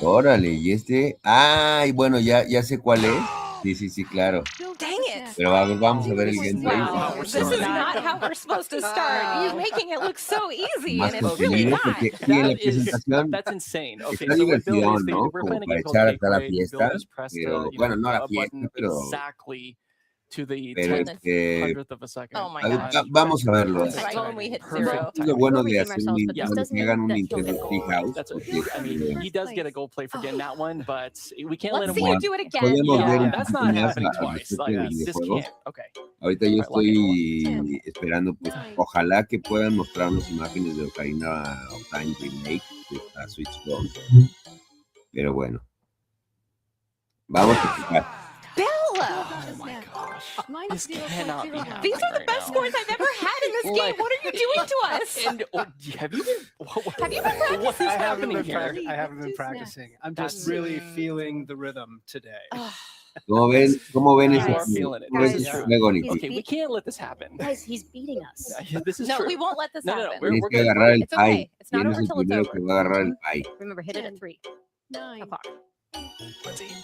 Órale, y este. Ay, bueno, ya sé cuál es. Sí, claro. Dang it! Pero a ver, vamos a ver el gameplay. Wow, this is not how we're supposed to start. You're making it look so easy, Más and it's really contenido, not. porque sí, en la presentación That's insane. Okay, está so what Bill divertido, is ¿no? we're Como playing a para game called echar Cake acá la Raid. Bill fiesta, has pressed pero bueno, no la a fiesta, button pero exactly to the Pero 100th of a second. Oh my gosh. gosh. Vamos a verlo. Right when we hit Perfect. zero. Es lo bueno de We'll hacer redeem un ourselves, but Nintendo, this que hagan un doesn't mean that Nintendo Treehouse. That's Porque, I mean, he does get a gold play for getting that one, but we can't let Let's him see you win. do it again. podemos ver Yeah, un that's poquito not más happening al twice. respecto Like, de this videojuegos. can't. Okay. Ahorita yo All right, lock estoy esperando, pues, ojalá que puedan mostrarnos imágenes de Ocarina of Time Remake de la Switch 2. Pero bueno, vamos a explicar. Oh my gosh. Minus This cannot be happening. These are the right best now. scores I've ever had in this game. What are you doing to us? And have you been? Have you been practicing? What's happening here? I haven't been practicing. I'm just really feeling the rhythm today. ¿Cómo ven You ese are feeling it. ese This is true. juego, Nicky? Okay, we can't let this happen. Guys, he's beating us. Yeah, this is No, true. we won't let this No, happen. we're Tienes que good. agarrar el It's okay. pie. It's not ¿Quién es over el till it's primero over. que va a agarrar el pie? Remember, hit it at 3. 9. O'clock. Let's eat.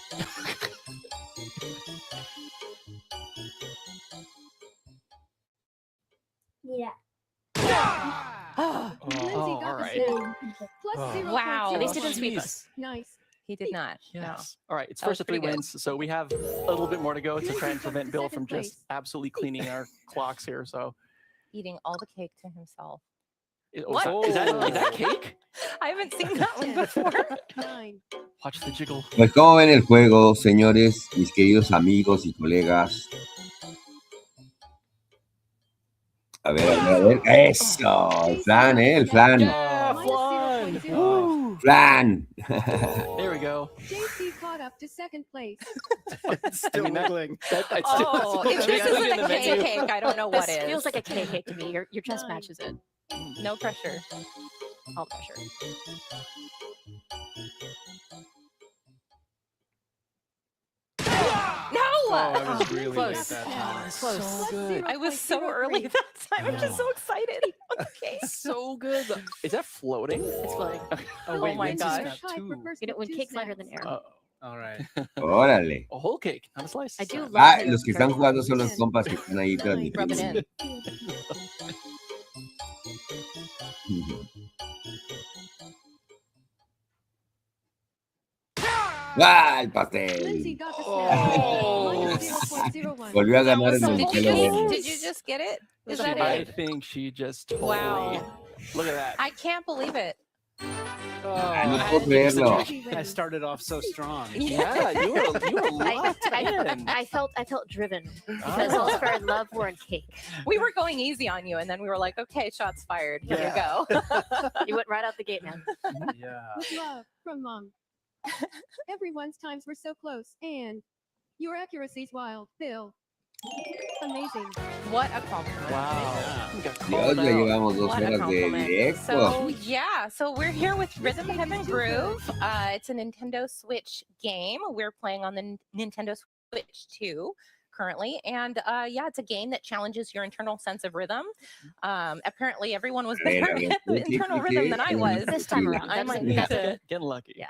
Yeah. Oh, Lindsay got all the right. same. Plus 0. wow. At least least it didn't sweep Jeez. us. Nice. He did not. Yes. All right. It's That was first of 3 pretty good. wins, so we have a little bit more to go to try and prevent Bill from Second just place. absolutely cleaning our clocks here. So, No. Eating all the cake to himself. What? Is that cake? I haven't seen that one before. 9. Watch the jiggle. Pues, ¿cómo ven el juego, señores, mis queridos amigos y colegas? A ver. ¡Eso! El flan, el flan. Yeah, Minus flan. 0.0. ¡Flan! There we go. JC caught up to second place. Still wiggling. Oh, if this isn't a cake, I don't know what This is. feels like a cake to me. Your chest matches it. No pressure. All pressure. No! Oh, I was really late Close. that time. Close. So good. I was so early that time. I'm just so excited. Okay. So good. Is that floating? It's floating. Oh wait, my Lindsay's gosh. got 2. You know, when cake's lighter than air. All right. Órale. A whole cake, not a slice. I do love Ah, how los que you're están careful. jugando son los compas que están ahí Rub it transmitiendo. in. ¡Ah, el pastel! Lindsay got the snap. -0.01. Volvió a ganar el So did you Montelo. did you just get it? Is that I it? think she just totally. Wow. Look at that. I can't believe it. No puedo creerlo. I started off so strong. Yeah, you were locked in. I felt driven because all of our love were in cake. We were going easy on you, and then we were like, okay, shots fired. Here you go. You went right out the gate, man. Yeah. With love from Mom. Everyone's times were so close, and your accuracy's wild, Bill. Amazing. What a compliment. Wow. Dios, ya llevamos 2 What a horas de compliment. directo. So yeah, so we're here with Rhythm Heaven Groove. It's a Nintendo Switch game. We're playing on the Nintendo Switch 2 currently, and yeah, it's a game that challenges your internal sense of rhythm. Apparently, everyone was better at the internal rhythm than I was This time around. I might need to. Getting lucky. Yeah.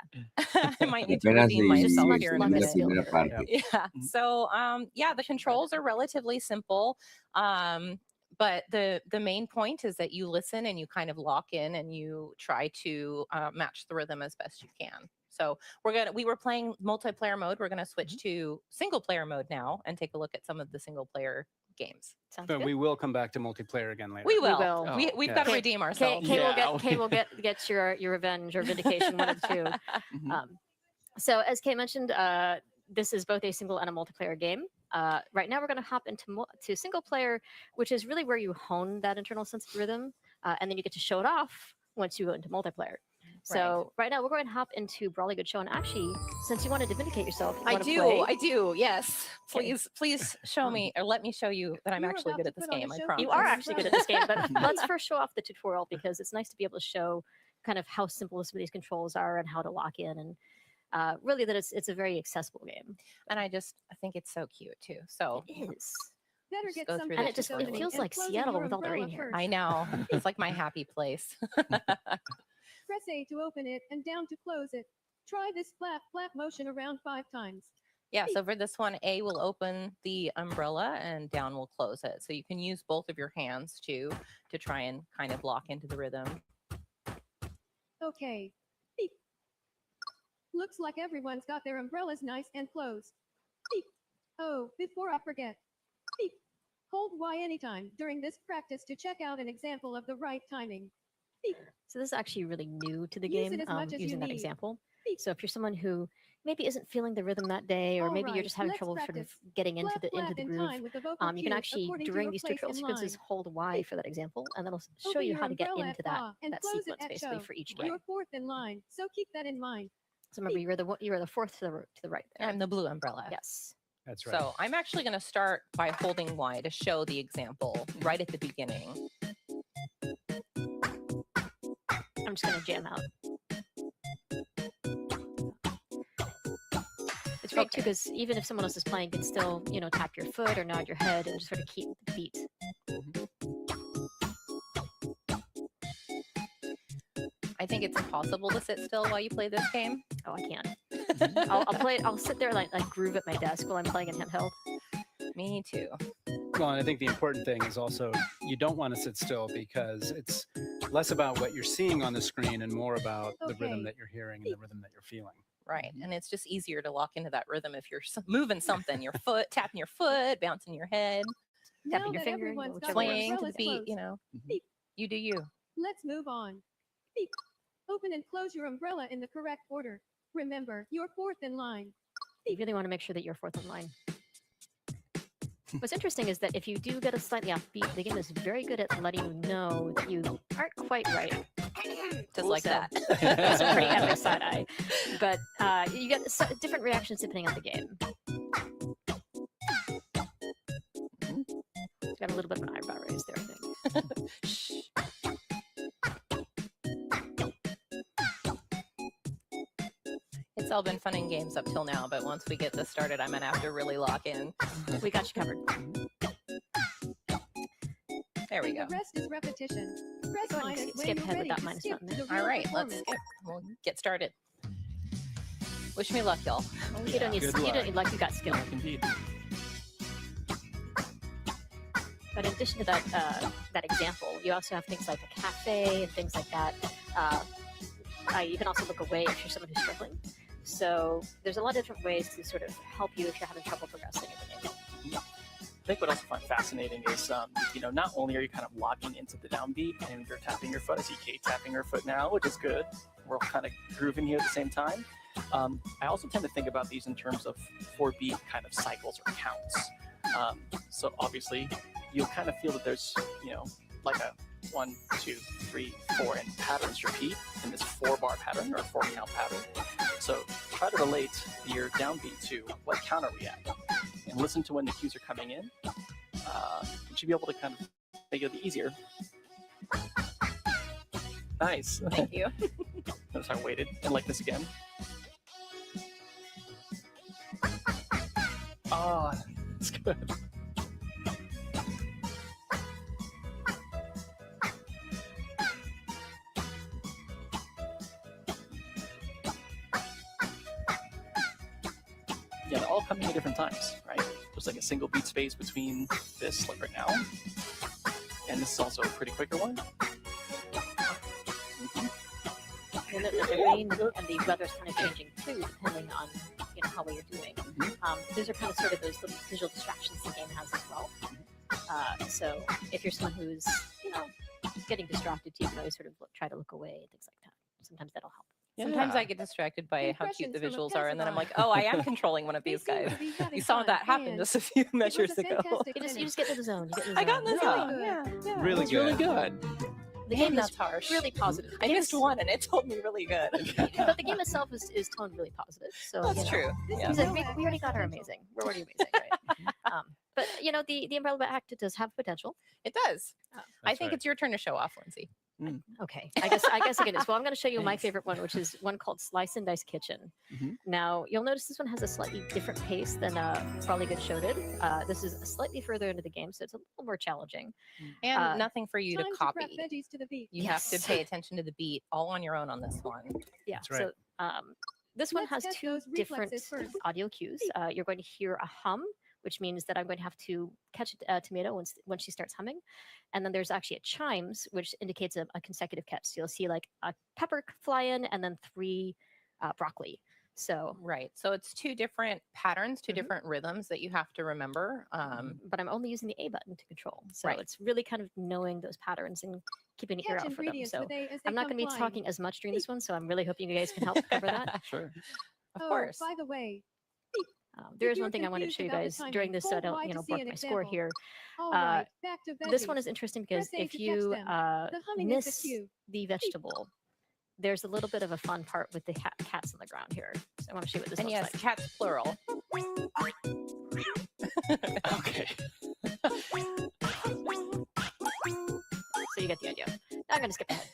I might need to Apenas redeem myself here in a la minute. primera parte. Yeah. So yeah, the controls are relatively simple. But the main point is that you listen and you kind of lock in and you try to match the rhythm as best you can. So we were playing multiplayer mode. We're gonna switch to single player mode now and take a look at some of the single player games. Sounds But good. we will come back to multiplayer again later. We will. will. We've Okay. got to redeem ourselves. Kay will get your revenge or vindication, one of the two. So as Kay mentioned, this is both a single and a multiplayer game. Right now we're going to hop into to single player, which is really where you hone that internal sense of rhythm, and then you get to show it off once you go into multiplayer. So right now we're going to hop into Brawly Good Show, and actually, since you wanted to vindicate yourself, you I wanna do. play? I do. Yes. Okay. Please show me or let me show you that I'm actually good at this game. I promise. You are actually good at this game, but let's first show off the tutorial because it's nice to be able to show kind of how simple some of these controls are and how to lock in, and really that it's a very accessible game. And I think it's so cute too. So it is. Better get go some through and the it tutorial. feels like Seattle with all the rain here. I know. It's like my happy place. Press A to open it and down to close it. Try this flat motion around 5 times. Yeah, so for this one, A will open the umbrella and down will close it. So you can use both of your hands to try and kind of lock into the rhythm. Okay. Beep. Looks like everyone's got their umbrellas nice and closed. Beep. Oh, before I forget. Beep. Hold Y anytime during this practice to check out an example of the right timing. Beep. So this is actually really new to the Use game, it as much as you using that need. example. So if you're someone who maybe isn't feeling the rhythm that day, or maybe you're just having trouble sort of getting into the groove, you can actually during these tutorial sequences hold Y for that example, and that'll show you how to get into that sequence basically for each game. You're fourth in line, so keep that in mind. So remember, you're the fourth to the right there. I'm the blue umbrella. Yes. That's right. So I'm actually going to start by holding Y to show the example right at the beginning. I'm just going to jam out. It's great too because even if someone else is playing, you can still tap your foot or nod your head and just sort of keep the beat. I think it's impossible to sit still while you play this game. Oh, I can't. I'll play. I'll sit there like groove at my desk while I'm playing in handheld. Me too. Well, and I think the important thing is also you don't want to sit still because it's less about what you're seeing on the screen and more about the rhythm that you're hearing and the rhythm that you're feeling. Right. And it's just easier to lock into that rhythm if you're moving something, your foot, tapping your foot, bouncing your head, tapping your finger, swaying to the beat, Beep. You do you. Let's move on. Beep. Open and close your umbrella in the correct order. Remember, you're fourth in line. You really want to make sure that you're fourth in line. What's interesting is that if you do get a slightly off beat, the game is very good at letting you know that you aren't quite right. Just like that. It's a pretty epic side eye. But you get different reactions depending on the game. Got a little bit of an eyebrow raise there, I think. It's all been fun and games up till now, but once we get this started, I'm gonna have to really lock in. We got you covered. There we go. The rest is repetition. Press minus when skip you're ahead with ready that to minus skip button to there. the All real right, let's performance. skip. We'll get started. Wish me luck, y'all. You don't need luck, you got skill. Indeed. But in addition to that example, you also have things like a cafe and things like that. You can also look away if you're someone who's struggling. So there's a lot of different ways to sort of help you if you're having trouble progressing in the game. I think what I also find fascinating is, not only are you kind of locking into the downbeat and you're tapping your foot. I see Kate tapping her foot now, which is good. We're all kind of grooving here at the same time. I also tend to think about these in terms of 4-beat kind of cycles or counts. So obviously, you'll kind of feel that there's, like a 1, 2, 3, 4, and patterns repeat in this 4-bar pattern or 4-count pattern. So try to relate your downbeat to what count are we at, and listen to when the cues are coming in. You should be able to kind of make it easier. Nice. Thank you. Notice I waited and like this again. Oh, it's good. Yeah, they're all coming at different times, right? There's like a single beat space between this, like right now, and this is also a pretty quicker one. And the rain and the weather's kind of changing too, depending on how well you're doing. Those are kind of sort of those little visual distractions the game has as well. So if you're someone who's getting distracted, you can always sort of try to look away and things like that. Sometimes that'll help. Sometimes I get distracted by how cute the visuals are, and then I'm like, oh, I am controlling one of these guys. You saw that happen just a few measures ago. You just get to the zone. I got in the zone. Yeah. Really good. Really good. The game That's is harsh. really positive. I missed one, and it told me really good. But the game itself is toned really positive. So That's true. Yeah. He's like, we already got her amazing. We're already amazing, right? But the Umbrella Act does have potential. It does. I think it's your turn to show off, Lindsay. Okay, I guess I get it. Well, I'm going to show you my favorite one, which is one called Slice and Dice Kitchen. Now, you'll notice this one has a slightly different pace than Probably Good Show did. This is slightly further into the game, so it's a little more challenging. And nothing for you to Time copy. prep veggies to the beat. You have to pay attention to the beat all on your own on this one. Yeah. That's right. So this one Let's has test 2 those different reflexes first. audio cues. You're going to hear a hum, which means that I'm going to have to catch a tomato when she starts humming. And then there's actually a chimes, which indicates a consecutive catch. So you'll see like a pepper fly in and then 3 broccoli. So Right. So it's 2 different patterns, 2 different rhythms that you have to remember. but I'm only using the A button to control. So Right. it's really kind of knowing those patterns and keeping an ear Catch out for them. ingredients So with A as they I'm not come going to be flying. talking as much during this one. So I'm really hoping you guys can help cover that. Sure. Of Oh, course. by the way, There If is you're one thing I wanted to confused show you about the guys timing, during this, so I hold don't, Y to see block an my score example. here. all right, back to This one veggies. is interesting because Press A if to catch you them. The humming is the miss cue. the vegetable, there's a little bit of a fun part with the cats on the ground here. So I want to show you what this And looks yes, like. cats plural. Okay. So you get the idea. Now I'm going to skip ahead.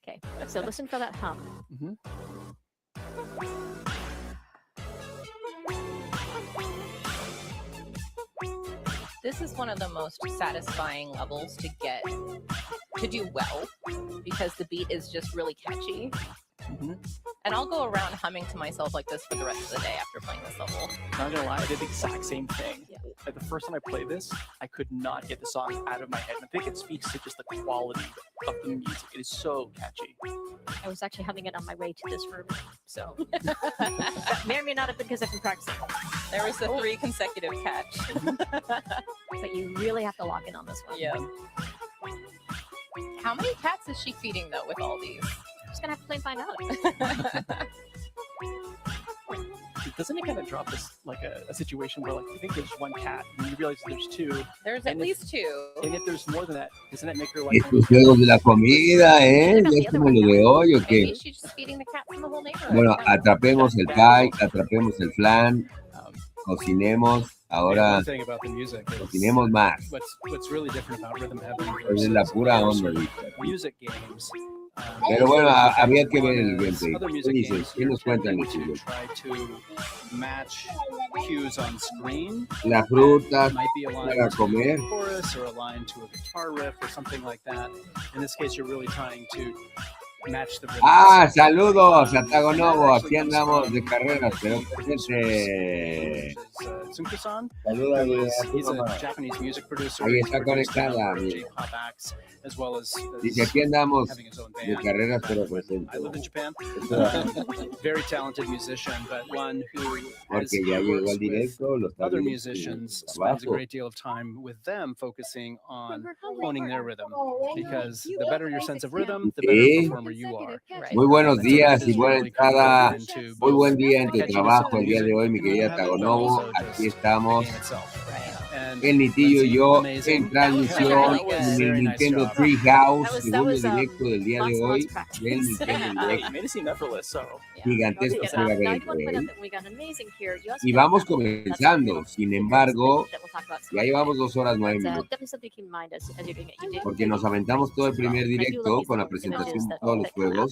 Okay, so listen for that hum. This is one of the most satisfying levels to get to do well because the beat is just really catchy. And I'll go around humming to myself like this for the rest of the day after playing this level. Not gonna lie, I did the exact same thing. Like the first time I played this, I could not get the song out of my head. And I think it speaks to just the quality of the music. It is so catchy. I was actually having it on my way to this room, so that may or may not have been because I've been practicing. There was the 3 consecutive catch. But you really have to lock in on this one. Yeah. How many cats is she feeding though with all these? I'm just gonna have to play and find out. Doesn't it kind of drop this like a situation where like you think there's 1 cat and you realize there's 2? There's at least 2. And if there's more than that, doesn't that make her like Estos juegos de la comida, ¿eh? Ya es como lo de hoy, ¿o Maybe qué? she's just feeding the cats in the whole neighborhood. Bueno, atrapemos el pie, atrapemos el flan, cocinemos. Ahora one thing about the music is cocinemos más. what's really different about Rhythm Heaven Es la pura onda, versus ¿viste? music games. Pero bueno, había que ver el Whereas gameplay. other ¿Qué music dices? games, ¿Qué you're nos cuentan los tending to chicos? try to match cues on screen. Las frutas Might be aligned para to comer. a chorus or aligned to a guitar riff or something like that. In this case, you're really trying to match the rhythm. Ah, saludos a Tagonovo. Aquí andamos de carreras, pero presente. Tsunku-san, Salúdale who is a tu he's a mamá. Japanese music producer. Ahí He's está produced a conectada, number of mira. J-pop acts, as well as Dice, aquí andamos having his own de band. carreras pero I presente. live in Japan. Esto- Very talented musician, but one who, as Porque he ya llegó al works with directo, lo está other viendo en musicians, su spends a trabajo. great deal of time with them, focusing on honing their rhythm. Because the better your sense of rhythm, the better Sí. performer you are. Muy buenos So días that y is buena really kind of entrada. broken into Muy both buen día en the tu catchiness of trabajo the el día de music, hoy, mi querida but Tagonovo. also Aquí just the estamos. game itself. And El Nitillo y Lindsay, yo amazing. en transmisión en el Very nice Nintendo job. Treehouse, That segundo was, directo del día de lots and hoy lots of practice. del Nintendo You Direct. made it seem effortless, so. Gigantesco que va a haber Now, I el do want to point día out de that we got amazing here. You also Y get vamos that- that's really comenzando. Sin embargo, that we'll talk about some ya other llevamos day. 2 horas 9 But, minutos. definitely something to keep in mind as you're doing it. You did Porque nos aventamos todo el primer directo con la presentación de todos los juegos,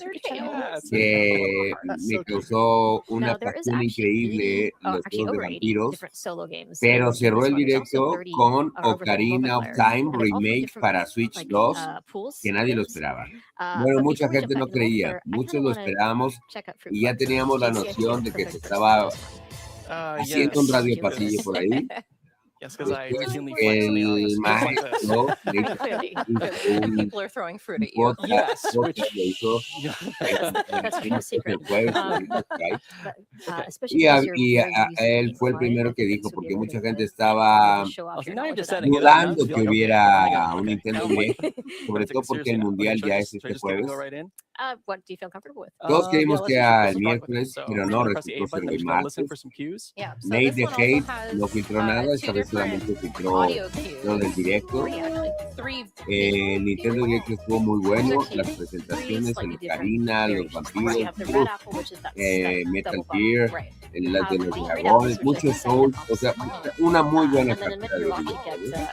que me causó una Now, there is pasión actually increíble los actually juegos de over 80 vampiros, different solo games. pero in cerró this el one. There's also directo 30 con over 30 Ocarina of multiplayer. Time And they're all from Remake different, para Switch like, 2, pools que of nadie lo games. esperaba. But Bueno, mucha before we gente jump no back into creía, multiplayer, I muchos kinda lo wanna esperábamos check out Fruit y ya Flex. teníamos la JC, I think you're noción the de que se perfect person estaba for this one. haciendo un radio pasillo por ahí. Yes, because I Después routinely flex in the el audience just like this. maestro le hizo Clearly, un People are throwing fruit at you. podcast, Yes, podcast lo hizo That's no secret. el jueves But, especially y, because you're y very used to él being fue el quiet, primero I que think dijo, this would be porque a mucha really gente good estaba way to show off your now you're knowledge just of that. setting it up. Now I'm dudando just que like, okay, hubiera I'm gonna un okay. Nintendo Now I'm like, Direct, sobre todo porque el mundial ya es este should I just jueves. go right in? What do you feel comfortable with? Todos creímos Yeah, que let's era just el talk with it. miércoles, So, pero I'm no, gonna press the resultó A ser button. I'm el just gonna listen for martes. some cues. Yeah, so Nate this de one also Hate has no filtró nada, esta two vez different solamente filtró audio cues. lo del directo. Three El Nintendo Direct estuvo muy bueno, las presentaciones, el Ocarina, los vampiros, You have the red apple, which is that Metal double bump. Gear, Right. las de los The green dragones, apples, which muchos is the second Souls, bump. o sea, una muy buena And then in cartera de mid-rock, you videojuegos. get lemons.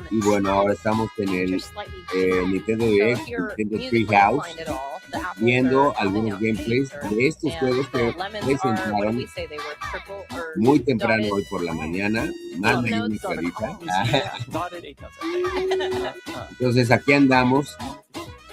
Y bueno, ahora estamos en which el are slightly Nintendo So Direct, if you're Nintendo musically Treehouse, inclined at all, the apples viendo are popping algunos out gameplays faster, de estos and juegos the que lemons are, what did presentaron we say they were, triple or muy temprano dotted? hoy por la mañana. Mándenme una notes, dotted carita. columns. Dotted 8 notes. Entonces aquí andamos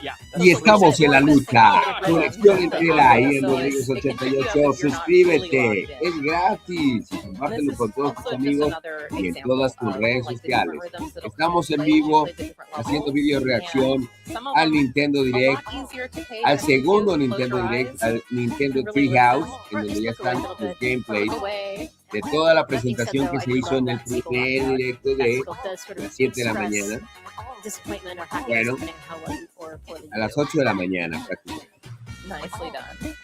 Yeah. y estamos en la lucha. Rhythm. Conexión entera ahí en So Rodríguez it can trip you up 88. if you're not fully Suscríbete, logged in. es gratis. Y compártelo con todos tus Also, just amigos another y en example todas tus of, redes like, the sociales. different rhythms that'll Estamos en play, vivo play the different haciendo levels, video reacción and some of al them Nintendo a Direct, lot easier to pay al attention segundo to. Close Nintendo your Direct, eyes al Nintendo and really Treehouse, listen, en or donde just ya look away a están little los bit, gameplays or away. de toda la That being said, presentación though, que I se do hizo love en el that sickle primer that directo that de sickle does sort of las 7 de la express mañana. disappointment or happiness, Bueno, depending on how well you or poorly you a las do. 8 de la mañana prácticamente. Nicely done.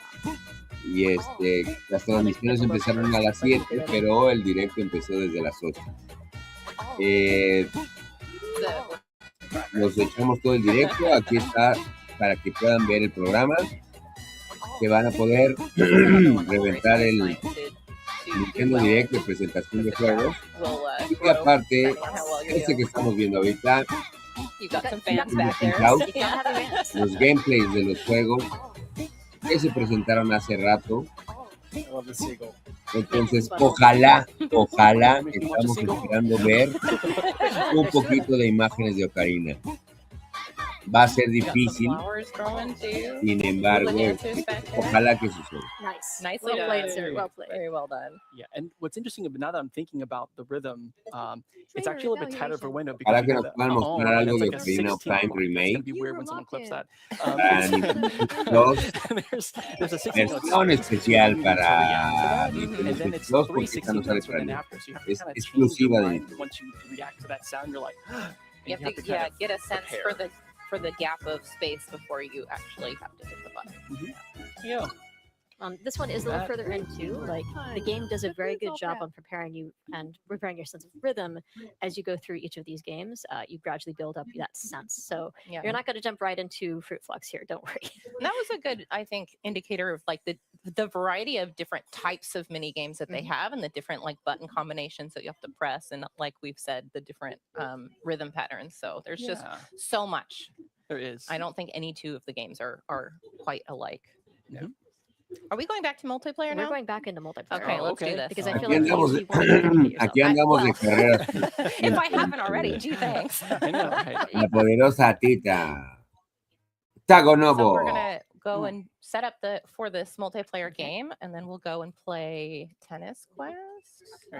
Y las transmisiones empezaron a las 7, pero el directo empezó desde las 8. Nos echamos todo el directo. Aquí está para que puedan ver el programa, que van a poder reventar el Nintendo Direct de presentación de juegos. Y que aparte, este que estamos viendo ahorita, You got some fans en back there. Treehouse, You gotta have the fans. los gameplays de los juegos que se presentaron hace rato. I love the seagull. Entonces, ojalá estamos esperando ver un poquito de imágenes de Ocarina. Va a ser difícil, Flowers growing too. sin embargo, Dancers back there. ojalá que suceda. Nice. Nicely Well done. played, sir. Well played. Very well done. Yeah, and what's interesting, but now that I'm thinking about the rhythm, it's actually a little bit tighter of a window Ojalá because que you nos have puedan the mostrar and algo it's de like a Ocarina of 16 Time note. It's gonna Remake. be weird when someone clips that. There's a 16 note Versión especial so para yeah, Nintendo and then Switch it's 2 three porque esta 16 no sale notes para within mí. after, so you have to Es kind of change exclusiva your de mind Nintendo. once you react to that sound. You're like, You have to, get a sense for the gap of space before you actually have to hit the button. Yeah. This one is a little That- further into, like, the game does a very good job on preparing you and preparing your sense of rhythm as you go through each of these games. You gradually build up that sense. So Yeah. you're not going to jump right into Fruit Flux here. Don't worry. And that was a good, I think, indicator of like the variety of different types of mini games that they have and the different like button combinations that you have to press and like we've said, the different rhythm patterns. So there's just Yeah. so much. There is. I don't think any two of the games are quite alike. Yeah. Are we going back to multiplayer now? We're going back into multiplayer. Okay, let's do this. Because I feel Aquí like andamos, you want to educate yourself. aquí andamos de carreras. If I haven't already, gee, thanks. I know, right? La poderosa Tita. Tago So Novo. we're gonna go and set up for this multiplayer game, and then we'll go and play Tennis Quest.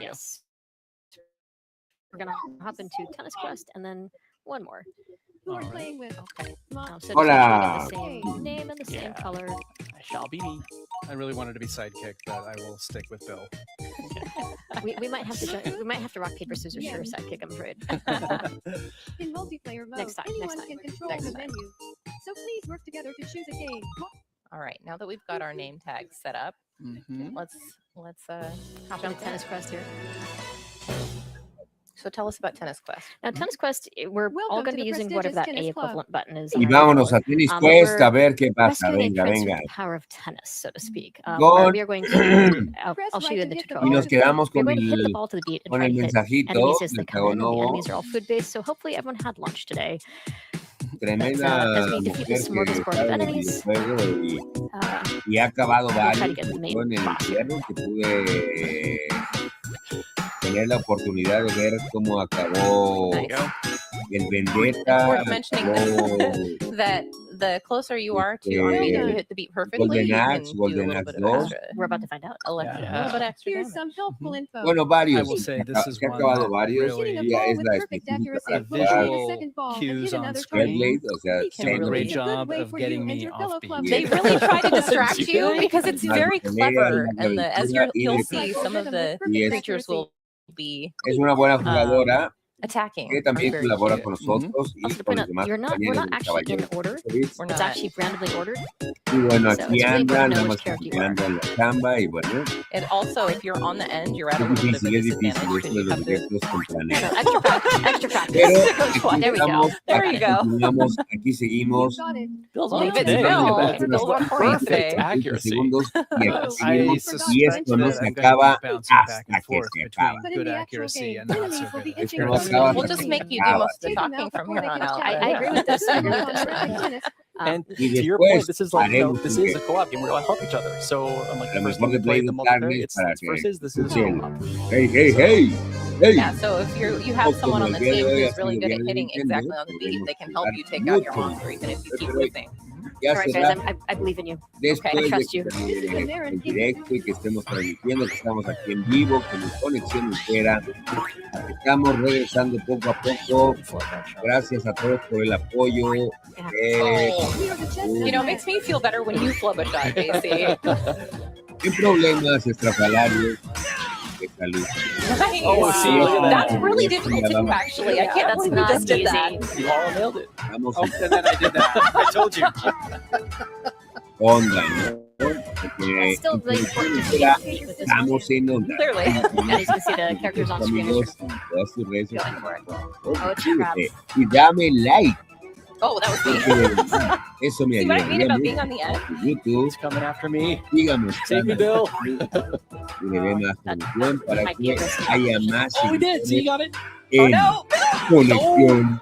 Yes. We're gonna hop into Tennis Quest and then one more. Who are playing with? Okay. So just Hola. make sure you get the same name and the same color. I shall be me. I really wanted to be sidekick, but I will stick with Bill. We might have to we might have to rock paper scissors for a sidekick, I'm afraid. In multiplayer mode, Next time, anyone next can time, control next the time. menu. So please work together to choose a game. All right, now that we've got our name tags set up, let's hop Jump Tennis Quest here. So tell us about Tennis Quest. Now, Tennis Quest, we're all Welcome going to to be the using whatever that prestigious A tennis club. equivalent button is. Y vámonos a Tennis Quest a ver qué pasa. Rescuing Venga, and transferring venga. the power of tennis, so to speak. Con- We are going to. I'll show you in the Y tutorial. nos quedamos We're con going to hit the el, ball to the beat and con try el to hit mensajito enemies as they del come in. And the Tagonovo. enemies are all food based, so hopefully everyone had lunch today. Tremenda as we defeat mujer this que smorgasbord of sabe del enemies, videojuego y ha acabado we'll try to varios. get the main Yo en el boss. infierno que pude tener la oportunidad de ver cómo acabó el Vendetta. Worth mentioning that the closer you are to on beat, if you hit the beat perfectly, you can do a little bit of extra. We're about to find out. A little bit extra Here's damage. some helpful info. Bueno, varios. I will say this is Se ha one acabado that varios. really Ya es with la perfect específica accuracy. para Look for the visual second ball and cues hit on another screen. target. Blade, o sea, Can do a great It's a good job way of for getting you and me your off fellow beat. club They really try to distract you because it's very clever, and as you'll see, some of the creatures will be es una buena jugadora attacking. que también colabora con nosotros y Also, to con point los out, demás we're compañeros not del actually in caballero. order. We're It's not. actually randomly ordered. Y bueno, So aquí it's really important to know andan which character you are. ando en la chamba y bueno, And also, if you're on the end, you're at a es little bit of a difícil disadvantage esto because de you los have to. directos tempraneros. Extra practice. Extra practice. Pero There we go. There you go. continuamos, aquí seguimos. Bill's on Leave it it today. Bill. Look at that. Bill's on point Perfect today. accuracy. Segundos y aquí I seguimos. Y suspect esto no that se I'm going to acaba be bouncing back hasta and que forth se between acaba. But in good the actual accuracy game, and not so enemies will be good. Esto no itching acaba We'll hasta just que make se you do acaba. most of the Take them talking out from before here they on get out. attacked. I agree with this. I agree with this. Perfect tennis. And Y to your después point, this is like, haremos this is a co-op game. We're going to help each other. So I'm like, a the lo first mejor game de we played Blade the of multiplayer, Darkness it's para it's que versus, this is funcione. co-op. Hey, hey, So- hey, hey. Yeah, so if you have someone on the Como el día team de hoy ha who's really sido good at bien de hitting Nintendo, exactly on the beat, podemos they can help jugar you take out your mucho. monster even if you keep Pero whipping. ya All right, será guys, I believe in you. después I de trust que you. termine el directo y que estemos transmitiendo, que estamos aquí en vivo con la conexión entera. Estamos regresando poco a poco. Gracias a todos por el apoyo. You know, it makes me feel better when you flub a shot, JC. Sin problemas estrafalarios de salud. Nice. Oh, see, look at that. That's really difficult to do, actually. I can't believe you just did that. You all nailed it. Vamos Oh, and then I did that. I told you. onda, ¿no? Porque It's still really important to era, communicate with this estamos en onda. Clearly. And as you can see, the characters on screen are Amigos, sort of todas sus redes going sociales. for it. Oh, Oh, it's a trap. suscríbete y dame like. Oh, that was me. Porque eso me See what I mean ayudaría about being mucho. on the end? YouTube, It's coming after me. síganos. Save me, Bill. Y le dé más promoción para Might be que a risk. haya más Oh, we did. See, you got it. Oh, en no. conexión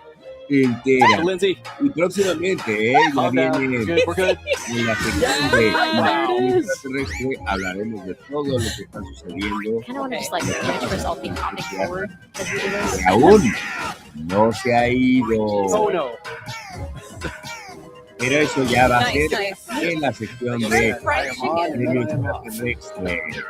entera. Lindsay, Y próximamente, ya calm down. viene We're good. We're good. en la sección de There it is. extraterrestre, hablaremos de todo lo que está sucediendo. I kind of want to just like manage myself being hopping forward as we do this. Que aún no se ha ido. Oh, no. Pero eso ya va a Nice, ser nice. en la sección You're de fried chicken. extraterrestre.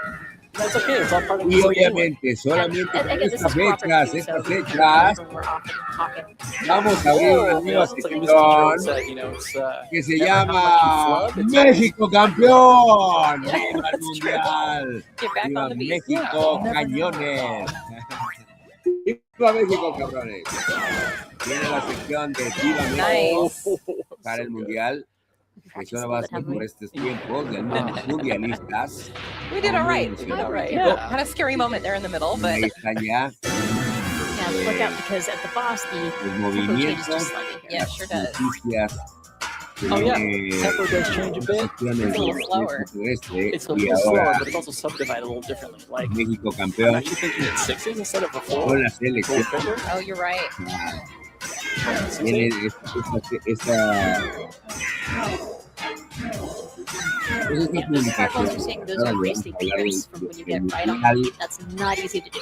That's okay. It's all part of the Y game anyway. obviamente, solamente And por again, this estas is cooperative, fechas, so estas we fechas, when we're off and talking. vamos a abrir una Oh, nueva it's like Mr. Jones sección said, you know, it's que se never how llama much you flub, it's México Campeón. ¡Viva el Mundial! Get back ¡Viva on the beat. México Cañones! ¡Viva México Cabrones! Viene la sección de Viva México Nice. para el Mundial. Eso no va a ser por estos tiempos de algunos mundialistas. We did all right. We did all right. Yeah. Had a scary moment there in the middle, but Ahí están ya Yeah, look out because at the boss, the los tempo changes movimientos, just slightly here. yeah, sure does. las noticias. Oh, yeah. Tempo does change a bit. Secciones It's a little de slower. extraterrestre It's a y little slower, ahora but it's also subdivided a little differently. Like, México I'm Campeón actually thinking it's 6s instead of a 4. con la Go selección. figure. Oh, you're right. Tiene esta pues esta Yeah, these fireballs you're publicación. seeing, those Ahora are vamos basically a hablar triggers from when you get right on the musical. beat. That's not easy to do.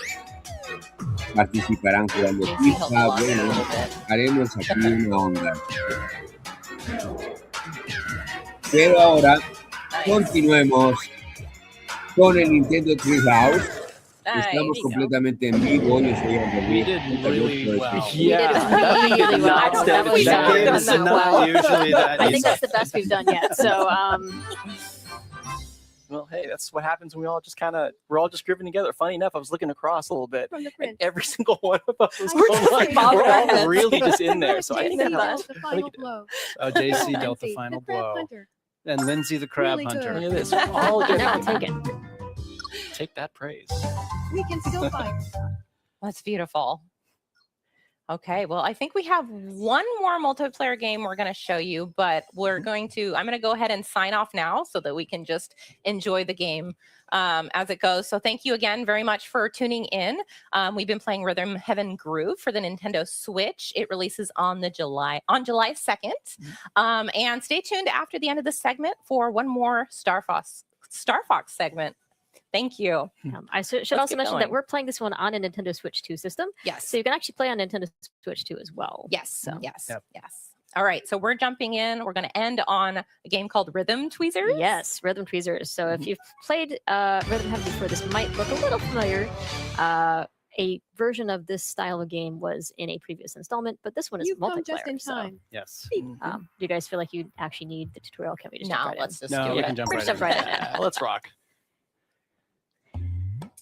Participarán jugando JC helped a FIFA. lot there a Bueno, little bit. haremos aquí una onda. Pero ahora continuemos con el Nintendo Treehouse. Estamos completamente en vivo. Yo soy We did really well. Yeah, we did really not well. stand That was a chance. not Not usually that I think easy. that's the best we've done yet. So, Well, hey, that's what happens when we're all just grouping together. Funny enough, I was looking across a little bit, From the and print. every single one of us was We're going just like, bobbing we're our all heads. really just in there. So I think JC that dealt helped. the final blow. Oh, JC dealt the Lindsay, final the crab blow. hunter. And Lindsay the crab Really hunter. good. Look at this. We're all now I'll getting take it. take that praise. We can still fight. That's beautiful. Okay, well, I think we have one more multiplayer game we're going to show you, but I'm going to go ahead and sign off now so that we can just enjoy the game as it goes. So thank you again very much for tuning in. We've been playing Rhythm Heaven Groove for the Nintendo Switch. It releases on July 2nd. And stay tuned after the end of the segment for one more Star Fox segment. Thank you. I should Let's also get mention going. that we're playing this one on a Nintendo Switch 2 system. Yes. So you can actually play on Nintendo Switch 2 as well. Yes. So. Yes. Yep. Yes. All right. So we're jumping in. We're going to end on a game called Rhythm Tweezers. Yes, Rhythm Tweezers. So if you've played Rhythm Heaven before, this might look a little familiar. A version of this style of game was in a previous installment, but this one is You've come multiplayer. just in so, time. Yes. do you guys feel like you actually need the tutorial? Can we just jump right let's in? just No, do we it. can jump We're right just in. jump right in. Yeah, let's rock.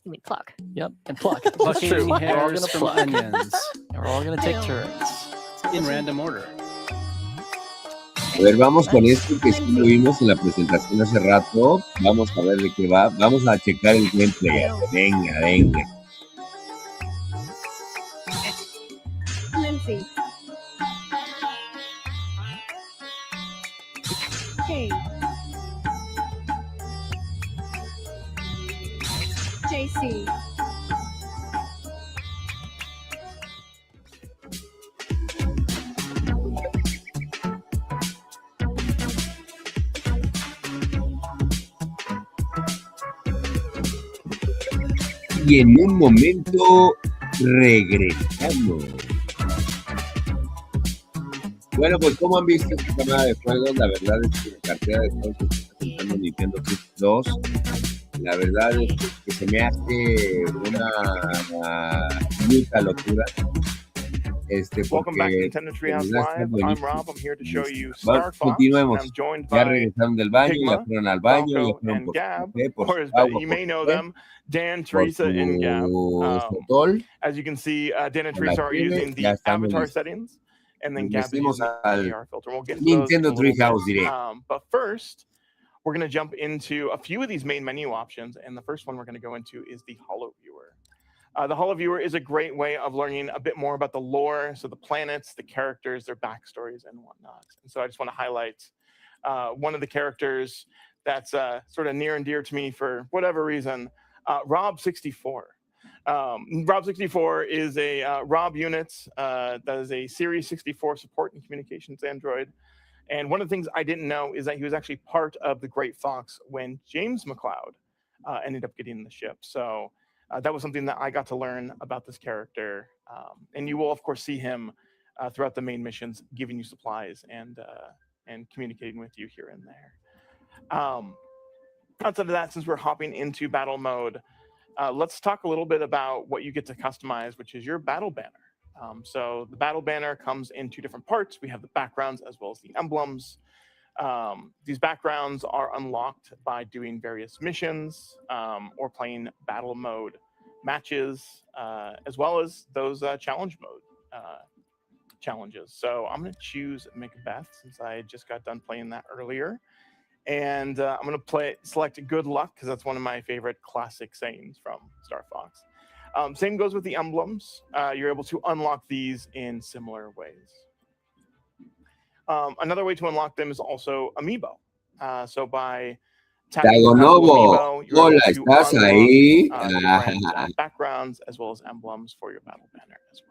You mean pluck? Yep, and pluck. That's Plucking true. We're all hairs gonna from pluck. onions And we're all gonna take turns. in random order. A ver, vamos con esto que sí lo vimos en la presentación hace rato. Vamos a ver de qué va. Vamos a checar el gameplay. Venga, venga. Lindsay. Kate. JC. Y en un momento regresamos. Bueno, pues como han visto esta cámara de juegos, la verdad es que la cartera de juegos que está presentando Nintendo Switch 2, la verdad es que se me hace una mucha locura. Welcome back to Porque Nintendo Treehouse de verdad está Live. I'm buenísimo. Rob. I'm here to show you Bueno, Star Fox, and continuemos. I'm joined Ya by regresaron del baño, ya Pigma, fueron al baño, ya Falco, fueron and por Gab, su té, por or su as agua, you por may su know té, them, Dan, por Teresa, and Gab. su sotol. As you can see, Dan and Con la Teresa are tele, using the ya estamos avatar listos. settings, and then Nos Gab is vestimos using al the AR filter. We'll get into those in Nintendo a little Treehouse bit. Direct. But first, we're going to jump into a few of these main menu options, and the first one we're going to go into is the Holo Viewer. The Holo Viewer is a great way of learning a bit more about the lore, so the planets, the characters, their backstories, and whatnot. And so I just want to highlight one of the characters that's sort of near and dear to me for whatever reason, Rob64. Rob64 is a Rob unit that is a Series 64 support and communications Android. And one of the things I didn't know is that he was actually part of the Great Fox when James McLeod ended up getting the ship. So that was something that I got to learn about this character. And you will, of course, see him throughout the main missions, giving you supplies and communicating with you here and there. Outside of that, since we're hopping into battle mode, let's talk a little bit about what you get to customize, which is your battle banner. So the battle banner comes in two different parts. We have the backgrounds as well as the emblems. These backgrounds are unlocked by doing various missions or playing battle mode matches, as well as those challenge mode challenges. So I'm going to choose Macbeth since I just got done playing that earlier. And I'm going to select Good Luck because that's one of my favorite classic sayings from Star Fox. Same goes with the emblems. You're able to unlock these in similar ways. Another way to unlock them is also Amiibo. So by tapping the Dagonovo, Amiibo, you're hola, able to ¿estás unlock ahí? different backgrounds as well as emblems for your battle banner as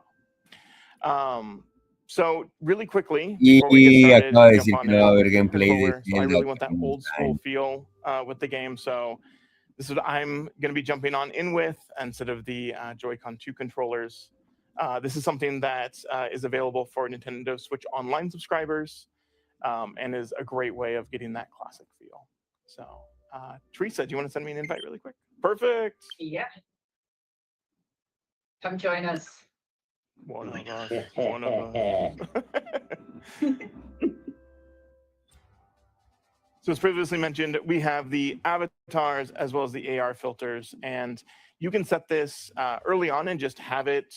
well. So really quickly, before we Y get started, acaba de jump decir on que no va a in, haber gameplay de controller. So I Zelda really want that Ocarina old of school Time. feel with the game. So this is what I'm going to be jumping on in with instead of the Joy-Con 2 controllers. This is something that is available for Nintendo Switch Online subscribers, and is a great way of getting that classic feel. So, Teresa, do you want to send me an invite really quick? Perfect. Yeah. Come join us. One of us. One of us. So as previously mentioned, we have the avatars as well as the AR filters, and you can set this early on and just have it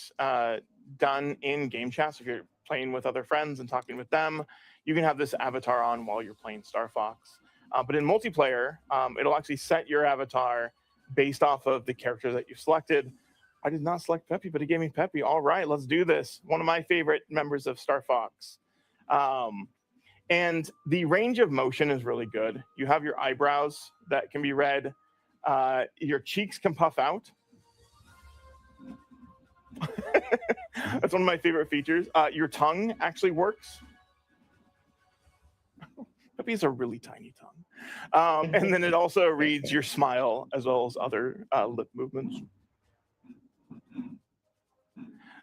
done in game chat. So if you're playing with other friends and talking with them, you can have this avatar on while you're playing Star Fox. But in multiplayer, it'll actually set your avatar based off of the character that you've selected. I did not select Peppy, but it gave me Peppy. All right, let's do this. One of my favorite members of Star Fox. And the range of motion is really good. You have your eyebrows that can be read. Your cheeks can puff out. That's one of my favorite features. Your tongue actually works. Peppy has a really tiny tongue. And then it also reads your smile as well as other lip movements.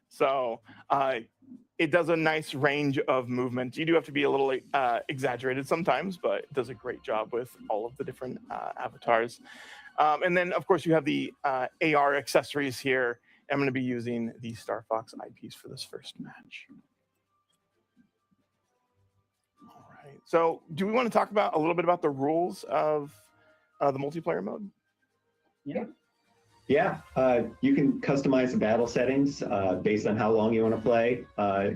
So it does a nice range of movement. You do have to be a little exaggerated sometimes, but it does a great job with all of the different avatars. And then, of course, you have the AR accessories here. I'm going to be using the Star Fox eyepiece for this first match. All right. So do we want to talk about a little bit about the rules of the multiplayer mode? Yeah. Yeah, you can customize the battle settings based on how long you want to play.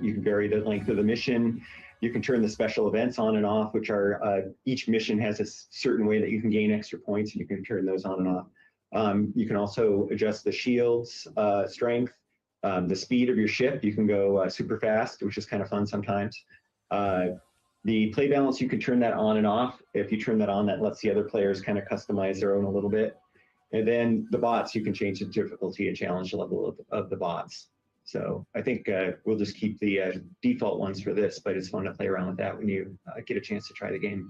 You can vary the length of the mission. You can turn the special events on and off, which are each mission has a certain way that you can gain extra points, and you can turn those on and off. You can also adjust the shield's strength, the speed of your ship. You can go super fast, which is kind of fun sometimes. The play balance, you can turn that on and off. If you turn that on, that lets the other players kind of customize their own a little bit. And then the bots, you can change the difficulty and challenge level of the bots. So I think we'll just keep the default ones for this, but it's fun to play around with that when you get a chance to try the game.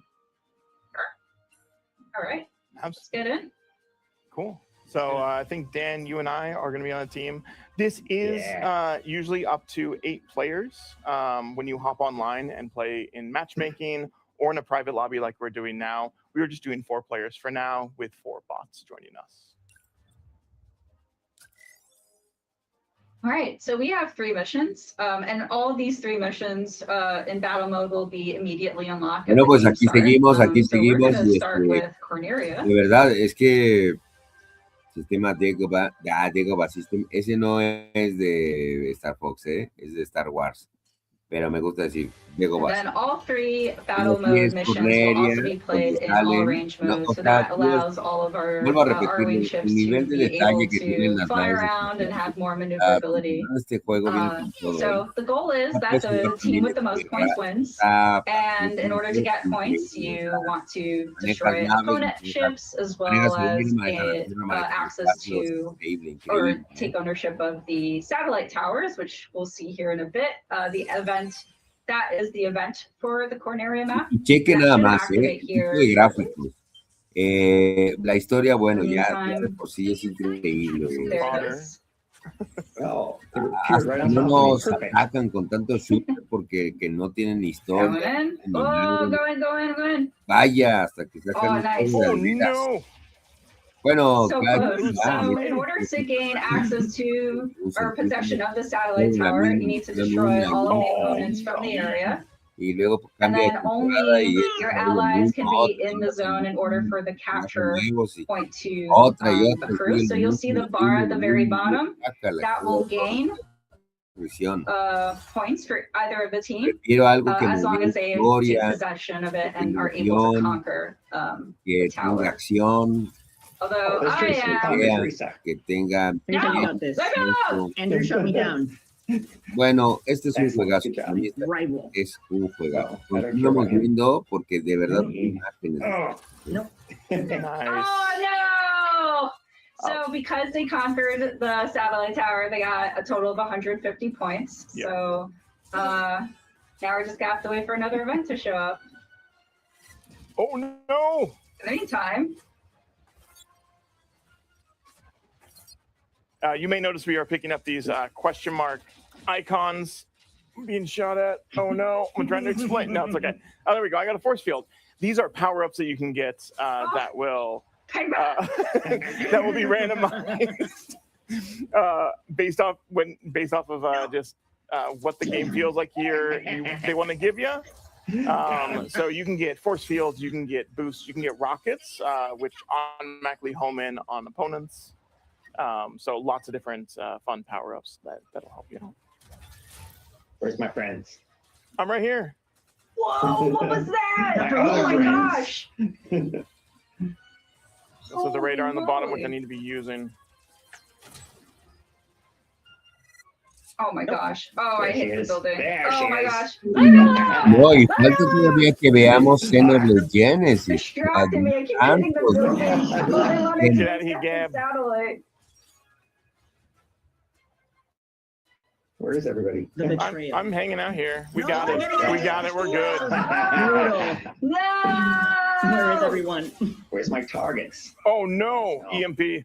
All right. Let's get in. Cool. So I think, Dan, you and I are going to be on a team. This is usually up to 8 players when you hop online and play in matchmaking or in a private lobby like we're doing now. We were just doing 4 players for now with 4 bots joining us. All right, so we have 3 missions, and all of these 3 missions in battle mode will be immediately unlocked. Bueno, pues aquí seguimos, y with Corneria. de verdad es que sistema Dagobah System, ese no es de Star Fox, es de Star Wars. Pero me gusta decir Dagobah. And then all 3 battle mode missions will also be played in all range modes, so that allows all of our range ships to be able to fly around and have more maneuverability. So the goal is that the team with the most points wins, and in order to get points, you want to destroy opponent ships as well as get access to or take ownership of the satellite towers, which we'll see here in a bit. The event, that is the event for the Corneria map. Cheque nada más, tipo de gráficos. La historia, bueno, ya de por sí es increíble. Hasta no nos atacan con tanto shooter porque que no tienen historia. Vaya, hasta que sacan Bueno, so close. So in order to gain access to or possession of the satellite tower, you need to destroy all of the opponents from the area. Y luego And then only your allies can be in the zone in order for the capture point to accrue. So you'll see the bar at the very bottom. That will gain points for either of the team as long as they take possession of it and are able to conquer the tower. Although que tenga Andrew shut me down. Bueno, este es un juegazo. Es un juegazo. Continuamos viendo porque de verdad Oh no! So because they conquered the satellite tower, they got a total of 150 points. Yep. So now we're just gonna have to wait for another event to show up. Oh no! In the meantime. You may notice we are picking up these question mark icons I'm being shot at. Oh no, I'm trying to explain. No, it's okay. Oh, there we go. I got a force field. These are power-ups that you can get that will that will be randomized based off of just what the game feels like they want to give you. So you can get force fields, you can get boosts, you can get rockets, which automatically home in on opponents. So lots of different fun power-ups that'll help you out. Where's my friends? I'm right here. Whoa, what was that? Oh my gosh. This is the radar on the bottom, which I need to be using. Oh my gosh. Oh, I hit the building. Oh my gosh. No, y falta todavía que veamos Xenoblade Genesis. Distracting me. I keep hitting the building. Get out of here, Gab. Satellite. Where is everybody? I'm hanging out here. We got it. We got it. We're good. No. Where is everyone? Where's my targets? Oh no, EMP.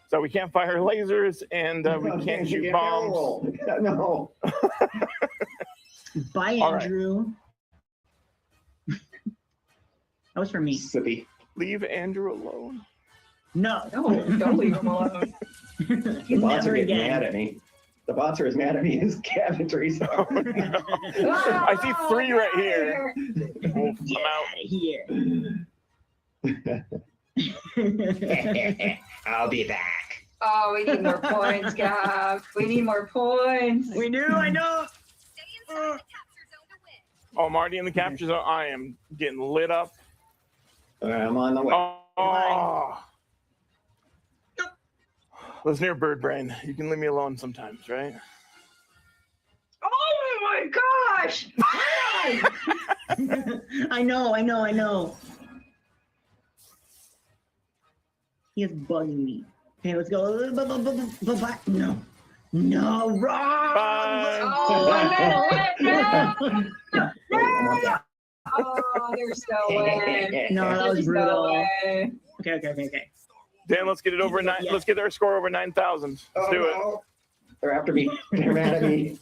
So we can't fire lasers and we can't shoot bombs. No. Bye, Andrew. That was for me. Sippy. Leave Andrew alone. No. No, don't leave him alone. The bots are getting mad at me. The bots are as mad at me as cabinetries are. Oh, no. I see 3 right here. I'm out. I'll be back. Oh, we need more points, Gab. We need more points. We do, I know. Oh, I'm already in the capture zone. I am getting lit up. I'm on the way. Oh. Listen here, bird brain. You can leave me alone sometimes, right? Oh my gosh! I know. He is bugging me. Okay, let's go. No, wrong. Oh, there's no way. No, that was brutal. way. Okay. Dan, let's get it over 9. Let's get our score over 9,000. Let's do it. They're after me. They're mad at me.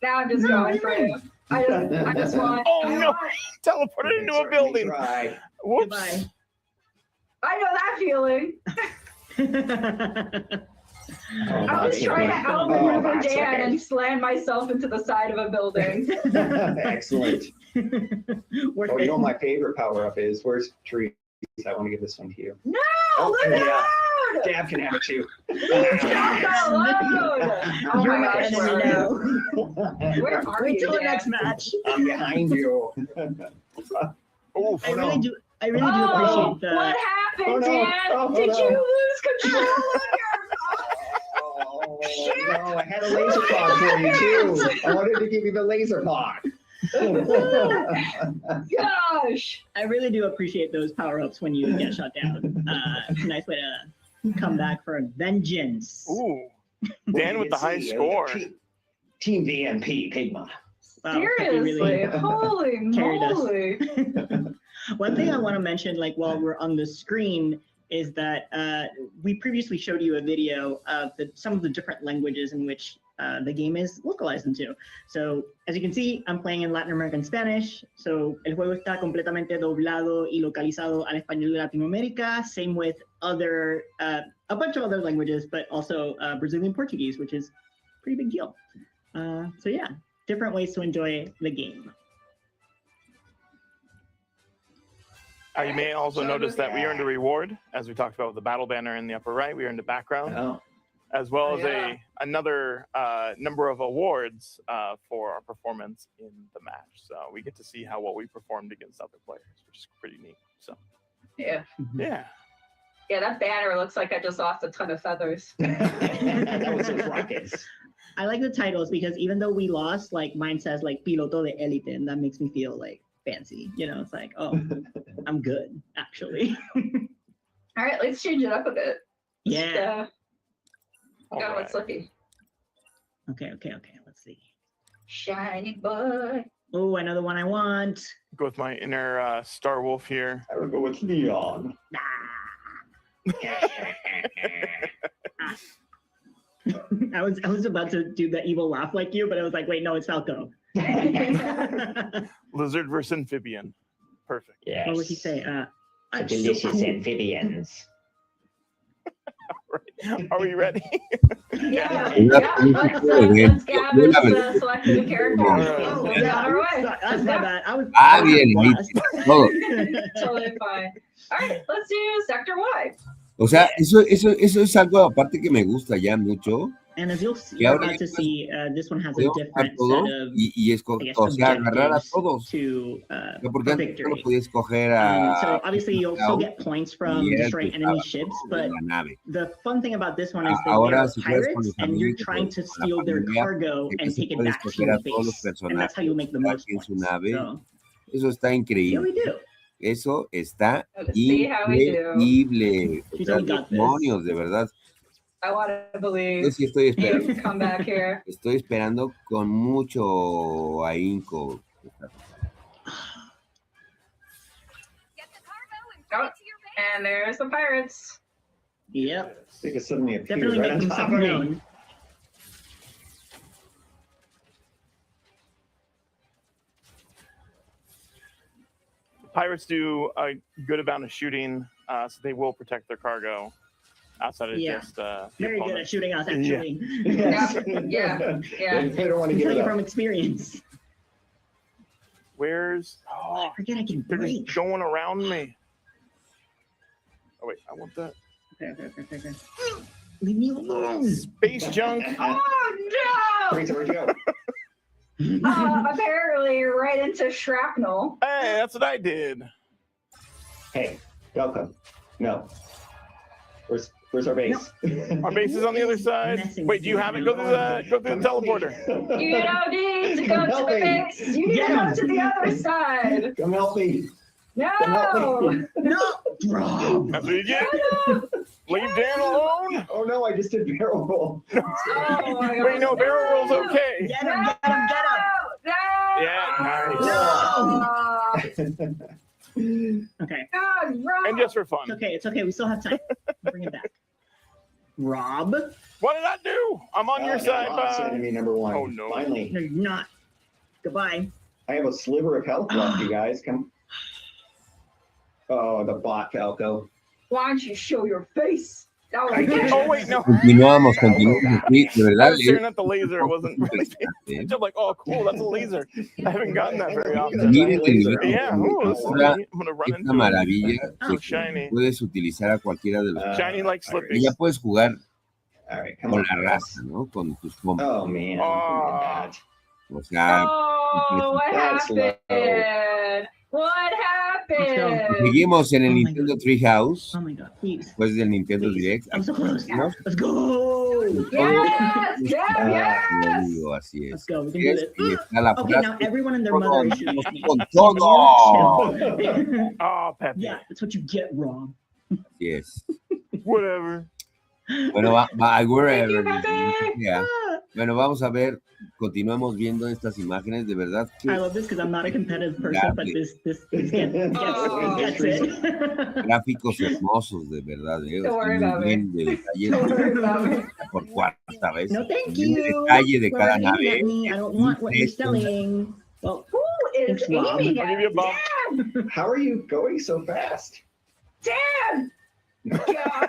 Now I'm just going for it. I just want. Oh no! Teleported into a building. Try. Whoops. Goodbye. I know that feeling. I'm just trying to outmaneuver Dan and slam myself into the side of a building. Excellent. You know what my favorite power-up is? Where's Trees? I want to give this one to you. No! Oh, Leave it yeah. alone! Dab can have it too. Leave it alone! Oh my gosh, where are Wait you, till the Dan? next match. I'm behind you. I really do appreciate the. What happened, Oh, no. Dan? Oh, Did no. you lose control of your No, I had a laser pod for you too. I wanted to give you the laser pod. Gosh! I really do appreciate those power-ups when you get shut down. It's a nice way to come back for vengeance. Ooh, Dan with the high score. Team VMP, Pigma. Wow, Seriously, really holy carried us. moly! One thing I want to mention, like while we're on the screen, is that we previously showed you a video of some of the different languages in which the game is localized into. So, as you can see, I'm playing in Latin American Spanish. So, el juego está completamente doblado y localizado al español de Latinoamérica. Same with other, a bunch of other languages, but also Brazilian Portuguese, which is a pretty big deal. So yeah, different ways to enjoy the game. You may also notice that we earned a reward, as we talked about with the battle banner in the upper right. We earned a background, as well as another number of awards for our performance in the match. So we get to see how well we performed against other players, which is pretty neat. So Yeah. yeah. Yeah, that banner looks like I just lost a ton of feathers. That was those rockets. I like the titles because even though we lost, like mine says like Piloto de Élite, and that makes me feel like fancy. You know, it's like, oh, I'm good, actually. All right, let's change it up a bit. Yeah. Got what's lucky. Okay, let's see. Shiny boy. Oh, another one I want. Go with my inner Star Wolf here. I would go with Leon. I was about to do the evil laugh like you, but I was like, wait, no, it's Falco. Lizard versus amphibian. Perfect. Yes. What would he say? Delicious amphibians. Are we ready? Yeah. Let's Gab has selected a character. We'll be on our way. That's my bad. Bien, todo. Totally fine. All right, let's do Sector Y. O sea, eso es algo aparte que me gusta ya mucho. And as you'll see, Que ahora about to see, this one has a podemos different todos set of, y o sea, agarrar a todos. to, Porque for antes solo victory. podía escoger a... So obviously you'll still get points from y él destroying que enemy estaba ships, en but la nave. the fun thing about this one is that Ahora, they're si puedes con pirates la and you're familia, trying to con la steal their familia, cargo que and se take it puede back to escoger your a todos los base. And that's how you'll make the most en su points. nave. So, Eso está here increíble. we do. Eso está Let's see how we do. increíble. O She's sea, only got this. demonios, de verdad. I want to believe Yo sí estoy you esperando. can come back here. Estoy esperando con mucho ahínco. Oh, and there's the pirates. Yep. They could suddenly appear Definitely right on making top something of me. known. Pirates do a good amount of shooting, so they will protect their cargo outside of Yeah. just the Very good opponent. at shooting us, actually. Yeah. They don't want to I give tell it you up. from experience. Where's... I forget I can They're break. just going around me. Oh, wait, I want that. Okay. Leave me alone. Space junk. Oh Wait, so where'd you go? no! Apparently, you're right into shrapnel. Hey, that's what I did. Hey, welcome. No. Where's our base? Our base is on the other side. Wait, do you have it? Go through the teleporter. You don't need to go Come to help the me. base. You need to go to the other side. Come help me. No. No, bro. That's what you get. Leave Dan alone. Oh no, I just did barrel roll. Oh my God. Wait, no, barrel roll's okay. Get him, get him, get him. Yeah, nice. Okay. God, Rob. And just for fun. It's okay. We still have time. Bring it back. Rob? What did I do? I'm on your side, Lost bud. enemy number one. Oh, no. Finally. No, you're not. Goodbye. I have a sliver of health left, you guys. Come. Oh, the bot Falco. Why don't you show your face? That was Oh, wait, no. Continuamos. Sí, de I verdad. was staring at the laser. It wasn't really paying attention. I'm like, oh, cool, that's a laser. I haven't gotten that very often. Miren el nivel Yeah, ooh, this is ahora, neat. I'm going to run esta into it. maravilla So de que shiny. puedes utilizar a cualquiera de los... Shiny like Y slipping. ya puedes jugar All right, come con on. la raza, ¿no? Con tus compas. Oh man. Oh. O sea, Oh, what That's happened? What happened? seguimos en el Oh my Nintendo Treehouse, Oh my God, please. después del Nintendo Direct. I'm so close. ¿No? Let's go. Yes, yes. Yo digo, así Let's es. go. We can Y do es- this. y está la Okay, frase, now everyone and their con mother is shooting at me. con todo. Oh, Pepe. Yeah, that's what you get, Rob. Así es. Whatever. Bueno, wherever. Thank you, Pepe. Yeah. Bueno, vamos a ver, continuamos viendo estas imágenes, de verdad que I love this because I'm not a competitive person, but this gets it. gráficos hermosos, de verdad. Don't worry about Bien de detalle, Don't worry about it. por cuarta vez. No, thank Bien de you. detalle de We're cada aiming nave. at me. I don't want what you're selling. Well, Who is Thanks, Rob. aiming I'll at give you a bump. Dan? How are you going so fast? Dan! God.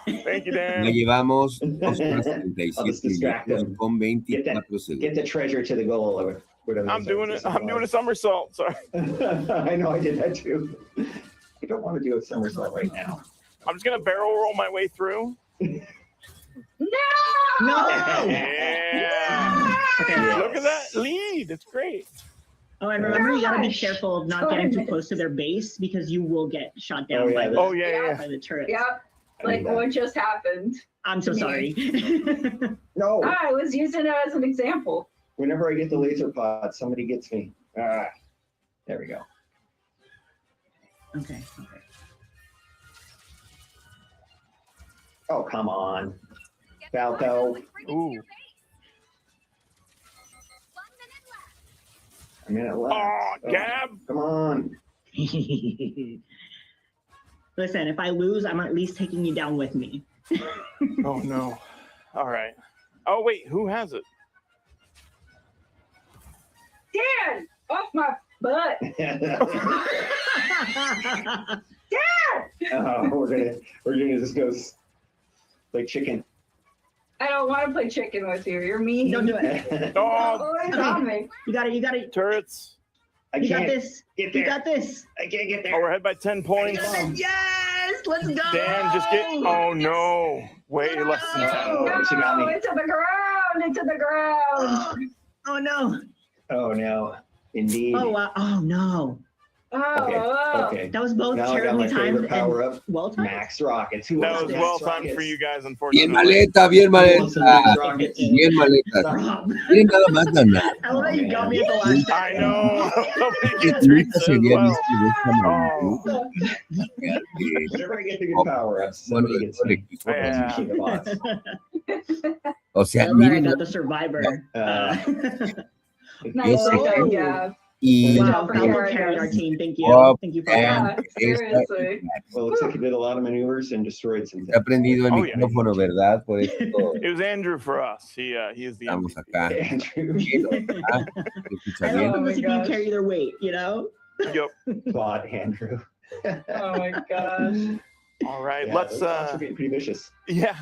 Thank you, Ya Dan. llevamos 2 horas I'll just 37 distract minutos them. con 24 Get segundos. the treasure to the goal or whatever. I'm doing it. I'm doing a somersault. Sorry. I know I did that too. I don't want to do a somersault right now. I'm just going to barrel roll my way through. No! Yeah. okay. Look at that lead. It's great. Oh, and remember, you gotta be Gosh. careful of not getting too close to their base because you will get shot down Oh, yeah, by the Oh, yeah. by the turrets. Yep. Like that. what just happened. I'm so sorry. No, I was using it as an example. whenever I get the laser pod, somebody gets me. Ah, there we go. Okay. Oh, come on. Falco. Ooh. A minute left. Oh, Gab. Come on. Listen, if I lose, I'm at least taking you down with me. Oh, no. All right. Oh, wait, who has it? Dad, off my butt. Dad! We're gonna just go play chicken. I don't want to play chicken with you. You're mean. Don't do it. Oh, It's on me. You got it. Turrets. You got this. You got this. I can't get Oh, we're ahead by 10 points. Yes, let's go. Dan, just get. Oh no, way less than 10. No, into the ground. Into the ground. Oh no. Oh no, indeed. Oh wow. Oh no. Okay. That was both Now I got terribly my favorite timed power and up. well timed. Max rockets. Who That wants was Max well timed rockets? for you guys, Bien unfortunately. maleta, bien maleta. Bien maleta. Miren nada más ganar. I love that you got me at the last second. I know. Que tu hija se había visto de esta Oh. manera. Whenever I get the good power ups, somebody gets me. O sea, I love that I got the survivor. Nice Yo job, sé. Gab. Y Wow, for carrying our team. Thank you. Bob Thank you, and Papa. Seriously. Well, it looks like you did a lot of maneuvers and destroyed some ha prendido el Oh, yeah. micrófono, ¿verdad? Por eso It was Andrew for us. He is the estamos MVP. acá. Andrew. Ah, ¿se escucha I bien? love when the my CPU gosh. carry their weight, you know? Yep. Bot Andrew. Oh my gosh. All right. Yeah, Let's those bots are getting pretty vicious. yeah.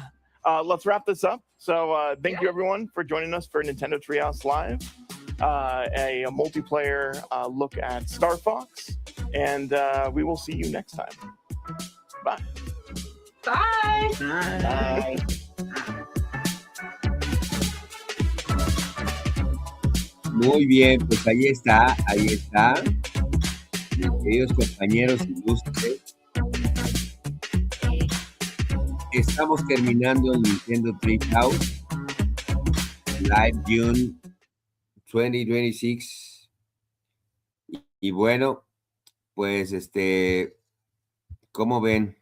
Let's wrap this up. So thank you everyone for joining us for Nintendo Treehouse Live. A multiplayer look at Star Fox, and we will see you next time. Bye. Bye. Bye. Muy bien, pues ahí está. Mis queridos compañeros ilustres. Estamos terminando el Nintendo Treehouse Live June 2026. Y bueno, pues ¿cómo ven?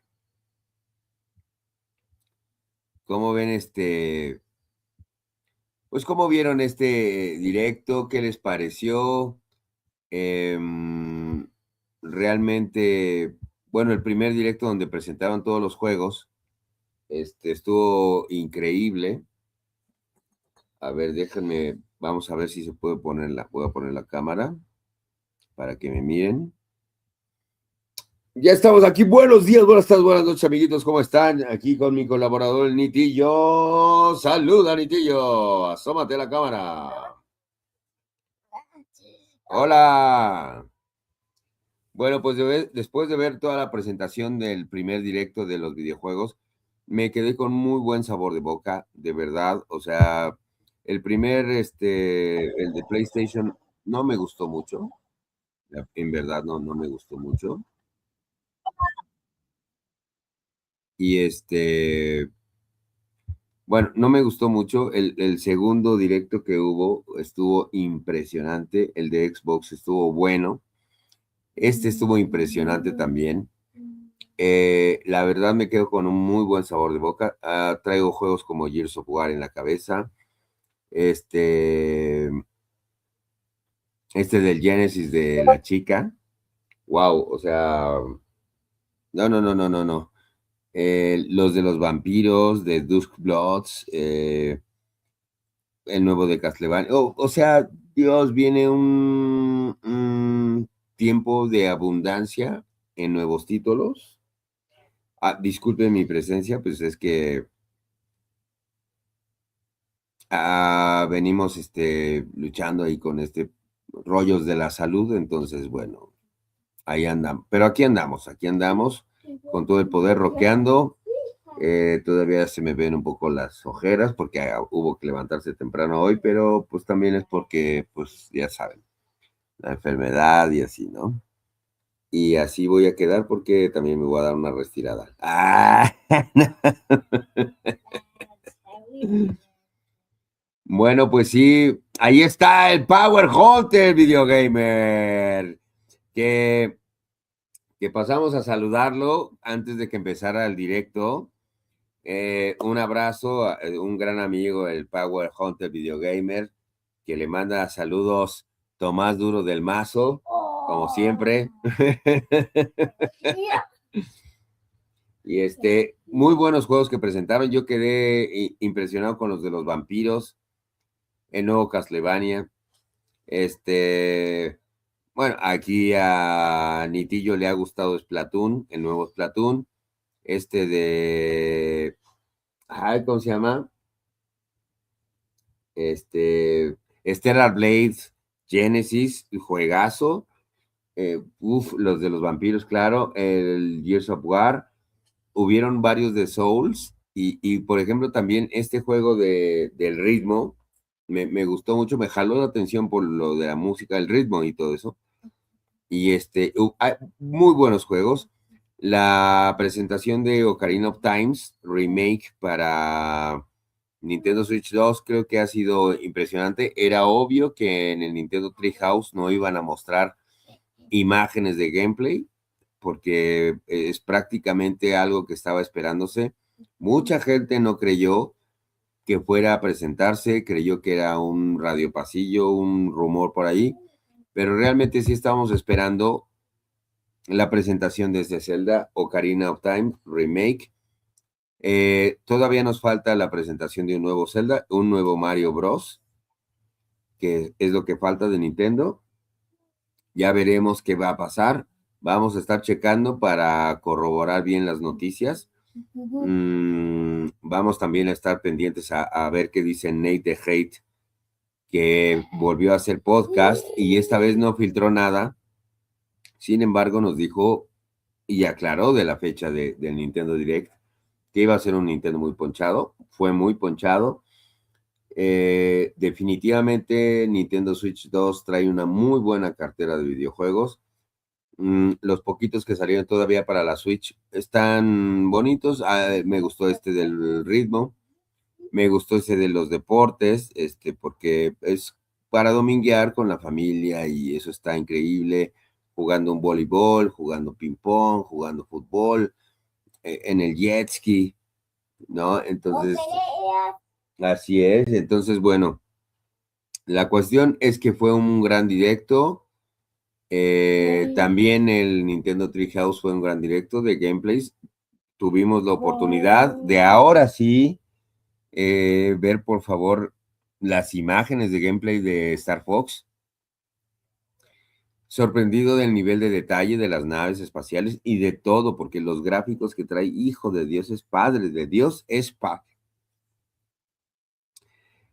¿Cómo ven pues cómo vieron este directo? ¿Qué les pareció? Realmente, bueno, el primer directo donde presentaban todos los juegos, estuvo increíble. A ver, déjenme, vamos a ver si se puede poner voy a poner la cámara para que me miren. Ya estamos aquí. Buenos días, buenas tardes, buenas noches, amiguitos. ¿Cómo están? Aquí con mi colaborador, el Nitillo. Saluda, Nitillo. Asómate a la cámara. Hola. Bueno, pues después de ver toda la presentación del primer directo de los videojuegos, me quedé con muy buen sabor de boca, de verdad. O sea, el primer, el de PlayStation, no me gustó mucho. En verdad, no me gustó mucho. Y bueno, no me gustó mucho. El segundo directo que hubo estuvo impresionante. El de Xbox estuvo bueno. Estuvo impresionante también. La verdad me quedo con un muy buen sabor de boca. Traigo juegos como Gears of War en la cabeza. Este del Genesis de la chica. Wow, o sea, no. Los de los vampiros, de Dusk Bloods, el nuevo de Castlevania. O sea, Dios, viene un tiempo de abundancia en nuevos títulos. Disculpen mi presencia, pues es que venimos luchando ahí con rollos de la salud, entonces bueno, ahí andamos. Pero aquí andamos con todo el poder rockeando. Todavía se me ven un poco las ojeras porque hubo que levantarse temprano hoy, pero pues también es porque, pues ya saben, la enfermedad y así, ¿no? Y así voy a quedar porque también me voy a dar una retirada. Bueno, pues sí, ahí está el Power Hunter Videogamer, que pasamos a saludarlo antes de que empezara el directo. Un abrazo a un gran amigo, el Power Hunter Videogamer, que le manda saludos Tomás Duro del Mazo, como siempre. Y muy buenos juegos que presentaron. Yo quedé impresionado con los de los vampiros, el nuevo Castlevania. Bueno, aquí a Nitillo le ha gustado Splatoon, el nuevo Splatoon. ¿Cómo se llama? Stellar Blades Genesis, juegazo. Los de los vampiros, claro. El Gears of War. Hubieron varios de Souls. Y por ejemplo, también este juego del ritmo me gustó mucho, me jaló la atención por lo de la música, el ritmo y todo eso. Y hay muy buenos juegos. La presentación de Ocarina of Times remake para Nintendo Switch 2 creo que ha sido impresionante. Era obvio que en el Nintendo Treehouse no iban a mostrar imágenes de gameplay porque es prácticamente algo que estaba esperándose. Mucha gente no creyó que fuera a presentarse, creyó que era un radiopasillo, un rumor por ahí, pero realmente sí estábamos esperando la presentación de este Zelda Ocarina of Time Remake. Todavía nos falta la presentación de un nuevo Zelda, un nuevo Mario Bros, que es lo que falta de Nintendo. Ya veremos qué va a pasar. Vamos a estar checando para corroborar bien las noticias. Vamos también a estar pendientes a ver qué dice Nate de Hate, que volvió a hacer podcast y esta vez no filtró nada. Sin embargo, nos dijo y aclaró de la fecha del Nintendo Direct que iba a ser un Nintendo muy ponchado. Fue muy ponchado. Definitivamente Nintendo Switch 2 trae una muy buena cartera de videojuegos. Los poquitos que salieron todavía para la Switch están bonitos. Me gustó del ritmo. Me gustó ese de los deportes, porque es para dominguear con la familia y eso está increíble. Jugando un voleibol, jugando ping pong, jugando fútbol, en el jet ski, ¿no? Entonces, así es. Entonces, bueno, la cuestión es que fue un gran directo. También el Nintendo Treehouse fue un gran directo de gameplays. Tuvimos la oportunidad de ahora sí ver, por favor, las imágenes de gameplay de Star Fox. Sorprendido del nivel de detalle de las naves espaciales y de todo, porque los gráficos que trae, hijo de Dios, es padre, de Dios es padre.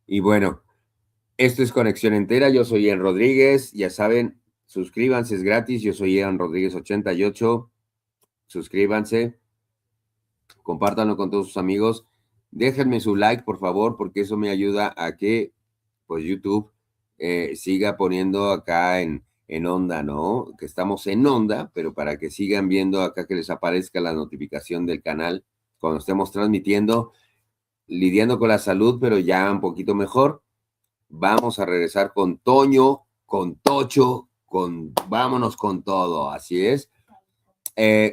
Y bueno, esto es Conexión Entera. Yo soy Ian Rodríguez. Ya saben, suscríbanse, es gratis. Yo soy Ian Rodríguez 88. Suscríbanse, compártanlo con todos sus amigos. Déjenme su like, por favor, porque eso me ayuda a que, pues, YouTube siga poniendo acá en onda, ¿no? Que estamos en onda, pero para que sigan viendo acá que les aparezca la notificación del canal cuando estemos transmitiendo, lidiando con la salud, pero ya un poquito mejor. Vamos a regresar con Toño, con Tocho, vámonos con todo, así es.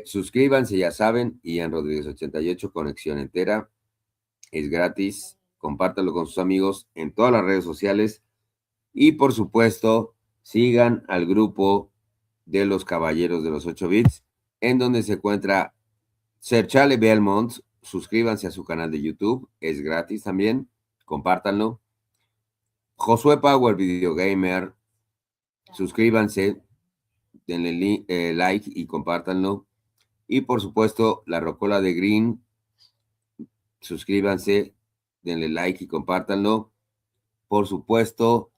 Suscríbanse, ya saben, Ian Rodríguez 88, Conexión Entera, es gratis, compártanlo con sus amigos en todas las redes sociales y por supuesto sigan al grupo de los Caballeros de los 8 bits, en donde se encuentra Serchale Belmont. Suscríbanse a su canal de YouTube, es gratis también, compártanlo. Josué Power Video Gamer, suscríbanse, denle like y compártanlo. Y por supuesto, La Rocola de Green, suscríbanse, denle like y compártanlo. Por supuesto,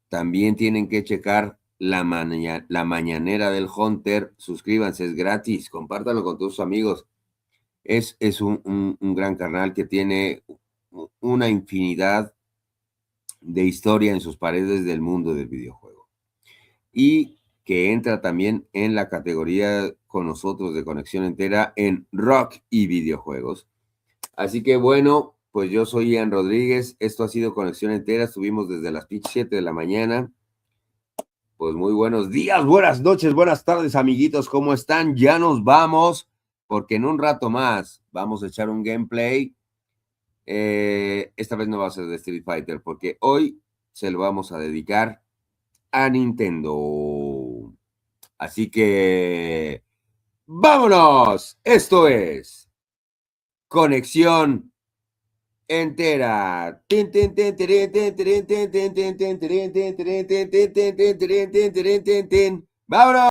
también tienen que checar la mañanera del Hunter, suscríbanse, es gratis, compártanlo con todos sus amigos. Es un gran canal que tiene una infinidad de historia en sus paredes del mundo del videojuego. Y que entra también en la categoría con nosotros de Conexión Entera en rock y videojuegos. Así que bueno, pues yo soy Ian Rodríguez, esto ha sido Conexión Entera, estuvimos desde las 7 de la mañana. Pues muy buenos días, buenas noches, buenas tardes, amiguitos, ¿cómo están? Ya nos vamos, porque en un rato más vamos a echar un gameplay. Esta vez no va a ser de Street Fighter, porque hoy se lo vamos a dedicar a Nintendo. Así que ¡vámonos! Esto es conexión entera. ¡Vámonos!